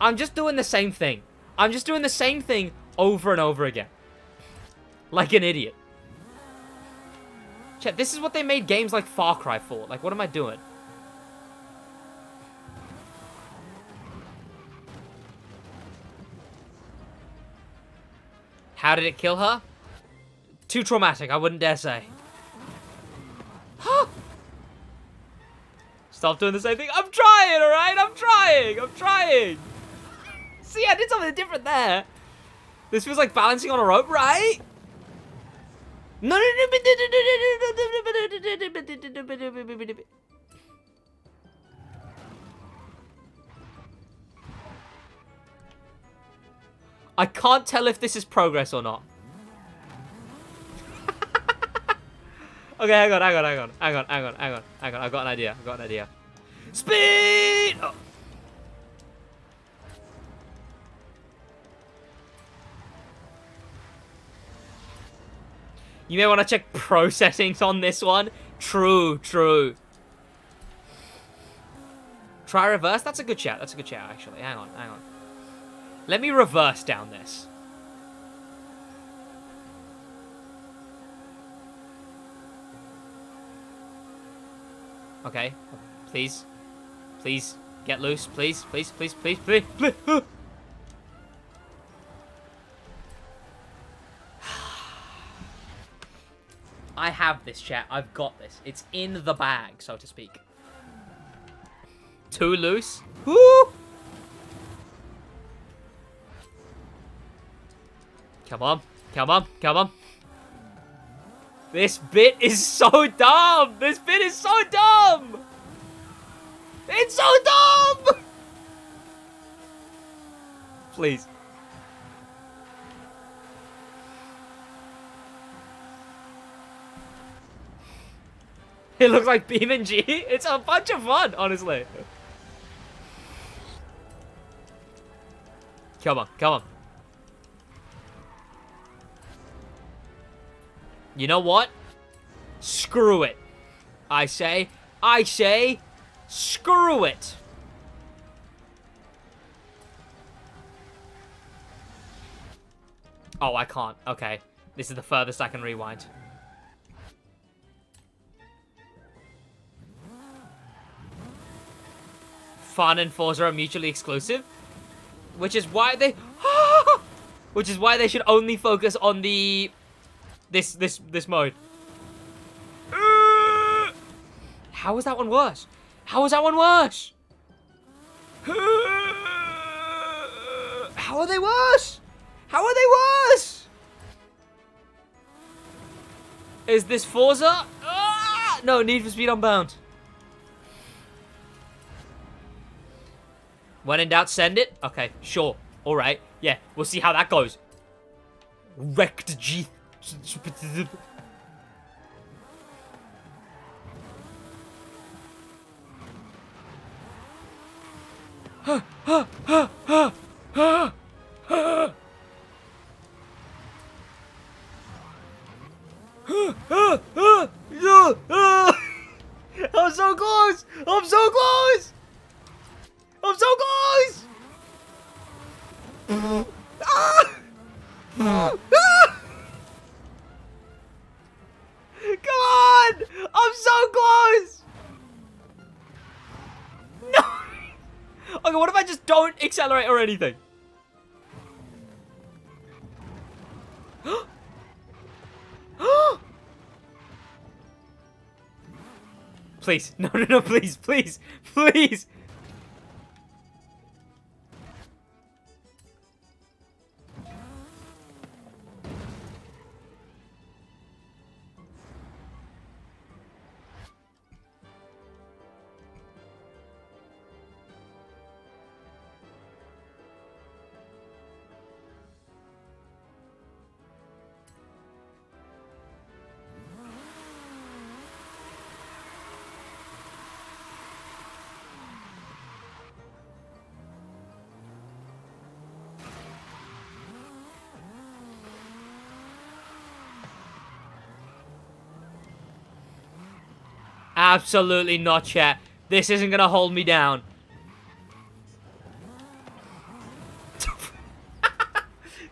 I'm just doing the same thing. I'm just doing the same thing over and over again. Like an idiot. Chat, this is what they made games like Far Cry for. Like, what am I doing? How did it kill her? Too traumatic, I wouldn't dare say. Stop doing the same thing. I'm trying, alright? I'm trying. See, I did something different there. This feels like balancing on a rope, right? No. I can't tell if this is progress or not. Okay, hang on. I got an idea. Speed! Oh. You may want to check pro settings on this one. True. Try reverse? That's a good shout, actually. Hang on. Let me reverse down this. Okay. Please, get loose. Please. I have this, chat. I've got this. It's in the bag, so to speak. Too loose. Woo! Come on. Come on. Come on. This bit is so dumb. This bit is so dumb. It's so dumb. Please. It looks like BeamNG. It's a bunch of fun, honestly. Come on, come on. You know what? Screw it. I say, screw it. Oh, I can't. Okay. This is the furthest I can rewind. Fun and Forza are mutually exclusive, which is why they should only focus on the this mode. How is that one worse? How is that one worse? How are they worse? How are they worse? Is this Forza? No, Need for Speed Unbound. When in doubt, send it? Okay, sure. Alright. Yeah, we'll see how that goes. Wrecked G. I'm so close! I'm so close! I'm so close! Come on! I'm so close! No! Okay, what if I just don't accelerate or anything? Please. No, no, no, please, please, please. Absolutely not, chat. This isn't gonna hold me down.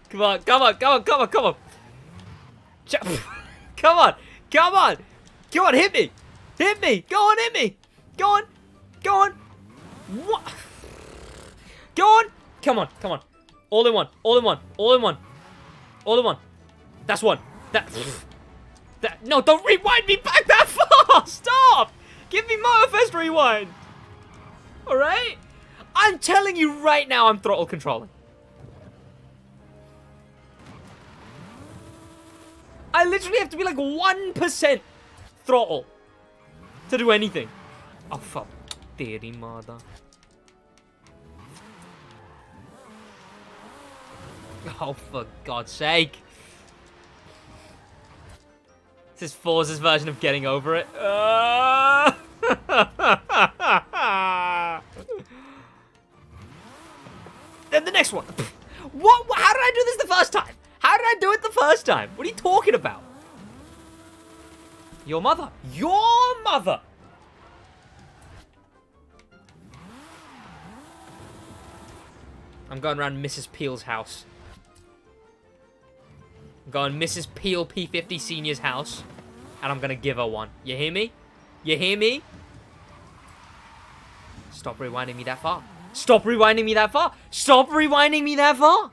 Come on, come on, come on, come on, come on. Come on, come on. Come on, hit me. Hit me. Go on, hit me. Go on. Go on. What? Go on. Come on, come on. All in one, all in one, all in one. All in one. That's one. No, don't rewind me back that far! Stop! Give me Motorfest rewind! Alright? I'm telling you right now I'm throttle controlling. I literally have to be like 1% throttle to do anything. Oh, fuck. Deary mother. Oh, for God's sake. This is Forza's version of getting over it. Then the next one. What? How did I do this the first time? How did I do it the first time? What are you talking about? Your mother. Your mother. I'm going around Mrs. Peel's house. I'm going Mrs. Peel P50 Senior's house. And I'm gonna give her one. You hear me? You hear me? Stop rewinding me that far. Stop rewinding me that far. Stop rewinding me that far.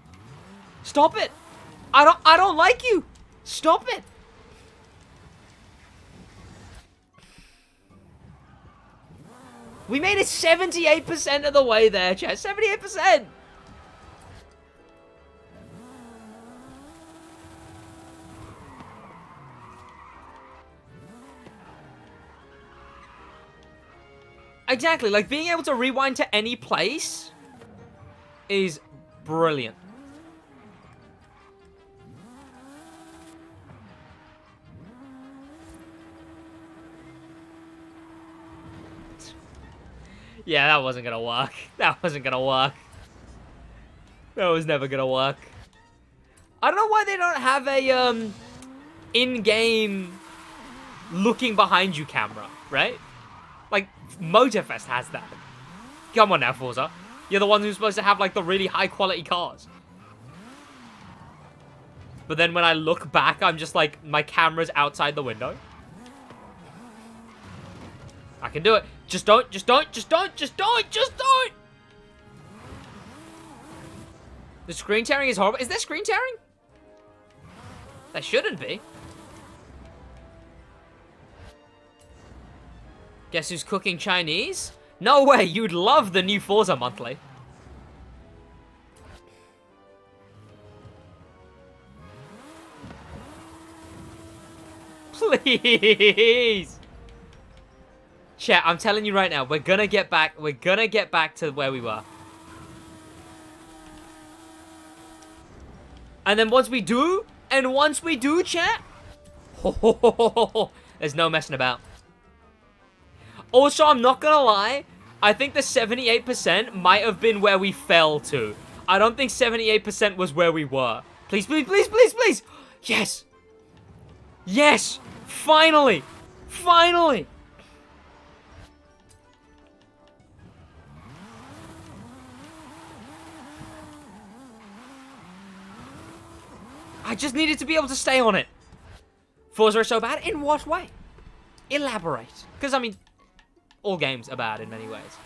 Stop it. I don't like you. Stop it. We made it 78% of the way there, chat. 78%. Exactly, like being able to rewind to any place is brilliant. Yeah, that wasn't gonna work. That wasn't gonna work. That was never gonna work. I don't know why they don't have a, in-game looking behind you camera, right? Like, Motorfest has that. Come on now, Forza. You're the one who's supposed to have, like, the really high-quality cars. But then when I look back, I'm just like, my camera's outside the window. I can do it. Just don't, just don't, just don't, just don't, just don't! The screen tearing is horrible. Is there screen tearing? There shouldn't be. Guess who's cooking Chinese? No way, you'd love the new Forza monthly. Please! Chat, I'm telling you right now, we're gonna get back to where we were. And then once we do, chat, there's no messing about. Also, I'm not gonna lie, I think the 78% might have been where we fell to. I don't think 78% was where we were. Please, please, please, please, please! Yes! Yes! Finally! Finally! I just needed to be able to stay on it. Forza is so bad? In what way? Elaborate. Because, I mean, all games are bad in many ways.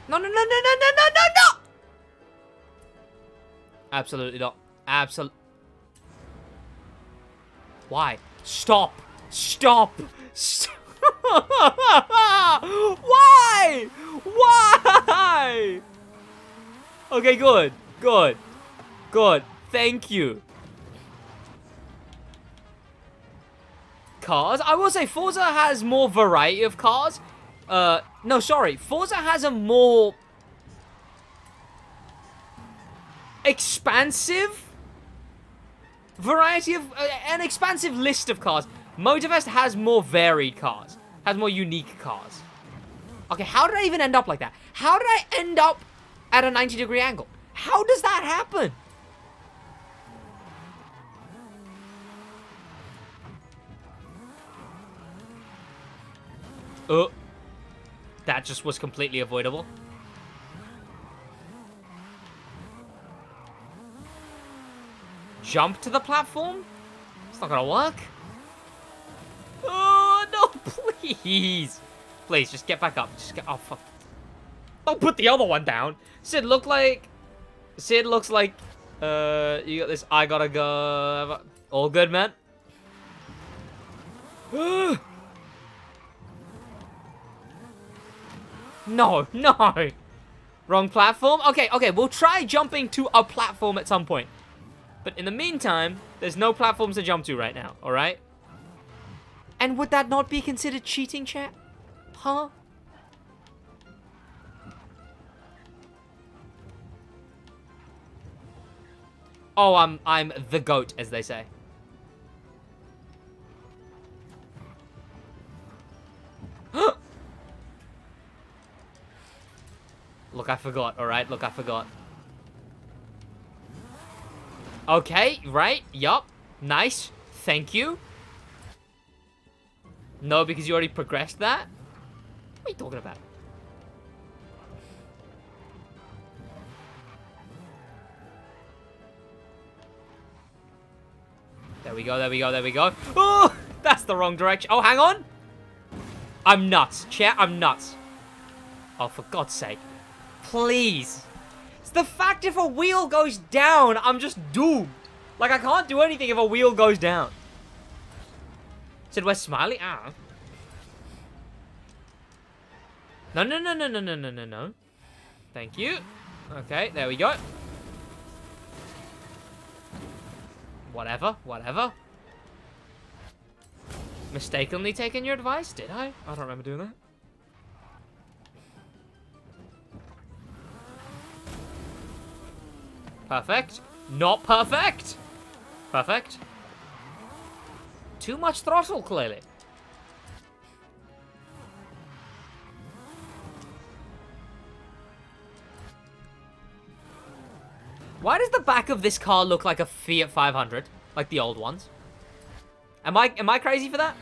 No, no, no, no, no, no, no, no, no! Absolutely not. Absolutely. Why? Stop. Stop. Stop. Why? Why? Okay, good. Good. Good. Thank you. Cars? I will say Forza has more variety of cars. No, sorry. Forza has a more expansive variety of... an expansive list of cars. Motorfest has more varied cars. Has more unique cars. Okay, how did I even end up like that? How did I end up at a 90-degree angle? How does that happen? That just was completely avoidable. Jump to the platform? It's not gonna work. Oh, no, please. Please, just get back up. Just get... Oh, fuck. Don't put the other one down. Sid looks like... you got this. I gotta go. All good, man. No, no. Wrong platform? Okay, okay, we'll try jumping to a platform at some point. But in the meantime, there's no platforms to jump to right now, alright? And would that not be considered cheating, chat? Huh? Oh, I'm the GOAT, as they say. Look, I forgot, alright? Look, I forgot. Okay, right, yup. Nice. Thank you. No, because you already progressed that? What are you talking about? There we go, there we go, there we go. Oh, that's the wrong direction. Oh, hang on. I'm nuts. Chat, I'm nuts. Oh, for God's sake. Please. It's the fact if a wheel goes down, I'm just doomed. Like, I can't do anything if a wheel goes down. SidWaj Smiley? Ah. No, no, no, no, no, no, no, no, no. Thank you. Okay, there we go. Whatever, whatever. Mistakenly taken your advice, did I? I don't remember doing that. Perfect. Not perfect. Perfect. Too much throttle, clearly. Why does the back of this car look like a Fiat 500? Like the old ones? Am I crazy for that?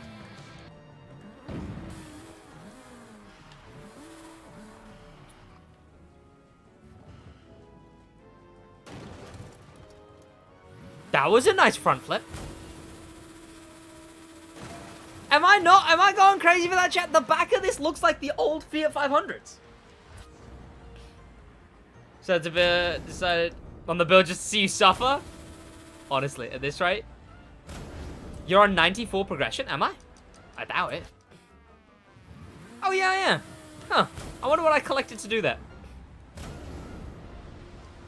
That was a nice front flip. Am I going crazy for that, chat? The back of this looks like the old Fiat 500s. So it's a bit decided on the build just to see you suffer. Honestly, at this rate. You're on 94 progression, am I? I doubt it. Oh yeah, yeah. Huh. I wonder what I collected to do that.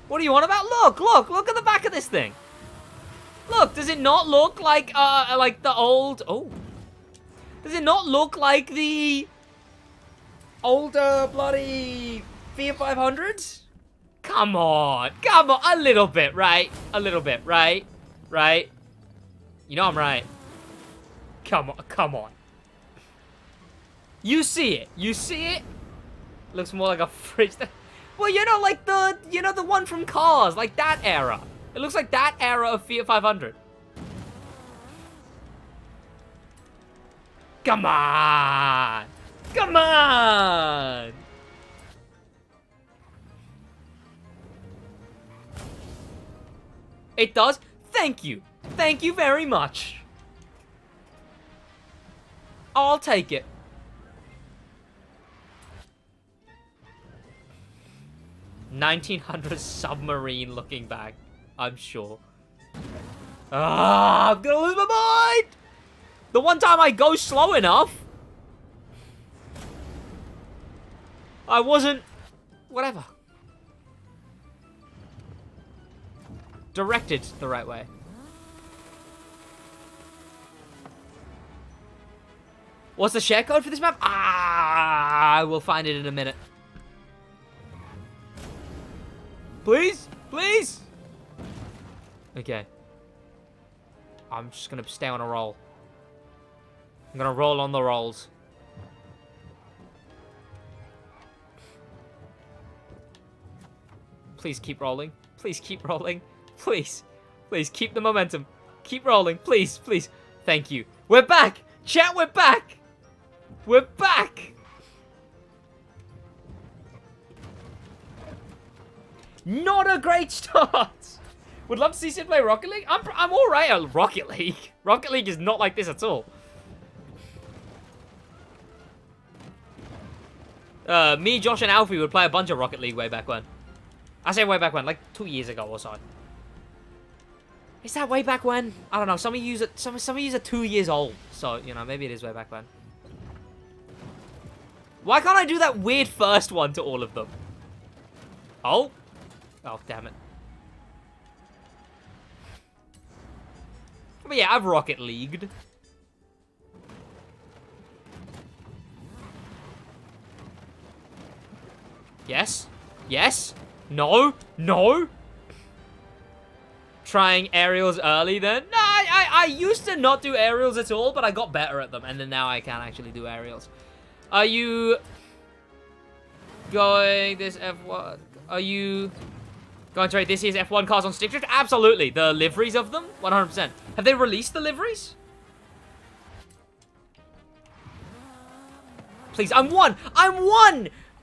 What are you on about? Look at the back of this thing. Look, does it not look like the old... Oh. Does it not look like the older bloody Fiat 500s? Come on. A little bit, right? A little bit, right? Right? You know I'm right. Come on. You see it. You see it? Looks more like a fridge. Well, you know, like the one from Cars, like that era. It looks like that era of Fiat 500. Come on! Come on! It does? Thank you. Thank you very much. I'll take it. $1900 submarine looking bag, I'm sure. Ah, I'm gonna lose my mind! The one time I go slow enough, I wasn't... Whatever. Directed the right way. What's the share code for this map? Ah, we'll find it in a minute. Please? Please? Okay. I'm just gonna stay on a roll. I'm gonna roll on the rolls. Please keep rolling. Please keep rolling. Please. Please keep the momentum. Keep rolling. Please. Please. Thank you. We're back! Chat, we're back! We're back! Not a great start! Would love to see Sid play Rocket League. I'm alright at Rocket League. Rocket League is not like this at all. Me, Josh, and Alfie would play a bunch of Rocket League way back when. I say way back when, like 2 years ago or so. Is that way back when? I don't know. Some of you are 2 years old, so you know maybe it is way back when. Why can't I do that weird first one to all of them? Oh, oh damn it. But yeah, I've Rocket Leagued. Yes. Yes. No. No. Trying aerials early then? No, I used to not do aerials at all, but I got better at them. And then now I can actually do aerials. Are you going this F1? Are you going to rate this year's F1 cars on stick drift? Absolutely. The liveries of them? 100%. Have they released the liveries? Please, I'm one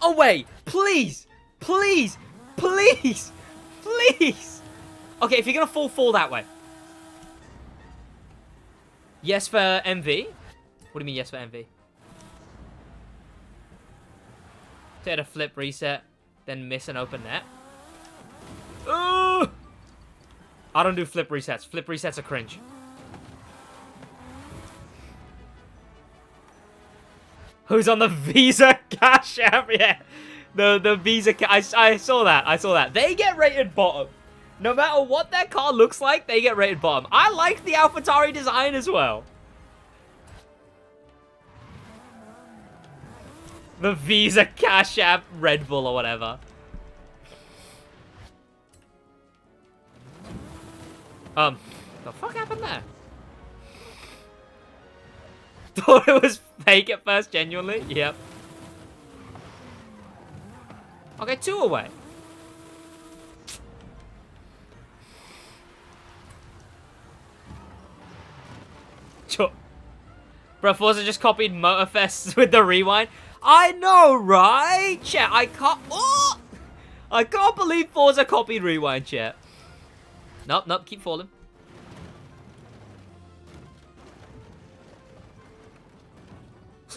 away. Please. Please. Please. Please. Okay, if you're going to fall that way. Yes for MV? What do you mean yes for MV? So you had a flip reset, then miss an open net. Ooh! I don't do flip resets. Flip resets are cringe. Who's on the Visa Cash App? Yeah. The Visa I saw that. I saw that. They get rated bottom. No matter what that car looks like, they get rated bottom. I like the AlphaTauri design as well. The Visa Cash App Red Bull or whatever. The fuck happened there? Thought it was fake at first, genuinely? Yep. Okay, 2 away. Sure. Bro, Forza just copied Motorfest with the rewind. I know, right? Chat, I can't believe Forza copied rewind, chat. Nope, nope, keep falling.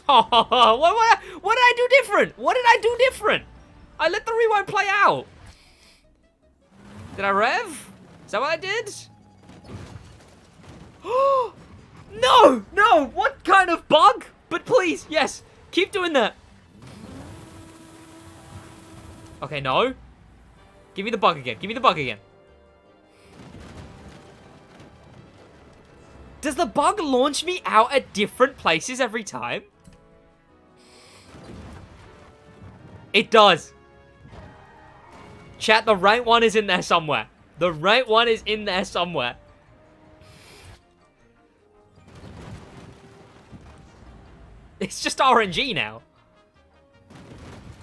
Oh, what did I do different? What did I do different? I let the rewind play out. Did I rev? Is that what I did? No, no, what kind of bug? But please, yes, keep doing that. Okay, no. Give me the bug again, give me the bug again. Does the bug launch me out at different places every time? It does. Chat, the right one is in there somewhere. The right one is in there somewhere. It's just RNG now.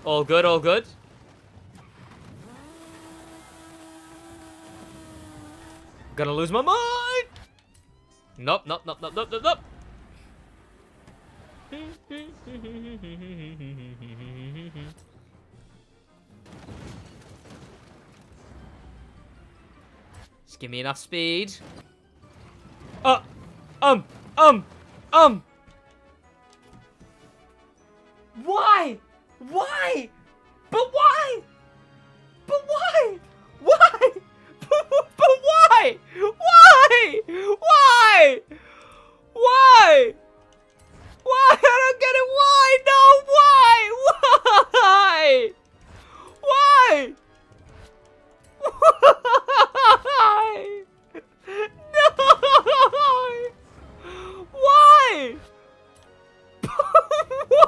All good, all good. Gonna lose my mind. Nope, nope, nope, nope, nope, nope, nope. Just give me enough speed. Why? Why? But why? But why? Why? But why? Why? Why? Why? Why? I don't get it. Why? No, why? Why? Why? Why? No! Why?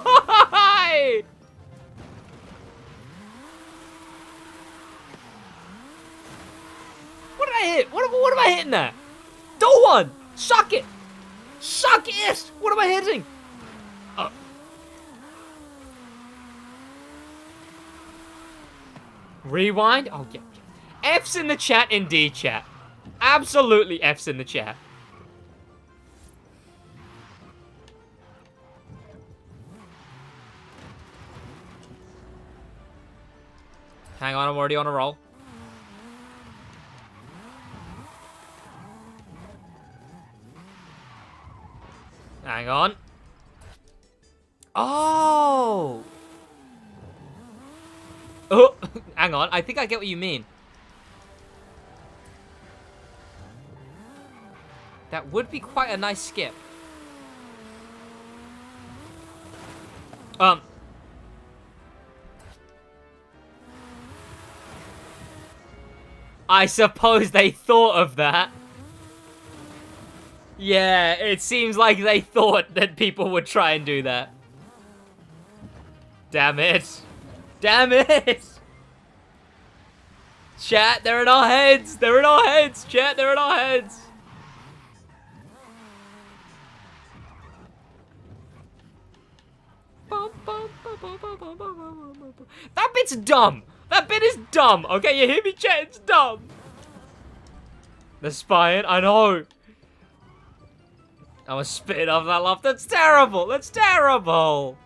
Why? What did I hit? What am I hitting there? Do one! Suck it! Suck it! What am I hitting? Rewind? Oh, yeah. F's in the chat, indeed, chat. Absolutely F's in the chat. Hang on, I'm already on a roll. Hang on. Oh! Oh! Hang on, I think I get what you mean. That would be quite a nice skip. I suppose they thought of that. Yeah, it seems like they thought that people would try and do that. Damn it. Damn it! Chat, they're in our heads! They're in our heads! Chat, they're in our heads! That bit's dumb! That bit is dumb! Okay, you hear me, chat? It's dumb! The spine, I know! I was spitting off that laugh. That's terrible! That's terrible!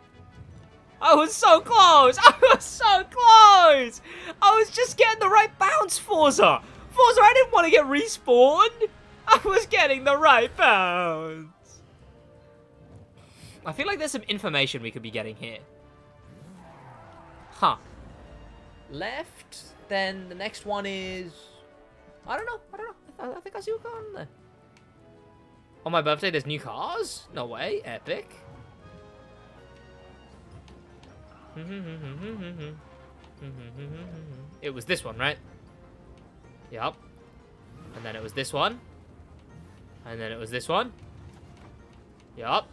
I was so close! I was so close! I was just getting the right bounce, Forza! Forza, I didn't want to get respawned! I was getting the right bounce! I feel like there's some information we could be getting here. Huh. Left, then the next one is... I don't know. I think I see what's going on there. On my birthday, there's new cars? No way. Epic. It was this one, right? Yup. And then it was this one. And then it was this one. Yup.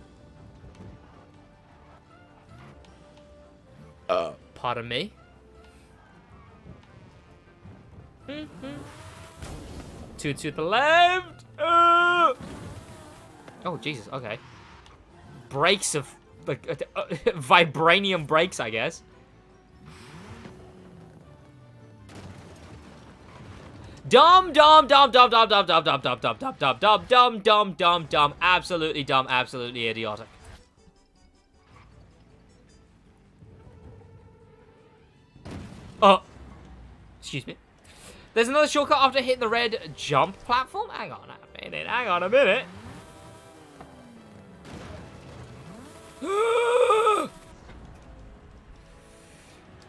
Pardon me. Two to the left. Oh, Jesus. Okay. Brakes of... like vibranium brakes, I guess. Dumb. Absolutely dumb. Absolutely idiotic. Oh. Excuse me. There's another shortcut after hitting the red jump platform? Hang on a minute.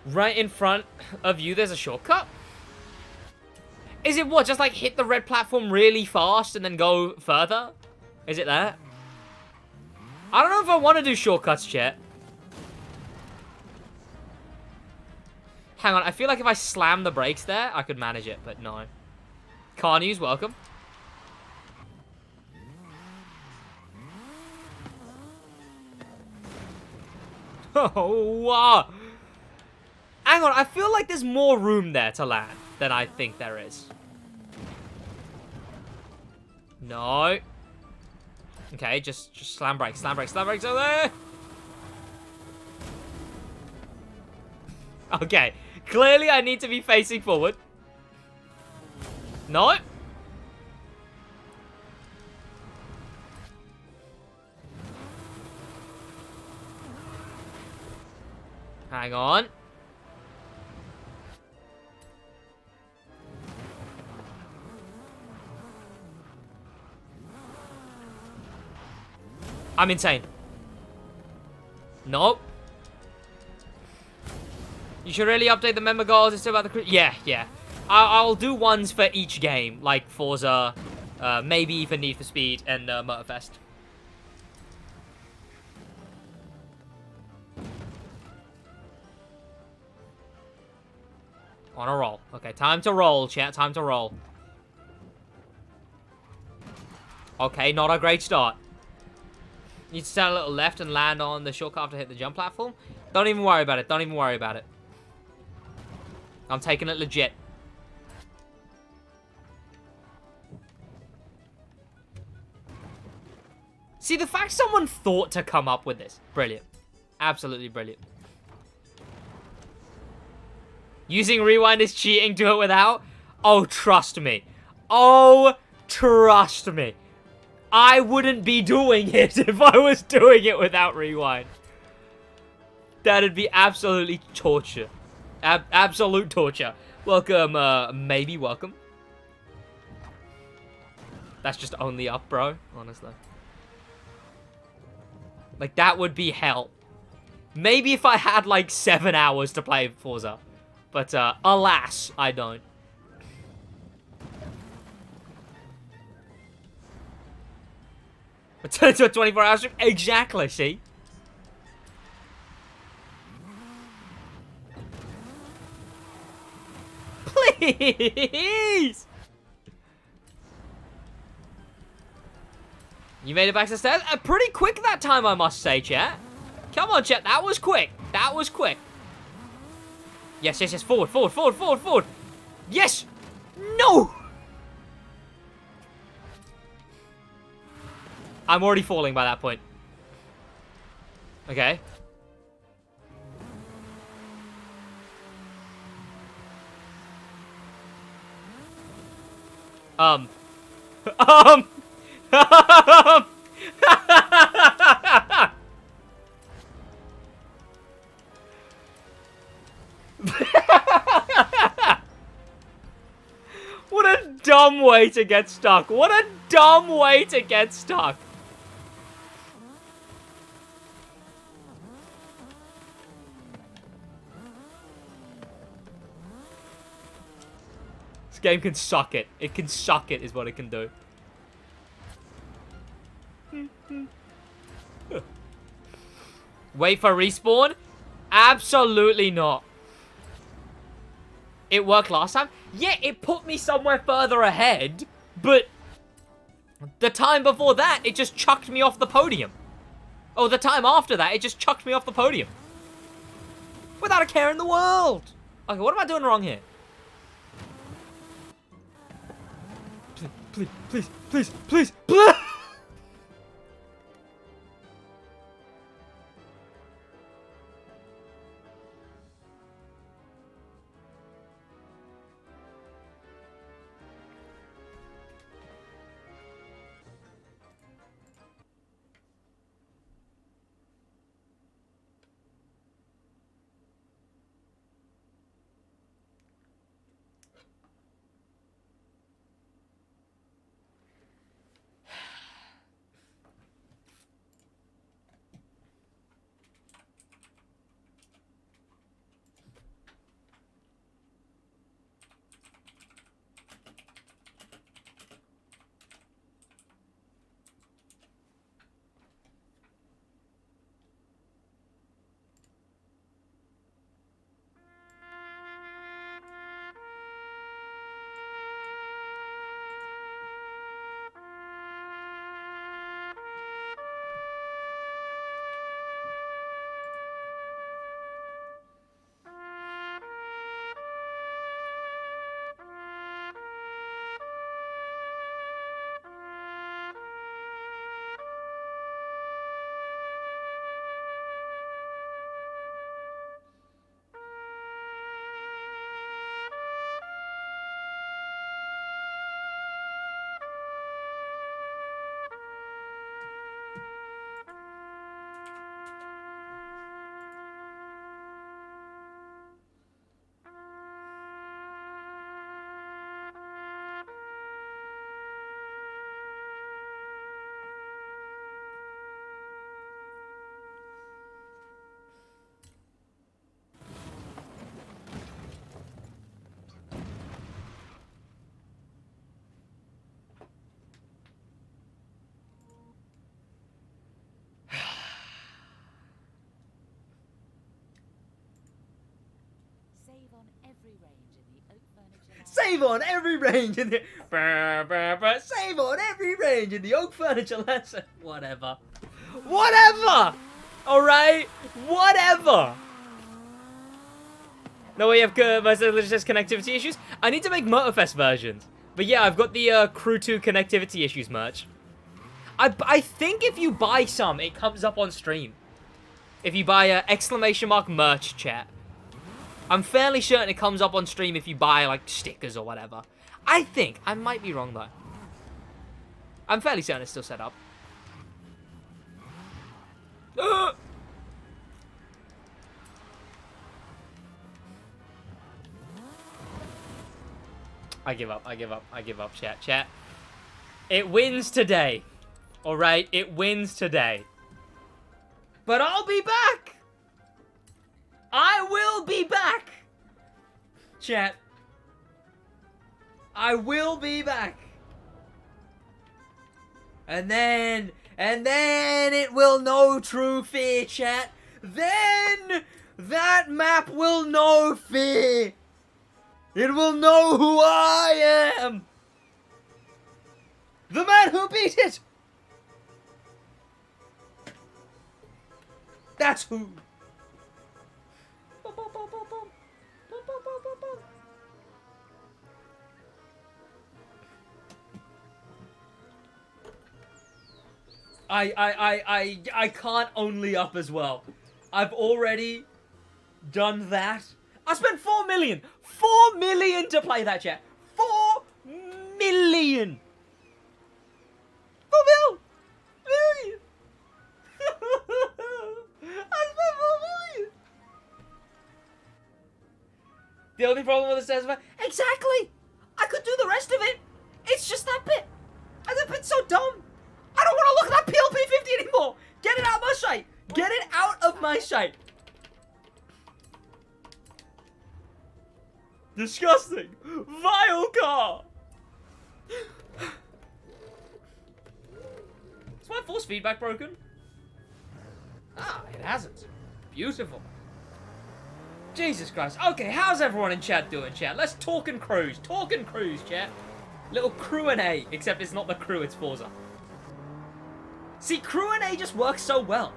Right in front of you, there's a shortcut? Is it what, just like hit the red platform really fast and then go further? Is it that? I don't know if I want to do shortcuts, chat. Hang on, I feel like if I slam the brakes there, I could manage it, but no. Carnews, welcome. Oh, wow. Hang on, I feel like there's more room there to land than I think there is. No. Okay, just slam brakes over there. Okay, clearly I need to be facing forward. No. Hang on. I'm insane. Nope. You should really update the member goals. It's still about the... Yeah. I'll do ones for each game, like Forza, maybe even Need for Speed and Motorfest. On a roll. Okay, time to roll, chat. Time to roll. Okay, not a great start. Need to turn a little left and land on the shortcut after hit the jump platform. Don't even worry about it. Don't even worry about it. I'm taking it legit. See, the fact someone thought to come up with this. Brilliant. Absolutely brilliant. Using rewind is cheating. Do it without? Oh, trust me. Oh, trust me. I wouldn't be doing it if I was doing it without rewind. That'd be absolutely torture. Absolute torture. Welcome, maybe welcome. That's just only up, bro, honestly. Like, that would be hell. Maybe if I had, like, 7 hours to play Forza. But, alas, I don't. Turn to a 24-hour stream? Exactly, see? Please! You made it back to the stairs? Pretty quick that time, I must say, chat. Come on, chat. That was quick. That was quick. Yes. Forward. Yes! No! I'm already falling by that point. Okay. What a dumb way to get stuck. What a dumb way to get stuck. This game can suck it. It can suck it is what it can do. Wait for respawn? Absolutely not. It worked last time? Yeah, it put me somewhere further ahead, but the time before that, it just chucked me off the podium. Oh, the time after that, it just chucked me off the podium. Without a care in the world. Okay, what am I doing wrong here? Please, please, please, please, please. Save on every range in the oak furniture. Save on every range in the... Save on every range in the oak furniture lesson. Whatever. Whatever! Alright? Whatever! No, we have just connectivity issues. I need to make Motorfest versions. But yeah, I've got the Crew 2 connectivity issues merch. I think if you buy some, it comes up on stream. If you buy ! merch, chat. I'm fairly certain it comes up on stream if you buy, like, stickers or whatever. I think. I might be wrong, though. I'm fairly certain it's still set up. I give up, I give up, I give up, chat. Chat. It wins today. Alright, it wins today. But I'll be back! I will be back! Chat. I will be back. And then it will know true fear, chat. Then that map will know fear. It will know who I am. The man who beat it. That's who. I can't only up as well. I've already done that. I spent 4 million. 4 million to play that, chat. 4 million. 4 million. I spent 4 million. The only problem with the says exactly. I could do the rest of it. It's just that bit. And that bit's so dumb. I don't want to look at that PLP50 anymore. Get it out of my sight. Get it out of my sight. Disgusting. Vile car. Is my force feedback broken? Ah, it hasn't. Beautiful. Jesus Christ. Okay, how's everyone in chat doing, chat? Let's talk and cruise. Talk and cruise, chat. Little crew and A, except it's not the crew, it's Forza. See, crew NA just works so well.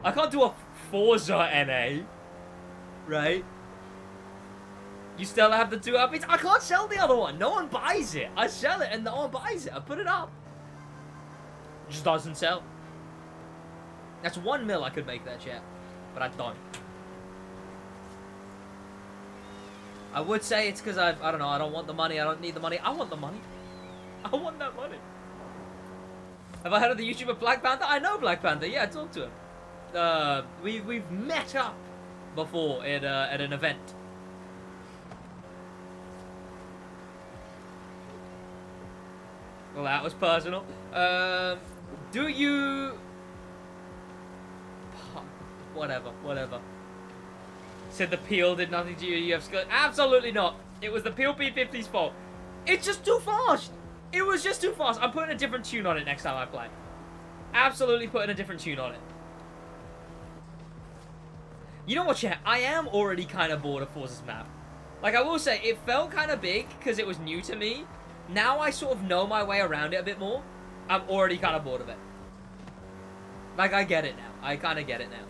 I can't do a Forza NA. right? You still have the 2 upbeats. I can't sell the other one. No one buys it. I sell it and no one buys it. I put it up. It just doesn't sell. That's 1 mil I could make that, chat. But I don't. I would say it's because I don't know, I don't want the money, I don't need the money. I want the money. I want that money. Have I heard of the YouTuber Black Panther? I know Black Panther, yeah, I talked to him. We've met up before at an event. Well, that was personal. Do you... Whatever. Said the peel did nothing to you, UFC. Absolutely not. It was the peel P50's fault. It's just too fast. It was just too fast. I'm putting a different tune on it next time I play. Absolutely putting a different tune on it. You know what, chat? I am already kind of bored of Forza's map. Like, I will say, it felt kind of big because it was new to me. Now I sort of know my way around it a bit more. I'm already kind of bored of it. Like, I get it now. I kind of get it now.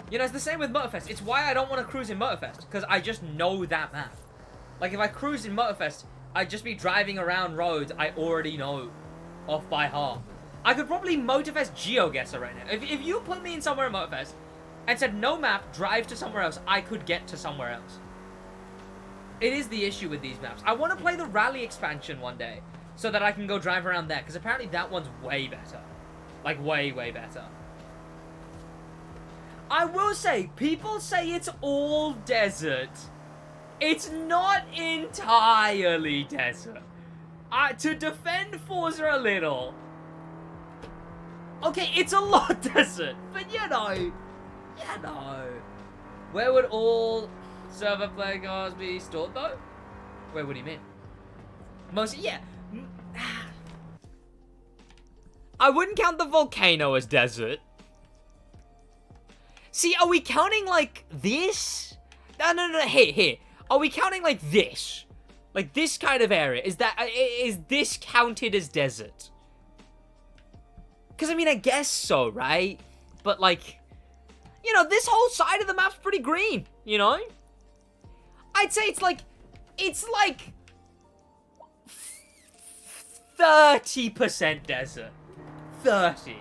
You know, it's the same with Motorfest. It's why I don't want to cruise in Motorfest, because I just know that map. Like, if I cruise in Motorfest, I'd just be driving around roads I already know off by heart. I could probably Motorfest GeoGuessr right now. If you put me in somewhere in Motorfest and said, no map, drive to somewhere else, I could get to somewhere else. It is the issue with these maps. I want to play the Rally expansion one day, so that I can go drive around there, because apparently that one's way better. Like, way, way better. I will say, people say it's all desert. It's not entirely desert. To defend Forza a little. Okay, it's a lot desert, but you know. Where would all server play cars be stored though? Wait, what do you mean? Mostly, yeah. I wouldn't count the volcano as desert. See, are we counting like this? No, here. Are we counting like this? Like this kind of area? Is this counted as desert? Because, I mean, I guess so, right? But, like, you know, this whole side of the map's pretty green, you know? I'd say it's like 30% desert. 30.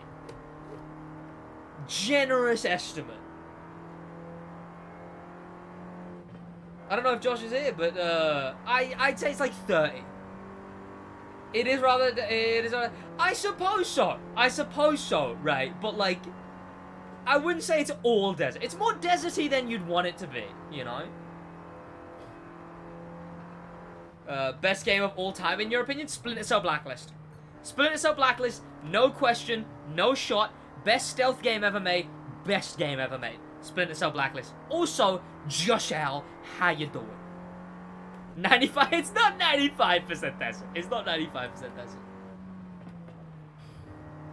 Generous estimate. I don't know if Josh is here, but I'd say it's like 30. It is rather. I suppose so, right? But like, I wouldn't say it's all desert. It's more deserty than you'd want it to be, you know. Best game of all time in your opinion? Splinter Cell Blacklist. Splinter Cell Blacklist, no question, no shot. Best stealth game ever made. Best game ever made. Splinter Cell Blacklist. Also, Josh Al, how you doing? 95? It's not 95% desert. It's not 95% desert.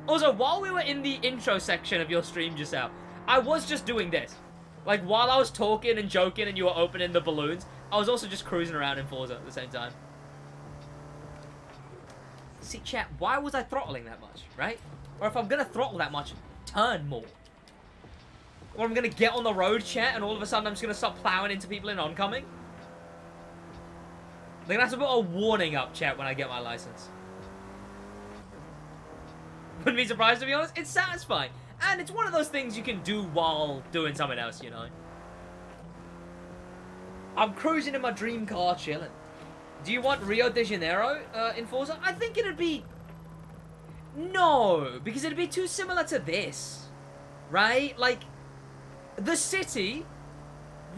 Also, while we were in the intro section of your stream just now, I was just doing this. Like, while I was talking and joking and you were opening the balloons, I was also just cruising around in Forza at the same time. See, chat, why was I throttling that much, right? Or if I'm gonna throttle that much, turn more. Or I'm gonna get on the road, chat, and all of a sudden I'm just gonna start plowing into people in oncoming. They're gonna have to put a warning up, chat, when I get my license. Wouldn't be surprised, to be honest. It's satisfying. And it's one of those things you can do while doing something else, you know. I'm cruising in my dream car, chilling. Do you want Rio de Janeiro in Forza? I think it'd be... No, because it'd be too similar to this. Right? Like, the city...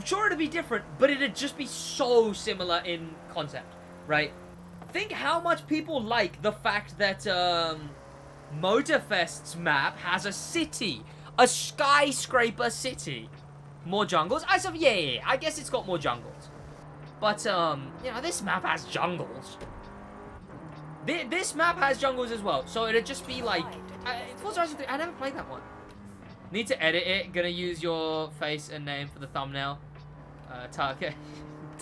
Sure, it'd be different, but it'd just be so similar in concept, right? Think how much people like the fact that Motorfest's map has a city, a skyscraper city. More jungles? Yeah, I guess it's got more jungles. But, you know, this map has jungles. This map has jungles as well, so it'd just be like... Forza Horizon 3, I never played that one. Need to edit it. Gonna use your face and name for the thumbnail. Target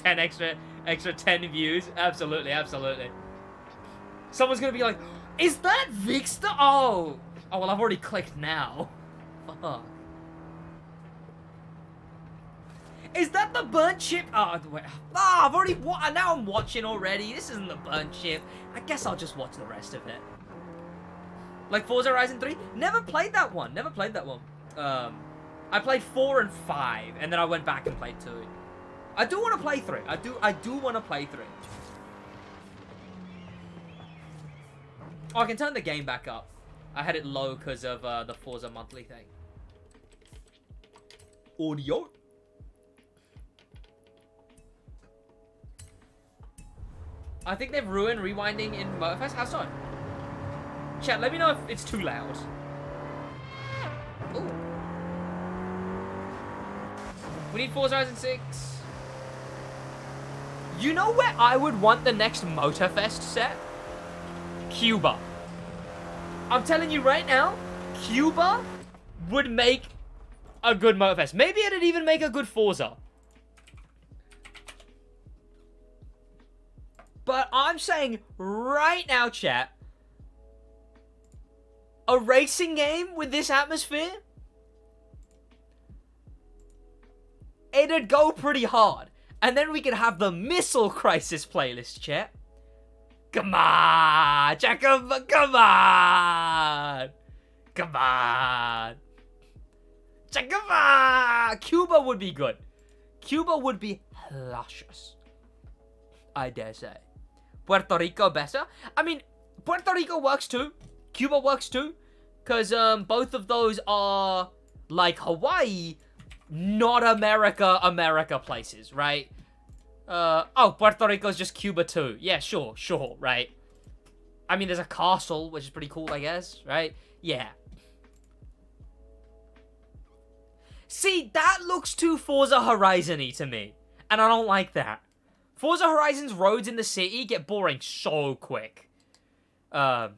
10 extra 10 views. Absolutely. Someone's gonna be like, is that Vixter? Oh, well, I've already clicked now. Fuck. Is that the burnt ship? Oh, wait. Ah, I've already... Now I'm watching already. This isn't the burnt ship. I guess I'll just watch the rest of it. Like Forza Horizon 3? Never played that one. Never played that one. I played 4 and 5, and then I went back and played 2. I do want to play 3. I do want to play 3. Oh, I can turn the game back up. I had it low because of the Forza monthly thing. Audio. I think they've ruined rewinding in Motorfest. How so? Chat, let me know if it's too loud. Ooh. We need Forza Horizon 6. You know where I would want the next Motorfest set? Cuba. I'm telling you right now, Cuba would make a good Motorfest. Maybe it'd even make a good Forza. But I'm saying right now, chat, a racing game with this atmosphere, it'd go pretty hard. And then we could have the Missile Crisis playlist, chat. Come on, chat, come on. Come on. Chat, come on. Cuba would be good. Cuba would be luscious, I dare say. Puerto Rico better? I mean, Puerto Rico works too. Cuba works too. Because both of those are, like Hawaii, not America places, right? Oh, Puerto Rico's just Cuba too. Yeah, sure, right? I mean, there's a castle, which is pretty cool, I guess, right? Yeah. See, that looks too Forza Horizon-y to me. And I don't like that. Forza Horizon's roads in the city get boring so quick. Cuba,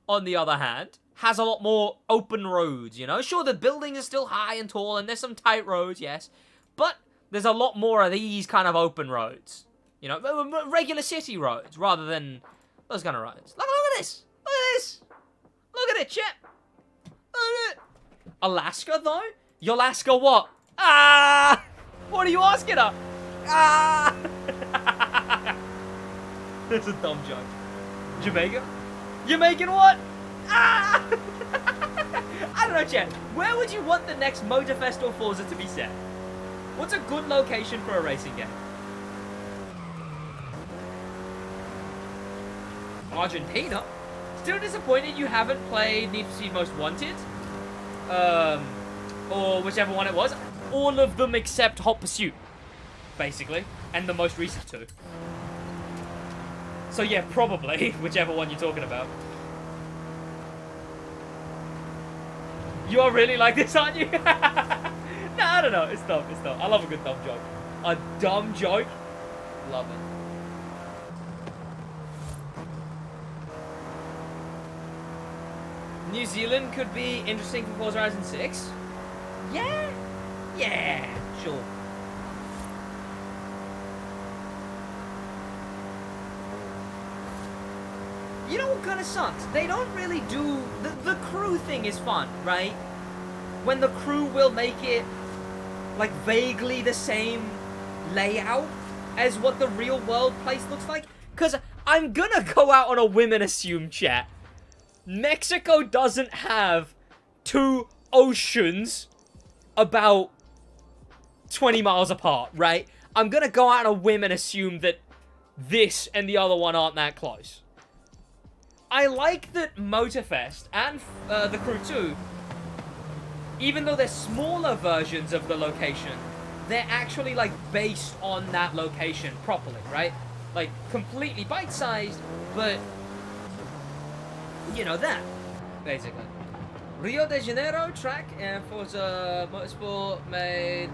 on the other hand, has a lot more open roads, you know? Sure, the buildings are still high and tall, and there's some tight roads, yes. But there's a lot more of these kind of open roads. You know, regular city roads, rather than those kind of roads. Look at this! Look at this! Look at it, chat! Look at it! Alaska, though? Yolaska what? Ah! What are you asking her? Ah! That's a dumb joke. Jamaica? Jamaican what? Ah! I don't know, chat. Where would you want the next Motorfest or Forza to be set? What's a good location for a racing game? Argentina? Still disappointed you haven't played Need for Speed Most Wanted? Or whichever one it was. All of them except Hot Pursuit, basically. And the most recent 2. So yeah, probably, whichever one you're talking about. You are really like this, aren't you? No, I don't know. It's dumb. It's dumb. I love a good dumb joke. A dumb joke? Love it. New Zealand could be interesting for Forza Horizon 6. Yeah? Yeah, sure. You know what kind of sucks? They don't really do... The crew thing is fun, right? When the crew will make it, like, vaguely the same layout as what the real world place looks like. Because I'm gonna go out on a whim and assume, chat. Mexico doesn't have 2 oceans about 20 miles apart, right? I'm gonna go out on a whim and assume that this and the other one aren't that close. I like that Motorfest and the Crew 2, even though they're smaller versions of the location, they're actually, like, based on that location properly, right? Like, completely bite-sized, but, you know, that, basically. Rio de Janeiro track and Forza Motorsport made...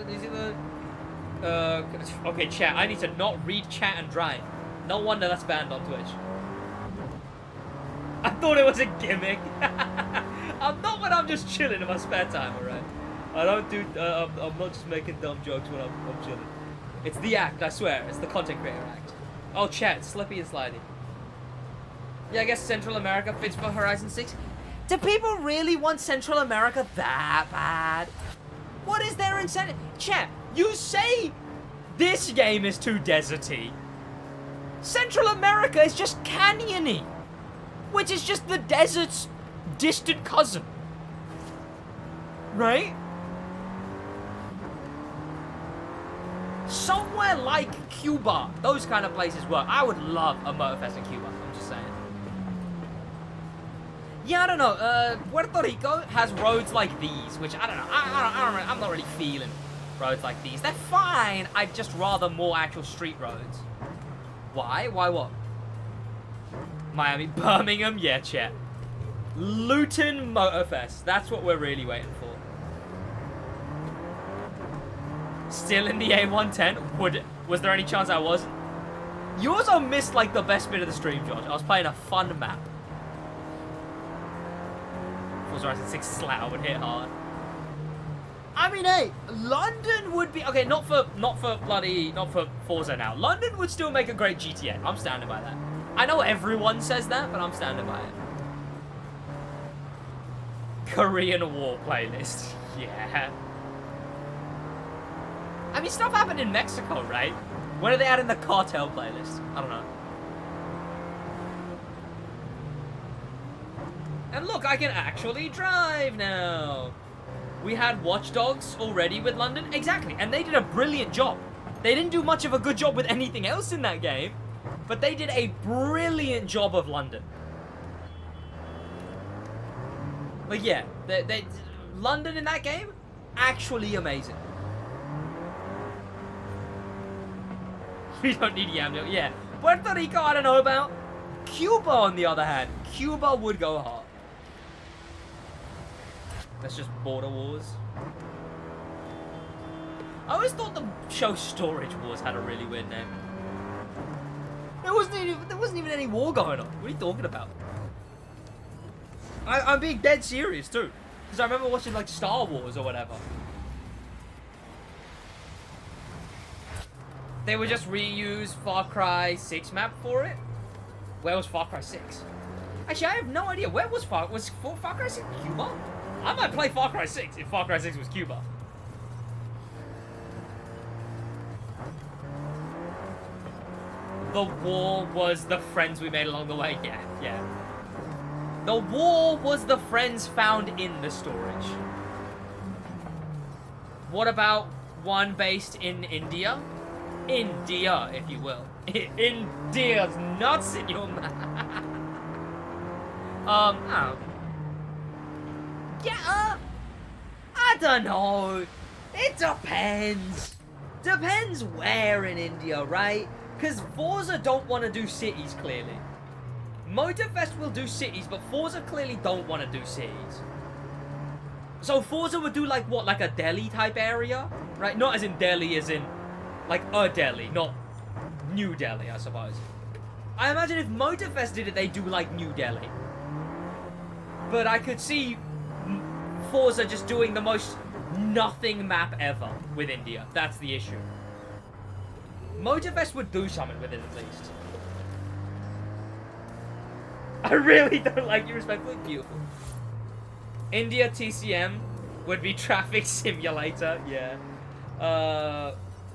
New Zealand... okay, chat, I need to not read chat and drive. No wonder that's banned on Twitch. I thought it was a gimmick. I'm not when I'm just chilling in my spare time, alright? I don't do... I'm not just making dumb jokes when I'm chilling. It's the act, I swear. It's the content creator act. Oh, chat, Slippy and Slidey. Yeah, I guess Central America fits for Horizon 6. Do people really want Central America that bad? What is their incentive? Chat, you say this game is too deserty. Central America is just canyony, which is just the desert's distant cousin. Right? Somewhere like Cuba, those kind of places work. I would love a Motorfest in Cuba, I'm just saying. Yeah, I don't know. Puerto Rico has roads like these, which I don't know. I'm not really feeling roads like these. They're fine. I'd just rather more actual street roads. Why? Why what? Miami, Birmingham? Yeah, chat. Luton Motorfest. That's what we're really waiting for. Still in the A110? Was there any chance I wasn't? You also missed like the best bit of the stream, George. I was playing a fun map. Forza Horizon 6 Slough would hit hard. I mean, hey, London would be okay. Not for Forza now. London would still make a great GTA. I'm standing by that. I know everyone says that, but I'm standing by it. Korean War playlist. Yeah. I mean, stuff happened in Mexico, right? When are they adding the cartel playlist? I don't know. And look, I can actually drive now. We had Watch Dogs already with London. Exactly, and they did a brilliant job. They didn't do much of a good job with anything else in that game, but they did a brilliant job of London. But yeah, London in that game, actually amazing. We don't need Yamno. Yeah. Puerto Rico, I don't know about. Cuba, on the other hand. Cuba would go hard. That's just border wars. I always thought the show Storage Wars had a really weird name. There wasn't even any war going on. What are you talking about? I'm being dead serious too. Because I remember watching like Star Wars or whatever. They would just reuse Far Cry 6 map for it? Where was Far Cry 6? Actually, I have no idea. Where was Far Cry 6 Cuba? I might play Far Cry 6 if Far Cry 6 was Cuba. The war was the friends we made along the way. Yeah, yeah. The war was the friends found in the storage. What about one based in India? India, if you will. India's nuts in your mouth. Yeah, I don't know. It depends. Depends where in India, right? Because Forza don't want to do cities, clearly. Motorfest will do cities, but Forza clearly don't want to do cities. So Forza would do like what? Like a Delhi type area? Right? Not as in Delhi, as in like a Delhi, not New Delhi, I suppose. I imagine if Motorfest did it, they'd do like New Delhi. But I could see Forza just doing the most nothing map ever with India. That's the issue. Motorfest would do something with it at least. I really don't like you, respectfully. Beautiful. India TCM would be traffic simulator. Yeah.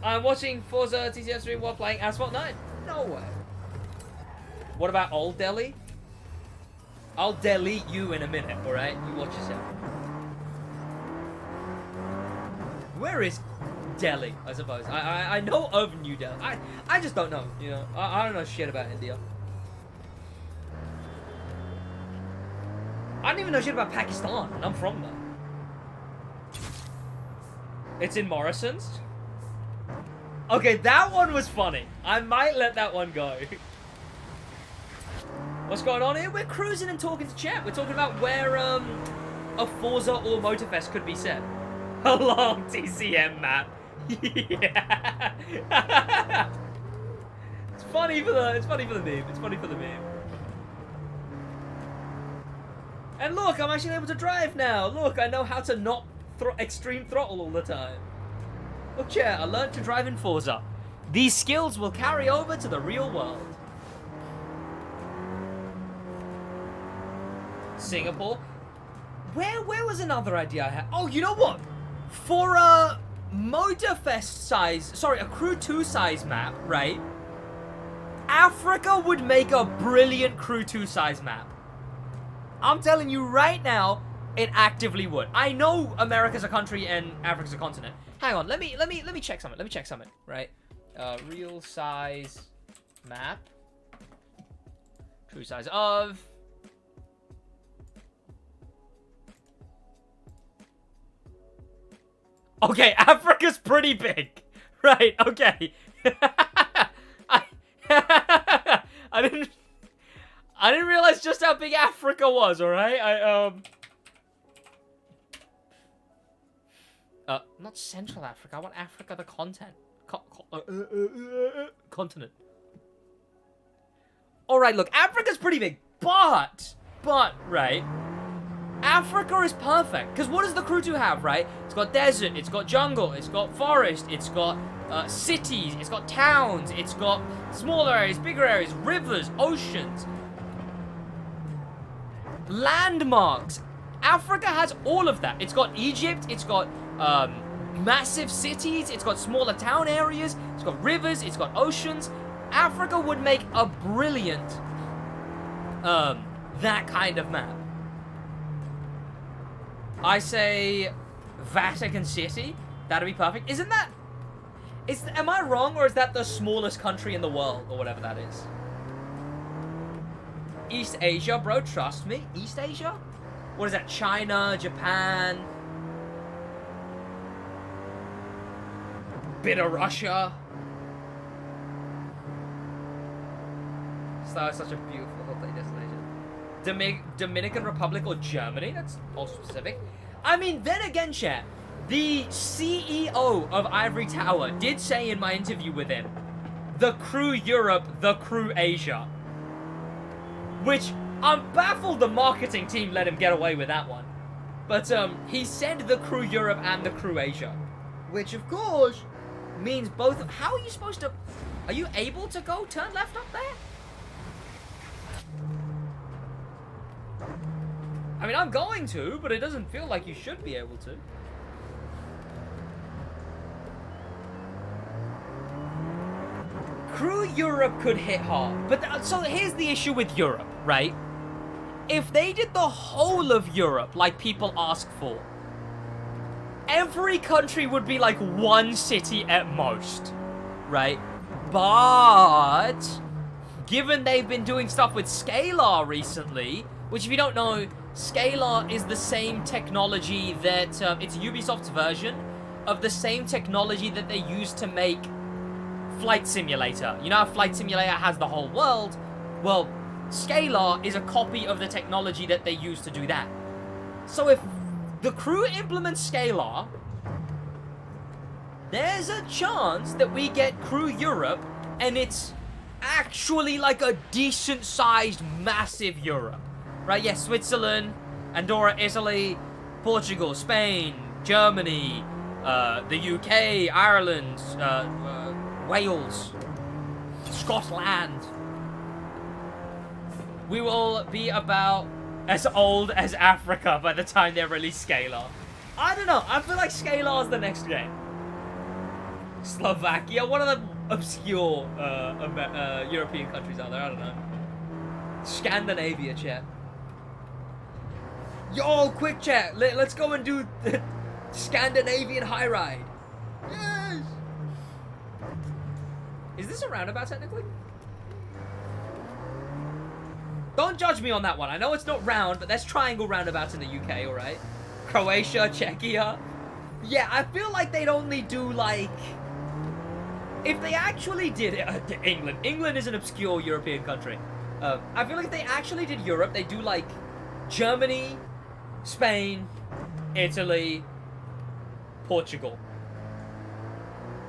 I'm watching Forza TCM stream while playing Asphalt 9. No way. What about Old Delhi? I'll delete you in a minute, alright? You watch yourself. Where is Delhi, I suppose? I know of New Delhi. I just don't know, you know? I don't know shit about India. I don't even know shit about Pakistan, and I'm from there. It's in Morrison's? Okay, that one was funny. I might let that one go. What's going on here? We're cruising and talking to chat. We're talking about where a Forza or Motorfest could be set. A long TCM map. Yeah. It's funny for the meme. It's funny for the meme. And look, I'm actually able to drive now. Look, I know how to not extreme throttle all the time. Look, chat, I learned to drive in Forza. These skills will carry over to the real world. Singapore? Where was another idea I had? Oh, you know what? For a Motorfest size, sorry, a Crew 2 size map, right? Africa would make a brilliant Crew 2 size map. I'm telling you right now, it actively would. I know America's a country and Africa's a continent. Hang on, let me check something. Let me check something, right? Real size map. True size of. Okay, Africa's pretty big. Right, okay. I didn't realize just how big Africa was, alright? Not Central Africa. I want Africa the continent. Alright, look, Africa's pretty big, but, right, Africa is perfect. Because what does the Crew 2 have, right? It's got desert, it's got jungle, it's got forest, it's got cities, it's got towns, it's got smaller areas, bigger areas, rivers, oceans, landmarks. Africa has all of that. It's got Egypt, it's got massive cities, it's got smaller town areas, it's got rivers, it's got oceans. Africa would make a brilliant that kind of map. I say Vatican City. That'd be perfect. Isn't that... Am I wrong, or is that the smallest country in the world, or whatever that is? East Asia, bro, trust me. East Asia? What is that? China, Japan... Bit of Russia. So it's such a beautiful holiday destination. Dominican Republic or Germany? That's also specific. I mean, then again, chat, the CEO of Ivory Tower did say in my interview with him, the Crew Europe, the Crew Asia. Which, I'm baffled the marketing team let him get away with that one. But, he said the Crew Europe and the Crew Asia. Which, of course, means both. How are you supposed to... Are you able to go turn left up there? I mean, I'm going to, but it doesn't feel like you should be able to. Crew Europe could hit hard, but so here's the issue with Europe, right? If they did the whole of Europe like people ask for, every country would be like one city at most, right? But given they've been doing stuff with Scalar recently, which if you don't know, Scalar is the same technology that, it's Ubisoft's version of the same technology that they used to make Flight Simulator. You know how Flight Simulator has the whole world? Well, Scalar is a copy of the technology that they used to do that. So if the Crew implements Scalar, there's a chance that we get Crew Europe, and it's actually like a decent-sized, massive Europe. Right, yes, Switzerland, Andorra, Italy, Portugal, Spain, Germany, the UK, Ireland, Wales, Scotland. We will be about as old as Africa by the time they release Scalar. I don't know, I feel like Scalar is the next game. Slovakia, what are the obscure European countries out there? I don't know. Scandinavia, chat. Yo, quick chat, let's go and do the Scandinavian high ride. Yes! Is this a roundabout technically? Don't judge me on that one. I know it's not round, but there's triangle roundabouts in the UK, alright? Croatia, Czechia. Yeah, I feel like they'd only do like... If they actually did it... England. England is an obscure European country. I feel like if they actually did Europe, they'd do like Germany, Spain, Italy, Portugal.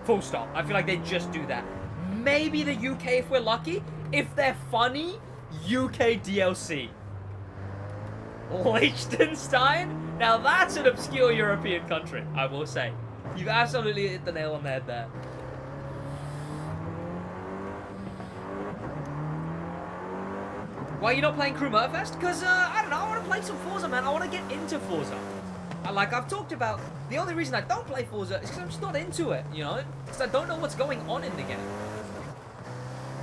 Full stop. I feel like they'd just do that. Maybe the UK if we're lucky. If they're funny, UK DLC. Liechtenstein? Now that's an obscure European country, I will say. You've absolutely hit the nail on the head there. Why are you not playing Crew Motorfest? Because, I don't know, I want to play some Forza, man. I want to get into Forza. Like I've talked about, the only reason I don't play Forza is because I'm just not into it, you know? Because I don't know what's going on in the game.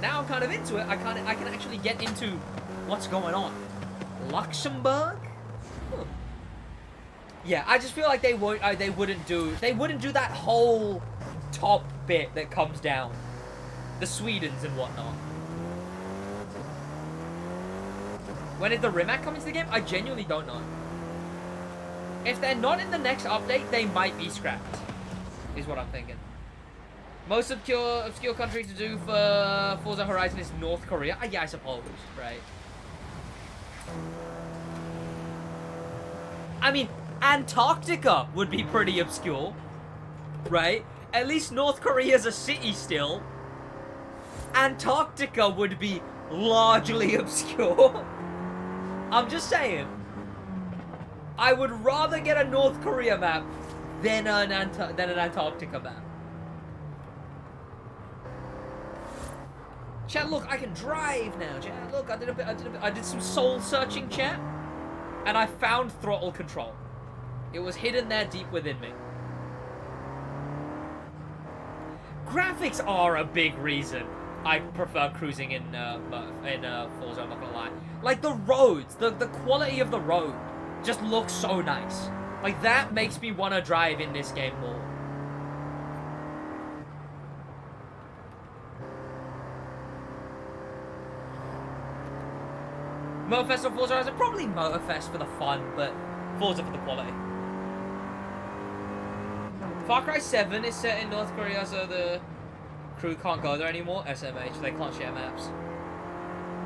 Now I'm kind of into it, I can actually get into what's going on. Luxembourg? Huh. Yeah, I just feel like they wouldn't do that whole top bit that comes down. The Swedens and whatnot. When did the Rimac come into the game? I genuinely don't know. If they're not in the next update, they might be scrapped. Is what I'm thinking. Most obscure country to do for Forza Horizon is North Korea. Yeah, I suppose, right? I mean, Antarctica would be pretty obscure, right? At least North Korea's a city still. Antarctica would be largely obscure. I'm just saying. I would rather get a North Korea map than an Antarctica map. Chat, look, I can drive now. Chat, look, I did some soul searching, chat, and I found throttle control. It was hidden there deep within me. Graphics are a big reason I prefer cruising in Forza, I'm not gonna lie. Like the roads, the quality of the road just looks so nice. Like that makes me want to drive in this game more. Motorfest or Forza Horizon? Probably Motorfest for the fun, but Forza for the quality. Far Cry 7 is set in North Korea, so the crew can't go there anymore. SMH, they can't share maps.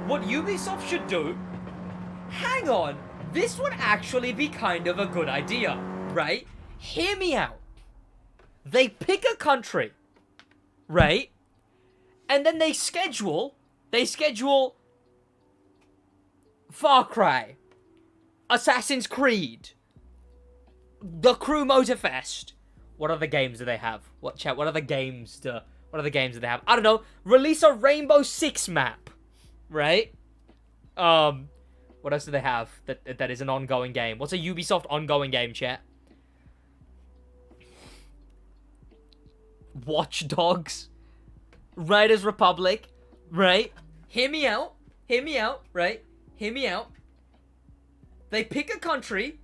What Ubisoft should do... Hang on! This would actually be kind of a good idea, right? Hear me out. They pick a country, right? And then they schedule Far Cry, Assassin's Creed, the Crew Motorfest. What other games do they have? What other games do they have? I don't know. Release a Rainbow Six map, right? What else do they have that is an ongoing game? What's a Ubisoft ongoing game, chat? Watch Dogs, Riders Republic, right? Hear me out, right? Hear me out. They pick a country,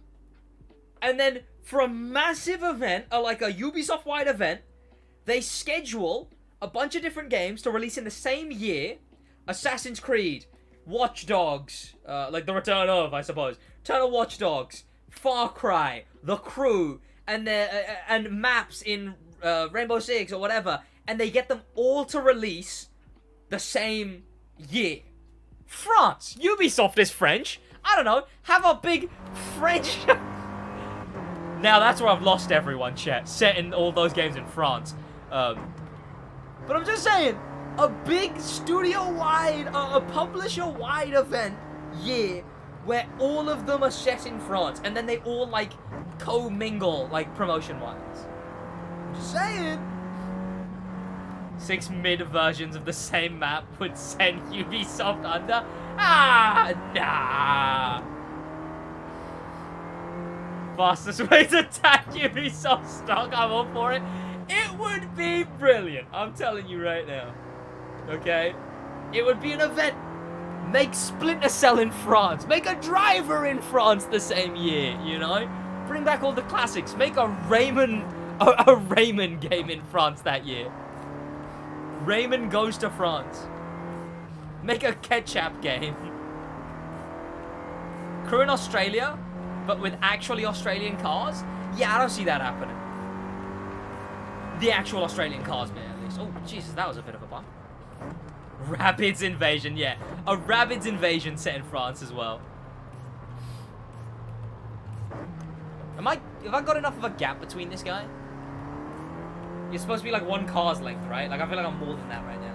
and then for a massive event, or like a Ubisoft-wide event, they schedule a bunch of different games to release in the same year. Assassin's Creed, Watch Dogs, like the Return of, I suppose. Return of Watch Dogs, Far Cry, The Crew, and maps in Rainbow Six or whatever, and they get them all to release the same year. France! Ubisoft is French. I don't know. Have a big French... Now that's where I've lost everyone, chat. Setting all those games in France. But I'm just saying, a big studio-wide, a publisher-wide event year where all of them are set in France, and then they all, like, co-mingle, like, promotion-wise. Just saying. 6 mid-versions of the same map would send Ubisoft under? Ah, nah. Fastest way to attack Ubisoft stock, I'm all for it. It would be brilliant, I'm telling you right now. Okay? It would be an event. Make Splinter Cell in France. Make a Driver in France the same year, you know? Bring back all the classics. Make a Rayman game in France that year. Rayman Goes to France. Make a Ketchup game. Crew in Australia, but with actually Australian cars? Yeah, I don't see that happening. The actual Australian cars, man, at least. Oh, Jesus, that was a bit of a bump. Rabbids Invasion, yeah. A Rabbids Invasion set in France as well. Have I got enough of a gap between this guy? You're supposed to be like 1 car's length, right? Like, I feel like I'm more than that right now.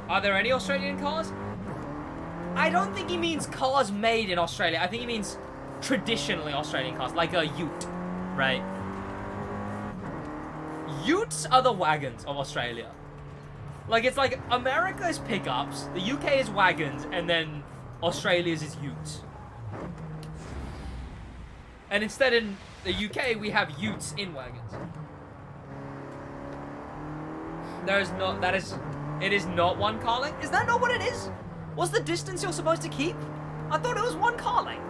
Are there any Australian cars? I don't think he means cars made in Australia. I think he means traditionally Australian cars, like a ute, right? Utes are the wagons of Australia. Like, it's like America is pickups, the UK is wagons, and then Australia's is utes. And instead in the UK, we have utes in wagons. It is not one car length? Is that not what it is? What's the distance you're supposed to keep? I thought it was one car length.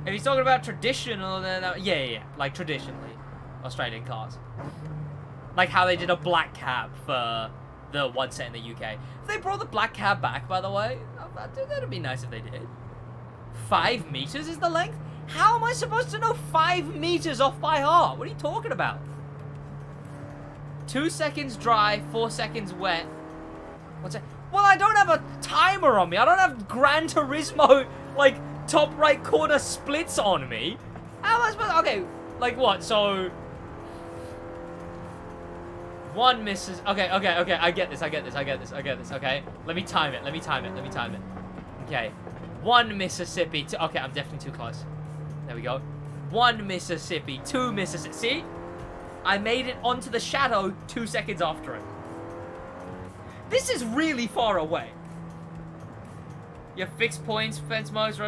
If he's talking about traditional, then yeah, like traditionally, Australian cars. Like how they did a black cab for the one set in the UK. If they brought the black cab back, by the way, that'd be nice if they did. 5 meters is the length? How am I supposed to know 5 meters off by heart? What are you talking about? 2 seconds dry, 4 seconds wet. What's that? Well, I don't have a timer on me. I don't have Gran Turismo, like, top right corner splits on me. How am I supposed to... Okay, like what? So... 1 misses... Okay, I get this, okay? Let me time it. Okay. 1 Mississippi... Okay, I'm definitely too close. There we go. 1 Mississippi, 2 Mississippi... See? I made it onto the shadow 2 seconds after it. This is really far away. You have fixed points, fence modes...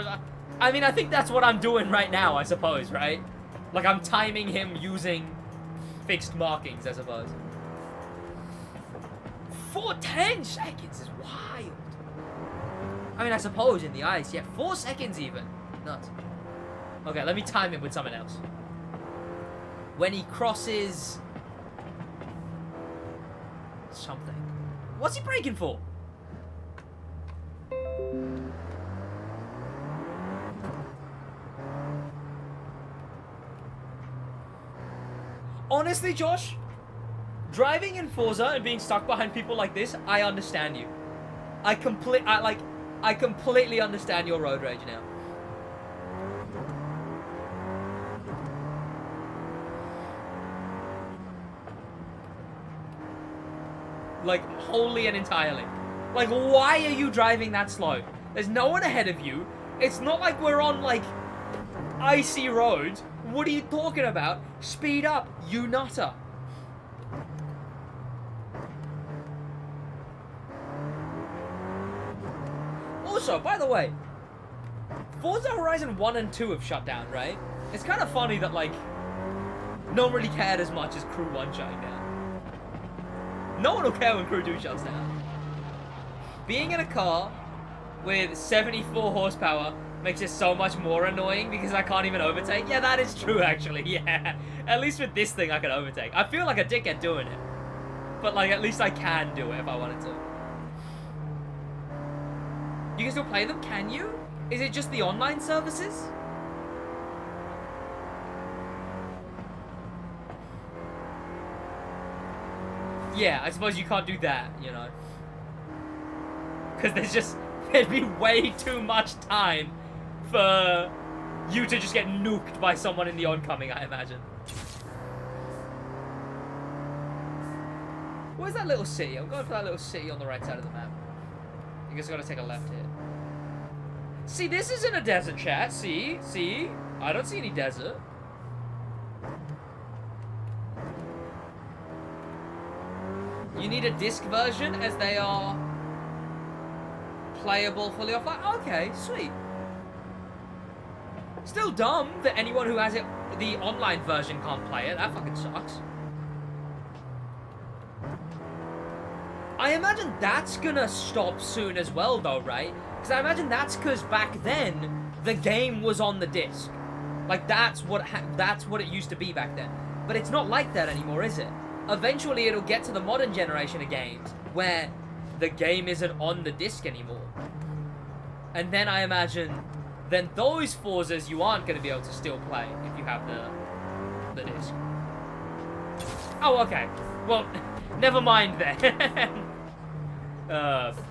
I mean, I think that's what I'm doing right now, I suppose, right? Like, I'm timing him using fixed markings, I suppose. 10 seconds is wild. I mean, I suppose in the ice, yeah, 4 seconds even. Nuts. Okay, let me time him with something else. When he crosses... something. What's he braking for? Honestly, Josh, driving in Forza and being stuck behind people like this, I understand you. I completely understand your road rage now. Like, wholly and entirely. Like, why are you driving that slow? There's no one ahead of you. It's not like we're on, like, icy roads. What are you talking about? Speed up, you nutter. Also, by the way, Forza Horizon 1 and 2 have shut down, right? It's kind of funny that, like, no one really cared as much as Crew 1 shutting down. No one will care when Crew 2 shuts down. Being in a car with 74 horsepower makes it so much more annoying because I can't even overtake. Yeah, that is true, actually. Yeah. At least with this thing, I can overtake. I feel like a dickhead doing it. But, like, at least I can do it if I wanted to. You can still play them, can you? Is it just the online services? Yeah, I suppose you can't do that, you know. Because there'd be way too much time for you to just get nuked by someone in the oncoming, I imagine. Where's that little city? I'm going for that little city on the right side of the map. I guess I gotta take a left here. See, this isn't a desert, chat. See? I don't see any desert. You need a disc version as they are playable fully offline. Okay, sweet. Still dumb that anyone who has it, the online version, can't play it. That fucking sucks. I imagine that's gonna stop soon as well, though, right? Because I imagine that's because back then the game was on the disc. Like that's what it used to be back then. But it's not like that anymore, is it? Eventually, it'll get to the modern generation of games where the game isn't on the disc anymore. And then I imagine, then those Forzas you aren't going to be able to still play if you have the disc. Oh, okay. Well, never mind then.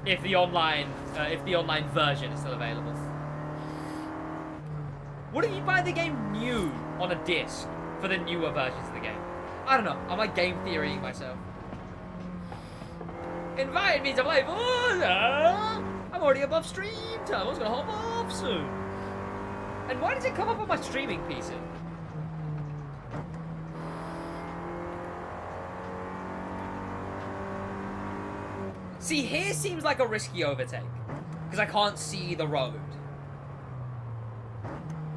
If the online version is still available. What if you buy the game new on a disc for the newer versions of the game? I don't know. I'm like game theorying myself. Invite me to play Forza! I'm already above stream time. I was gonna hop off soon. And why does it come up on my streaming PC? See, here seems like a risky overtake. Because I can't see the road.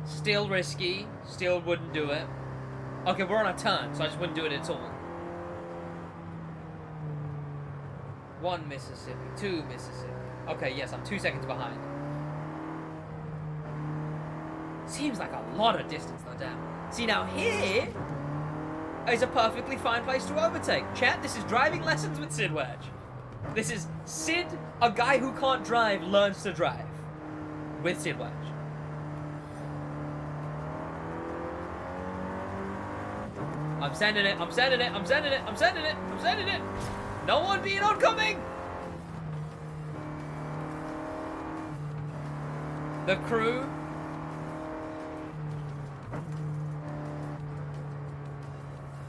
Still risky. Still wouldn't do it. Okay, we're on a turn, so I just wouldn't do it at all. 1 Mississippi, 2 Mississippi. Okay, yes, I'm 2 seconds behind. Seems like a lot of distance, no doubt. See, now here is a perfectly fine place to overtake. Chat, this is driving lessons with SidWaj. This is Sid, a guy who can't drive, learns to drive. With SidWaj. I'm sending it, I'm sending it, I'm sending it, I'm sending it, I'm sending it. No one being oncoming. The crew.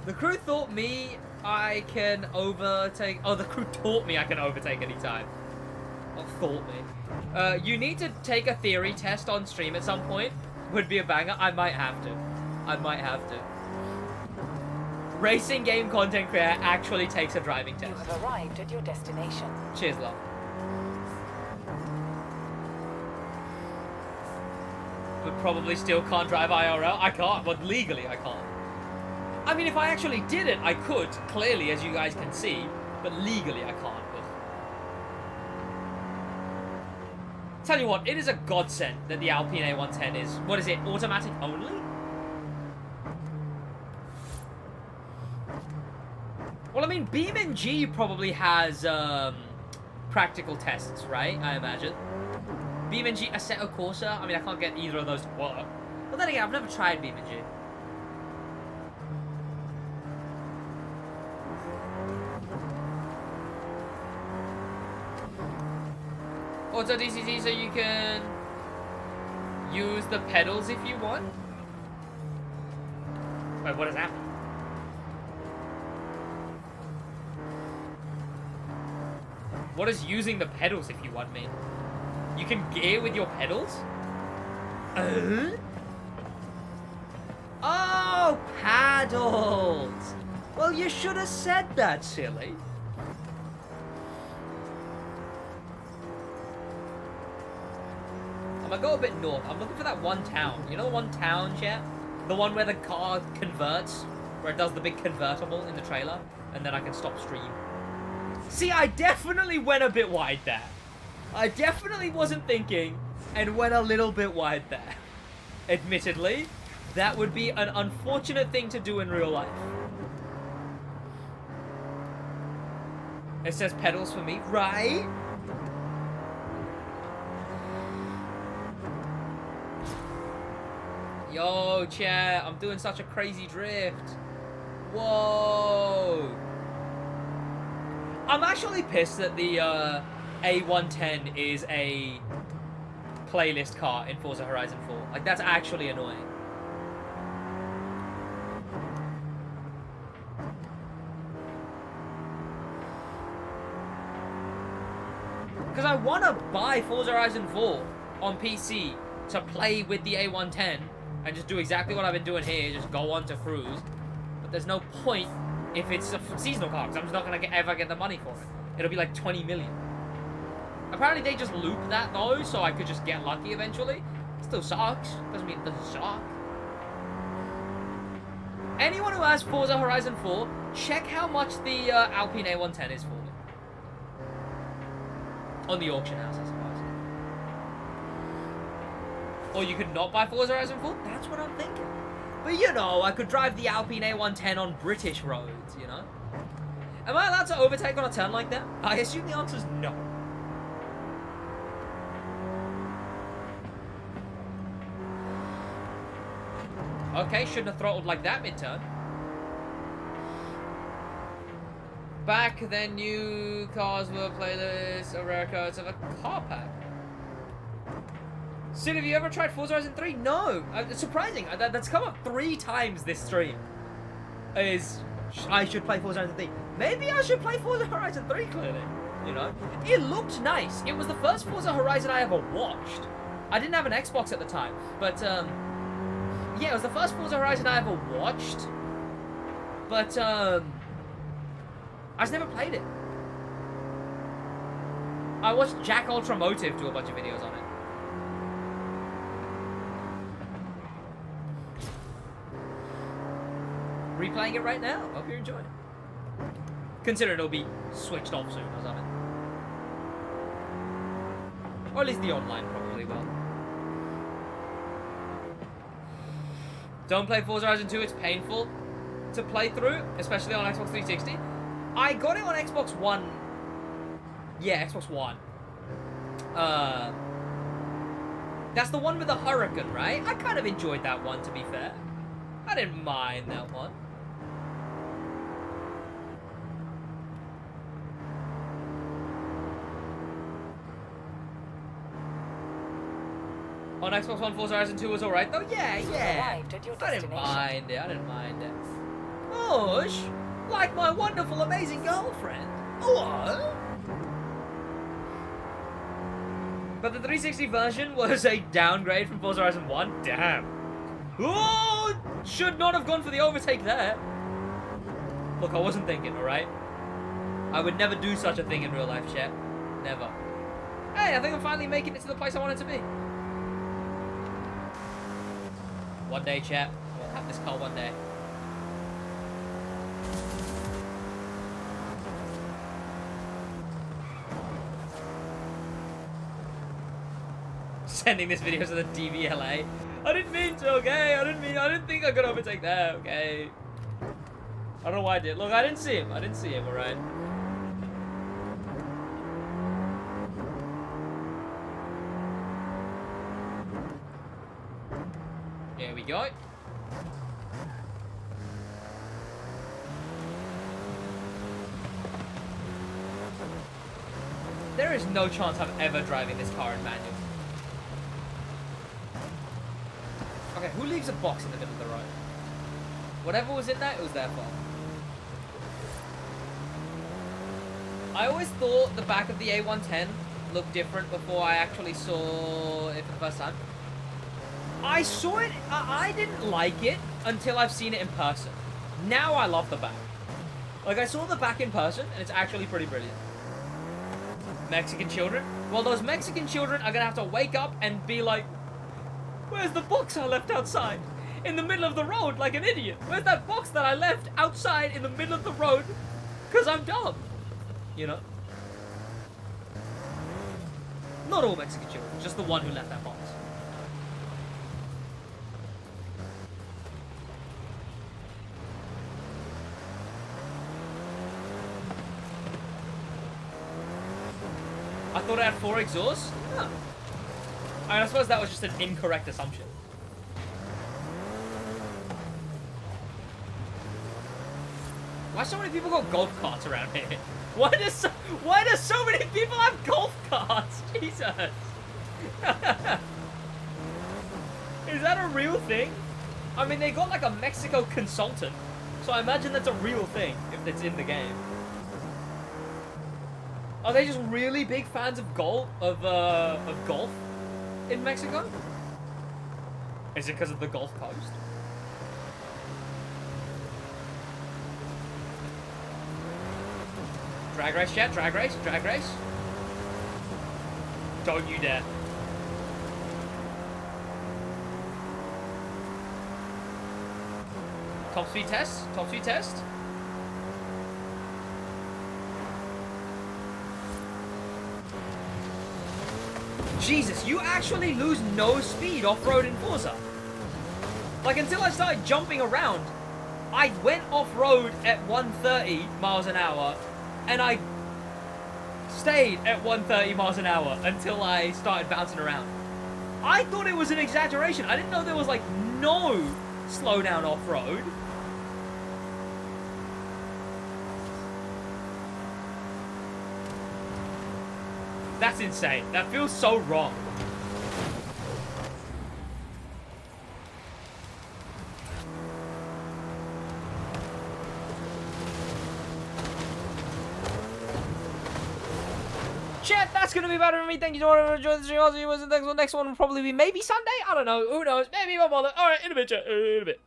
The crew thought me I can overtake. Oh, the crew taught me I can overtake anytime. Not thought me. You need to take a theory test on stream at some point. Would be a banger. I might have to. I might have to. Racing game content creator actually takes a driving test. You have arrived at your destination. Cheers, love. But probably still can't drive IRL. I can't, but legally I can't. I mean, if I actually did it, I could, clearly, as you guys can see, but legally I can't. But... Tell you what, it is a godsend that the Alpine A110 is, what is it, automatic only? Well, I mean, BeamNG probably has practical tests, right? I imagine. BeamNG, Assetto Corsa. I mean, I can't get either of those to work. But then again, I've never tried BeamNG. Auto DCT, so you can use the pedals if you want. Wait, what does that mean? What does using the pedals if you want mean? You can gear with your pedals? Oh, paddles! Well, you should have said that, silly. I'm gonna go a bit north. I'm looking for that one town. You know the one town, chat? The one where the car converts? Where it does the big convertible in the trailer? And then I can stop stream. See, I definitely went a bit wide there. I definitely wasn't thinking and went a little bit wide there. Admittedly, that would be an unfortunate thing to do in real life. It says pedals for me, right? Yo, chat, I'm doing such a crazy drift. Whoa. I'm actually pissed that the A110 is a playlist car in Forza Horizon 4. Like, that's actually annoying. Because I want to buy Forza Horizon 4 on PC to play with the A110 and just do exactly what I've been doing here, just go on to cruise. But there's no point if it's a seasonal car, because I'm just not going to ever get the money for it. It'll be like 20 million. Apparently they just loop that though, so I could just get lucky eventually. It still sucks. Doesn't mean it doesn't suck. Anyone who has Forza Horizon 4, check how much the Alpine A110 is for me. On the auction house, I suppose. Or you could not buy Forza Horizon 4? That's what I'm thinking. But you know, I could drive the Alpine A110 on British roads, you know? Am I allowed to overtake on a turn like that? I assume the answer is no. Okay, shouldn't have throttled like that mid-turn. Back then, new cars were playlists or rare codes of a car pack. Sid, have you ever tried Forza Horizon 3? No. It's surprising. That's come up 3 times this stream. I should play Forza Horizon 3. Maybe I should play Forza Horizon 3, clearly. You know? It looked nice. It was the first Forza Horizon I ever watched. I didn't have an Xbox at the time. But, yeah, it was the first Forza Horizon I ever watched. But, I just never played it. I watched Jack Ultramotive do a bunch of videos on it. Replaying it right now. Hope you're enjoying it. Considering it'll be switched off soon or something. Or at least the online probably will. Don't play Forza Horizon 2, it's painful to play through, especially on Xbox 360. I got it on Xbox One. Yeah, Xbox One. That's the one with the Hurricane, right? I kind of enjoyed that one, to be fair. I didn't mind that one. On Xbox One, Forza Horizon 2 was alright though? Yeah. I didn't mind it. Mush, like my wonderful, amazing girlfriend. What? But the 360 version was a downgrade from Forza Horizon 1? Damn. Oh, should not have gone for the overtake there. Look, I wasn't thinking, alright? I would never do such a thing in real life, chat. Never. Hey, I think I'm finally making it to the place I wanted to be. One day, chat. We'll have this car one day. Sending this video to the DVLA. I didn't mean to, okay? I didn't think I could overtake there, okay? I don't know why I did. Look, I didn't see him, alright? There we go. There is no chance I'm ever driving this car in manual. Okay, who leaves a box in the middle of the road? Whatever was in that, it was their fault. I always thought the back of the A110 looked different before I actually saw it for the first time. I saw it, I didn't like it until I've seen it in person. Now I love the back. Like, I saw the back in person, and it's actually pretty brilliant. Mexican children? Well, those Mexican children are gonna have to wake up and be like, where's the box I left outside? In the middle of the road, like an idiot. Where's that box that I left outside in the middle of the road? Because I'm dumb. You know? Not all Mexican children, just the one who left that box. I thought it had 4 exhausts? No. I mean, I suppose that was just an incorrect assumption. Why so many people got golf carts around here? Why do so many people have golf carts? Jesus. Is that a real thing? I mean, they got like a Mexico consultant, so I imagine that's a real thing if it's in the game. Are they just really big fans of golf in Mexico? Is it because of the Gulf Coast? Drag race, chat, drag race, drag race. Don't you dare. Top speed test, top speed test. Jesus, you actually lose no speed off-road in Forza. Like, until I started jumping around, I went off-road at 130 miles an hour, and I stayed at 130 miles an hour until I started bouncing around. I thought it was an exaggeration. I didn't know there was, like, no slowdown off-road. That's insane. That feels so wrong. Chat, that's going to be about it for me. Thank you so much for enjoying the stream. I'll see you in the next one. The next one will probably be maybe Sunday. I don't know. Who knows? Maybe my mother. All right, in a bit, chat. In a bit.